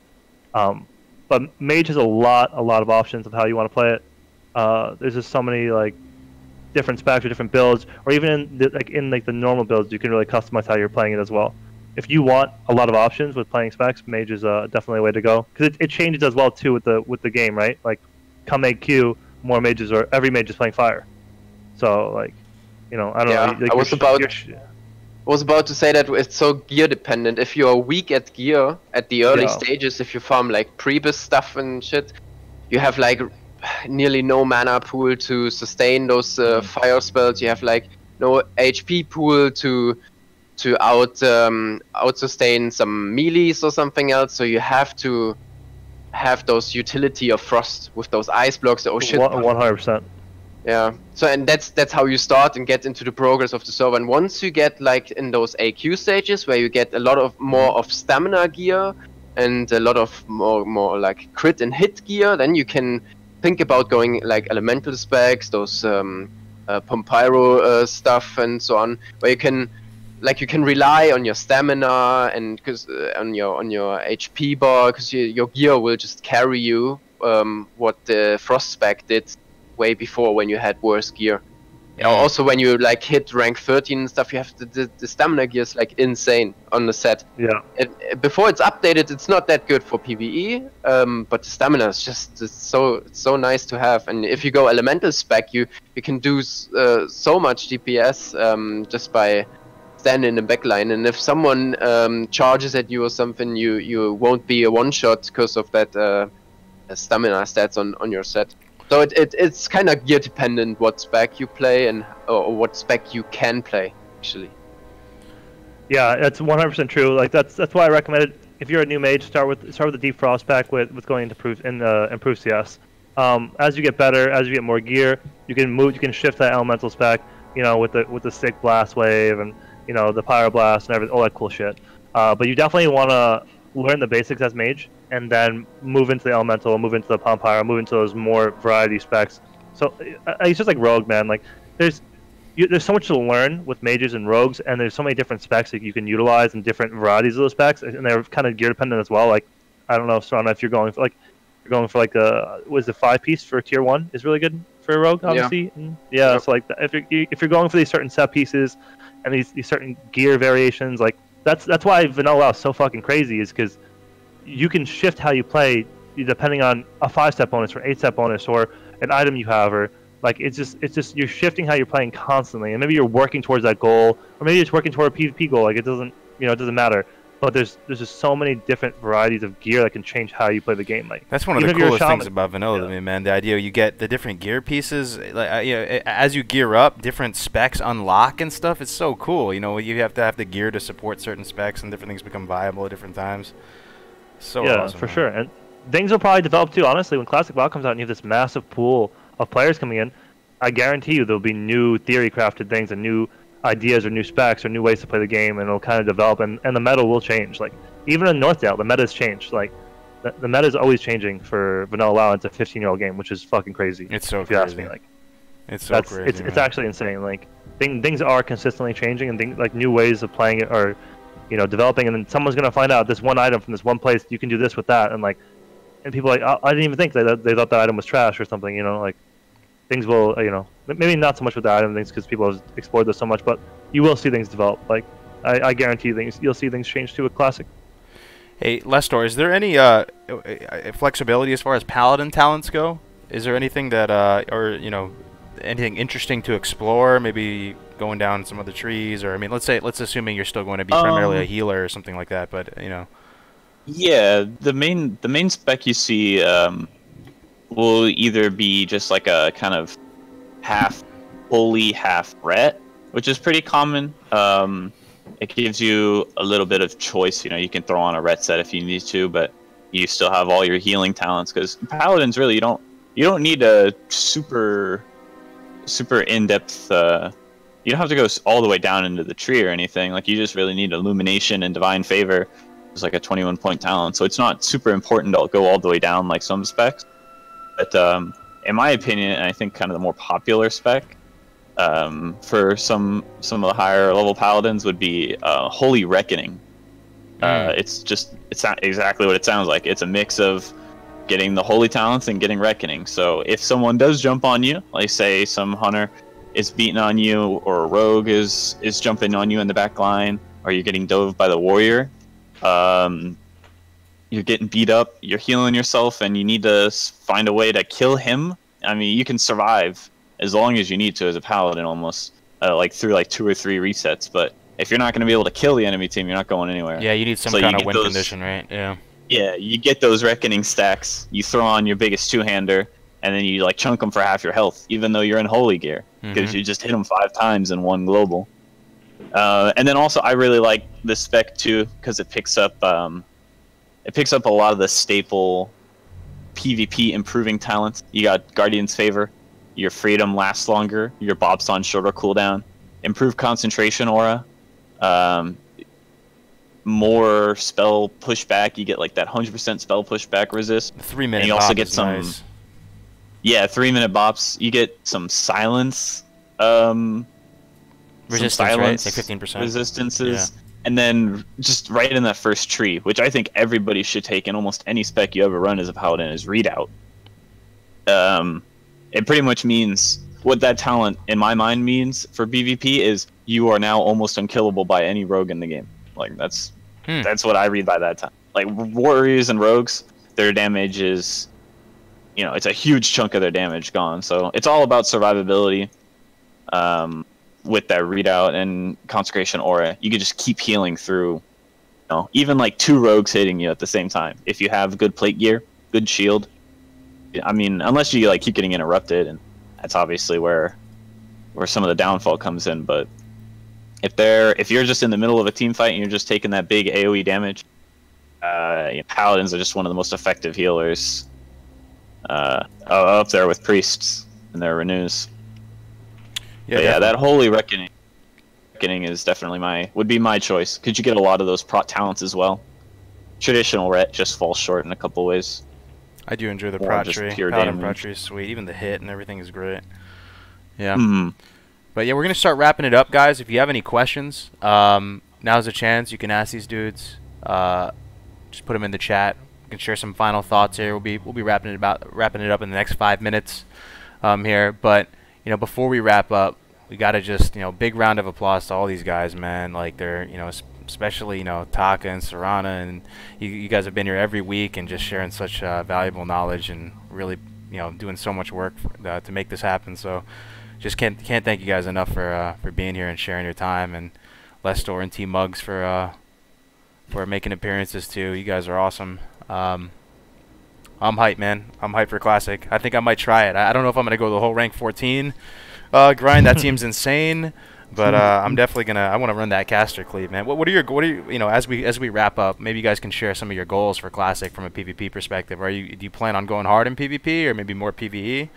S3: But mage has a lot of options of how you want to play it. There's just so many like different specs or different builds, or even in the normal builds, you can really customize how you're playing it as well. If you want a lot of options with playing specs, mage is definitely a way to go because it changes as well too with the game, right? Like come AQ, more mages or every mage is playing fire. So like, I don't know. Like
S2: I was about to say that it's so gear dependent. If you're weak at gear at the early stages, if you farm like prebus stuff and shit, you have like nearly no mana pool to sustain those fire spells. You have like no HP pool to out sustain some melees or something else. So you have to have those utility of frost with those ice blocks. Oh shit!
S3: 100%.
S2: Yeah. So and that's how you start and get into the progress of the server. And once you get like in those AQ stages where you get a lot of more of stamina gear and a lot of more like crit and hit gear, then you can think about going like elemental specs, those Pompyro stuff and so on, where you can rely on your stamina and because on your HP bar, because your gear will just carry you what the frost spec did way before when you had worse gear. Also when you like hit rank 13 and stuff, you have the stamina gear is like insane on the set.
S3: Yeah.
S2: Before it's updated, it's not that good for PvE, but the stamina is just so nice to have. And if you go elemental spec, you can do so much DPS just by standing in the backline. And if someone charges at you or something, you won't be a one shot because of that stamina stats on your set. So it's kind of gear dependent what spec you play and or what spec you can play actually.
S3: Yeah, that's 100% true. Like that's why I recommended if you're a new mage, start with the deep frost spec with going into improve CS. As you get better, as you get more gear, you can shift that elemental spec, with the sick blast wave and the pyroblast and everything, all that cool shit. But you definitely want to learn the basics as mage, and then move into the elemental, move into the Pompyro, move into those more variety specs. So it's just like rogue, man. Like there's so much to learn with mages and rogues, and there's so many different specs that you can utilize and different varieties of those specs, and they're kind of gear dependent as well. Like, I don't know, Sorrana, if you're going for like a was the 5-piece for tier 1 is really good for a rogue, obviously. Yeah,
S2: Yep.
S3: so like if you're going for these certain set pieces and these certain gear variations, like that's why vanilla WoW is so fucking crazy, is because you can shift how you play depending on a 5-step bonus or 8-step bonus or an item you have, or like it's just you're shifting how you're playing constantly, and maybe you're working towards that goal, or maybe it's working toward a PvP goal. Like it doesn't matter. But there's just so many different varieties of gear that can change how you play the game. Like
S5: that's one of the
S3: even if you're a
S5: coolest things
S3: shaman.
S5: about vanilla to me, man. The idea you get the different gear pieces, like as you gear up, different specs unlock and stuff. It's so cool. You know, you have to have the gear to support certain specs, and different things become viable at different times. So
S3: yeah,
S5: awesome,
S3: for
S5: man.
S3: sure. And things will probably develop too. Honestly, when Classic WoW comes out and you have this massive pool of players coming in, I guarantee you there'll be new theory crafted things and new ideas or new specs or new ways to play the game, and it'll kind of develop, and the meta will change. Like even in Northdale, the meta's changed. Like the meta is always changing for vanilla WoW. It's a 15-year-old game, which is fucking crazy.
S5: It's so
S3: if you ask me,
S5: crazy.
S3: like
S5: It's so crazy.
S3: it's
S5: man.
S3: actually insane. Like things are consistently changing, and like new ways of playing it are developing, and then someone's gonna find out this one item from this one place, you can do this with that, and people are like, I didn't even think they thought that item was trash or something. Like things will, maybe not so much with the item things because people have explored this so much, but you will see things develop. Like I guarantee you'll see things change too with Classic.
S5: Hey, Lesstorr, is there any flexibility as far as Paladin talents go? Is there anything that, or anything interesting to explore? Maybe going down some other trees, or I mean, let's assuming you're still going to be primarily a healer or something like that. But
S4: Yeah, the main spec you see will either be just like a kind of half holy, half ret, which is pretty common. It gives you a little bit of choice. You can throw on a ret set if you need to, but you still have all your healing talents. Because paladins, really, you don't need a super in-depth. You don't have to go all the way down into the tree or anything. Like you just really need illumination and divine favor. It's like a 21-point talent, so it's not super important to go all the way down like some specs. But in my opinion, and I think kind of the more popular spec for some of the higher level paladins would be Holy Reckoning. It's not exactly what it sounds like. It's a mix of getting the holy talents and getting reckoning. So if someone does jump on you, like say some hunter is beating on you, or a rogue is jumping on you in the back line, or you're getting dove by the warrior, you're getting beat up, you're healing yourself, and you need to find a way to kill him. I mean, you can survive as long as you need to as a paladin, almost like through like 2 or 3 resets. But if you're not going to be able to kill the enemy team, you're not going anywhere.
S5: yeah, you need some kind of win condition, right? Yeah.
S4: Yeah, you get those reckoning stacks. You throw on your biggest 2-hander, and then you like chunk them for half your health, even though you're in holy gear, because you just hit them 5 times in one global. And then also, I really like the spec too because it picks up a lot of the staple PvP improving talents. You got Guardian's Favor, your Freedom lasts longer, your Bob's on shorter cooldown, improved concentration aura, more spell pushback. You get like that 100% spell pushback resist.
S5: 3-minute.
S4: And you also
S5: bop
S4: get
S5: is
S4: some,
S5: nice.
S4: yeah, 3-minute bops. You get some silence,
S5: Resistance,
S4: some silence,
S5: right? Like 15%.
S4: resistances, and then just right in that first tree, which I think everybody should take in almost any spec you ever run as a paladin, is readout. It pretty much means what that talent in my mind means for PvP is you are now almost unkillable by any rogue in the game. Like that's what I read by that time. Like warriors and rogues, their damage is, it's a huge chunk of their damage gone. So it's all about survivability. With that readout and consecration aura, you can just keep healing through, even like 2 rogues hitting you at the same time. If you have good plate gear, good shield, I mean, unless you like keep getting interrupted, and that's obviously where some of the downfall comes in. But if you're just in the middle of a team fight and you're just taking that big AoE damage, paladins are just one of the most effective healers up there with priests and their renews. Yeah, that Holy Reckoning is definitely would be my choice. Could you get a lot of those talents as well? Traditional ret just falls short in a couple ways.
S5: I do enjoy the
S4: Or
S5: prot
S4: just
S5: tree.
S4: pure
S5: Paladin
S4: damage.
S5: prot tree is sweet. Even the hit and everything is great. Yeah. But yeah, we're gonna start wrapping it up, guys. If you have any questions, now's a chance. You can ask these dudes. Just put them in the chat. We can share some final thoughts here. We'll be wrapping it up in the next 5 minutes here. But before we wrap up, we gotta just big round of applause to all these guys, man. Like they're especially Taka and Sorrana, and you guys have been here every week and just sharing such valuable knowledge and really doing so much work to make this happen. So just can't thank you guys enough for being here and sharing your time, and Lesstorr and Tmugsy for making appearances too. You guys are awesome. I'm hyped, man. I'm hyped for Classic. I think I might try it. I don't know if I'm gonna go the whole rank 14 grind. That seems insane. But I'm definitely gonna. I want to run that caster cleave, man. What are your as we wrap up? Maybe you guys can share some of your goals for Classic from a PvP perspective. Do you plan on going hard in PvP or maybe more PvE?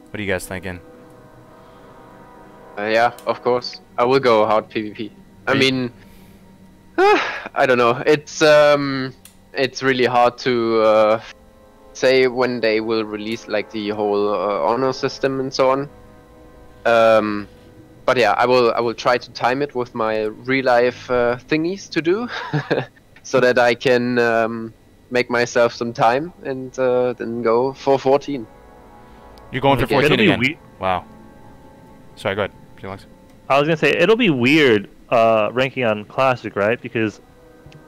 S5: What are you guys thinking?
S2: Yeah, of course. I will go hard PvP. I mean, I don't know. It's really hard to say when they will release like the whole honor system and so on. But yeah, I will try to time it with my real life thingies to do, so that I can make myself some time and then go for 14.
S5: You're going for 14 again? Wow. Sorry, go ahead.
S3: I was gonna say it'll be weird ranking on Classic, right? Because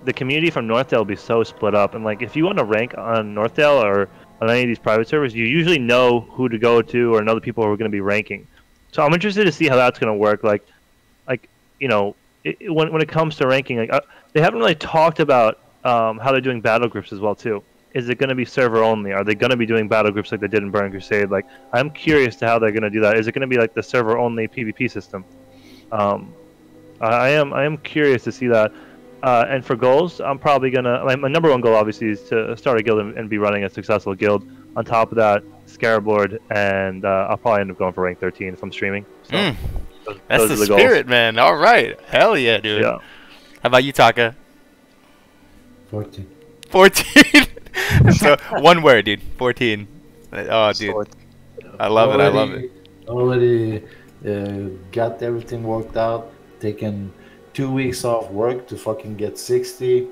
S3: the community from Northdale will be so split up, and like if you want to rank on Northdale or on any of these private servers, you usually know who to go to or know the people who are going to be ranking. So I'm interested to see how that's going to work. Like when it comes to ranking, they haven't really talked about how they're doing battle groups as well too. Is it going to be server only? Are they going to be doing battle groups like they did in Burning Crusade? Like I'm curious to how they're going to do that. Is it going to be like the server only PvP system? I am curious to see that. And for goals, I'm probably gonna. My number one goal obviously is to start a guild and be running a successful guild. On top of that, Scarabord, and I'll probably end up going for rank 13 if I'm streaming. So
S5: that's the spirit, man. All right, hell yeah, dude. Yeah. How about you, Taka?
S1: 14.
S5: 14. So one word, dude. 14. Oh, dude. I love it. I love it.
S1: Already got everything worked out. Taken 2 weeks off work to fucking get 60.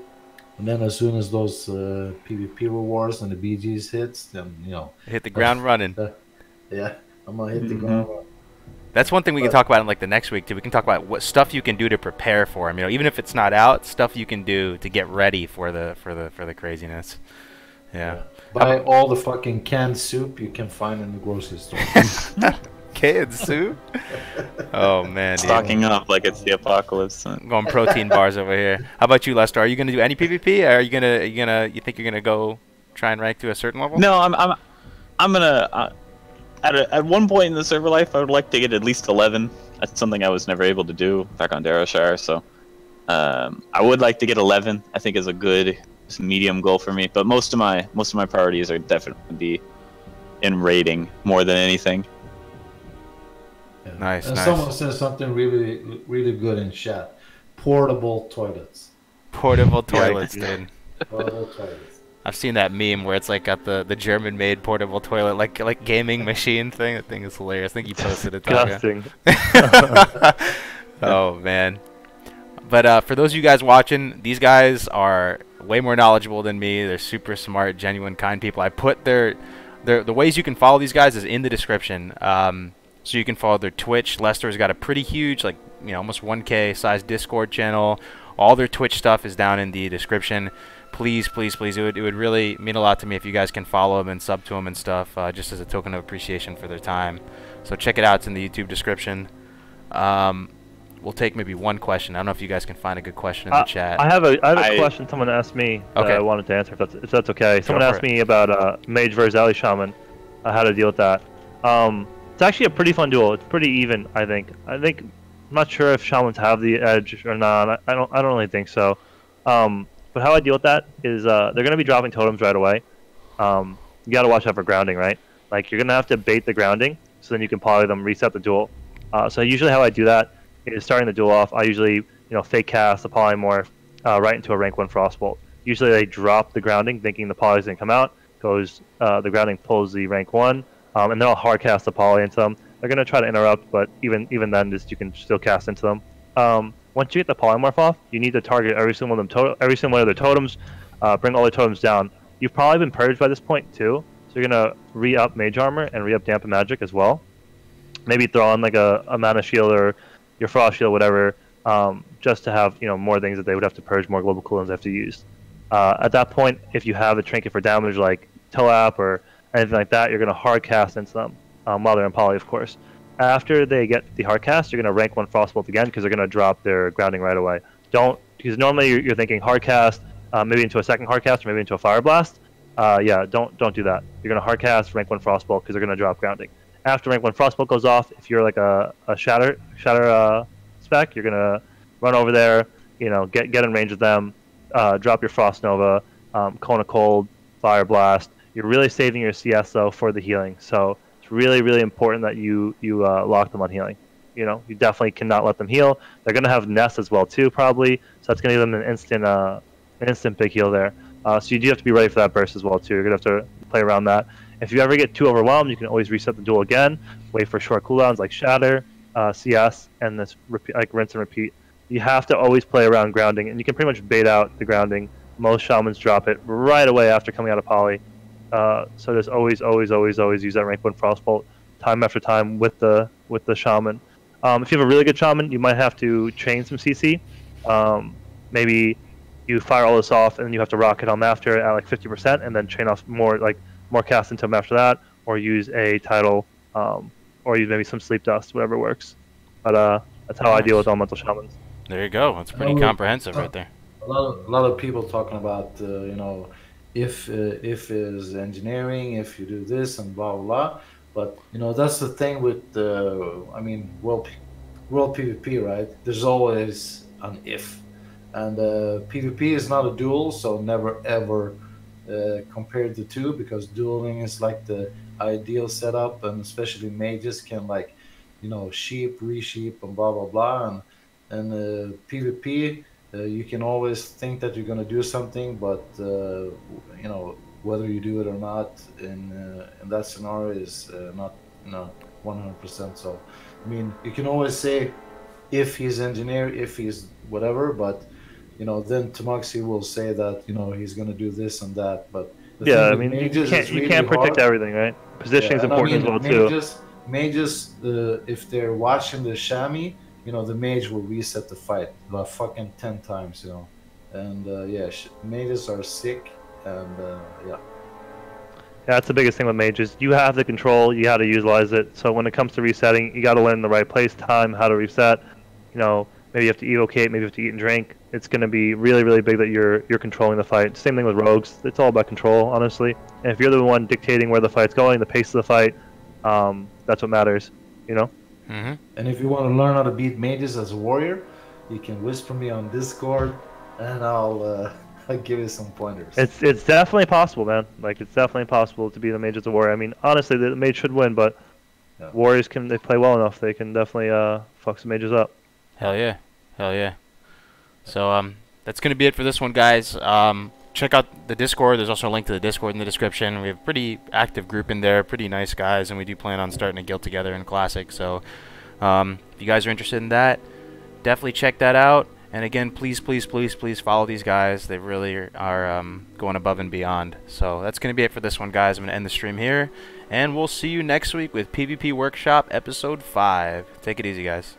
S1: And then as soon as those PvP rewards and the BGs hits, then
S5: hit the ground running.
S1: Yeah, I'm gonna hit the ground running.
S5: That's one thing we can talk about in like the next week too. We can talk about what stuff you can do to prepare for him. Even if it's not out, stuff you can do to get ready for the craziness. Yeah.
S1: Buy all the fucking canned soup you can find in the grocery store.
S5: Canned soup? Oh man, dude.
S4: Stocking up like it's the apocalypse.
S5: I'm going protein bars over here. How about you, Lesstorr? Are you gonna do any PvP? Or you think you're gonna go try and rank to a certain level?
S4: No, I'm gonna at one point in the server life I would like to get at least 11. That's something I was never able to do back on Darrowshire, so I would like to get 11. I think is a good medium goal for me. But most of my priorities are definitely be in raiding more than anything.
S1: Yeah.
S5: Nice.
S1: Someone said something really, really good in chat. Portable toilets.
S5: Portable toilets, dude.
S1: Portable toilets.
S5: I've seen that meme where it's like got the German-made portable toilet, like gaming machine thing. That thing is hilarious. I think you posted it.
S3: Disgusting.
S5: Oh man. But for those of you guys watching, these guys are way more knowledgeable than me. They're super smart, genuine, kind people. I put the ways you can follow these guys is in the description. So you can follow their Twitch. Lesstorr's got a pretty huge, like almost 1K size Discord channel. All their Twitch stuff is down in the description. Please, please, please. It would really mean a lot to me if you guys can follow them and sub to them and stuff, just as a token of appreciation for their time. So check it out. It's in the YouTube description. We'll take maybe one question. I don't know if you guys can find a good question in the chat.
S3: I have a question someone asked me that I wanted to answer, if that's okay. Someone asked me about Mage versus Alley Shaman, how to deal with that. It's actually a pretty fun duel. It's pretty even, I think. I'm not sure if Shamans have the edge or not. I don't really think so. But how I deal with that is they're going to be dropping totems right away. You got to watch out for grounding, right? Like you're going to have to bait the grounding so then you can poly them, reset the duel. So usually how I do that is starting the duel off. I usually fake cast the polymorph right into a rank 1 frostbolt. Usually they drop the grounding thinking the poly's going to come out. The grounding pulls the rank 1. And then I'll hard cast the poly into them. They're gonna try to interrupt, but even then, just you can still cast into them. Once you get the polymorph off, you need to target every single one of them, every single one of their totems, bring all their totems down. You've probably been purged by this point too, so you're gonna re-up mage armor and re-up dampen magic as well. Maybe throw on like a mana shield or your frost shield, whatever, just to have more things that they would have to purge, more global cooldowns they have to use. At that point, if you have a trinket for damage like Toap or anything like that, you're gonna hard cast into them while they're in poly, of course. After they get the hard cast, you're gonna rank 1 frostbolt again because they're gonna drop their grounding right away. Because normally you're thinking hard cast, maybe into a second hard cast or maybe into a fire blast. Yeah, don't do that. You're gonna hard cast, rank 1 frostbolt because they're gonna drop grounding. After rank 1 frostbolt goes off, if you're like a shatter spec, you're gonna run over there, get in range of them, drop your frost nova, cone of cold, fire blast. You're really saving your CS though for the healing, so it's really important that you lock them on healing. You definitely cannot let them heal. They're gonna have nest as well too, probably, so that's gonna give them an instant big heal there. So you do have to be ready for that burst as well too. You're gonna have to play around that. If you ever get too overwhelmed, you can always reset the duel again. Wait for short cooldowns like shatter, CS, and this like rinse and repeat. You have to always play around grounding, and you can pretty much bait out the grounding. Most shamans drop it right away after coming out of poly. So just always use that rank 1 frostbolt time after time with the shaman. If you have a really good shaman, you might have to chain some CC. Maybe you fire all this off, and then you have to rocket on them after at like 50%, and then chain off more cast into them after that, or use a title, or use maybe some sleep dust, whatever works. But that's how I deal with elemental shamans.
S5: There you go. That's pretty comprehensive right there.
S1: A lot of people talking about if is engineering, if you do this and blah blah blah. But that's the thing with world PvP, right? There's always an if, and PvP is not a duel, so never ever compare the two, because dueling is like the ideal setup, and especially mages can sheep, resheep, and blah blah blah, and PvP. You can always think that you're going to do something, but whether you do it or not in that scenario is not 100%. So you can always say if he's engineer, if he's whatever, but then Tmugsy will say that he's going to do this and that. But
S3: you can't predict everything, right? Positioning is important as well too.
S1: Mages, if they're watching the chamois, the mage will reset the fight about fucking 10 times, and mages are sick, and yeah,
S3: that's the biggest thing with mages. You have the control, you how to utilize it. So when it comes to resetting, you got to learn the right place, time, how to reset. Maybe you have to evocate, maybe you have to eat and drink. It's going to be really big that you're controlling the fight. Same thing with rogues. It's all about control, honestly. And if you're the one dictating where the fight's going, the pace of the fight, that's what matters.
S5: Mm-hmm.
S1: And if you want to learn how to beat mages as a warrior, you can whisper me on Discord, and I'll give you some pointers.
S3: It's definitely possible, man. It's definitely possible to beat the mage as a warrior. Honestly, the mage should win, but warriors they play well enough. They can definitely fuck some mages up.
S5: Hell yeah. So that's gonna be it for this one, guys. Check out the Discord. There's also a link to the Discord in the description. We have a pretty active group in there, pretty nice guys, and we do plan on starting a guild together in Classic. So if you guys are interested in that, definitely check that out. And again, please follow these guys. They really are going above and beyond. So that's going to be it for this one, guys. I'm going to end the stream here, and we'll see you next week with PvP Workshop Episode 5. Take it easy, guys.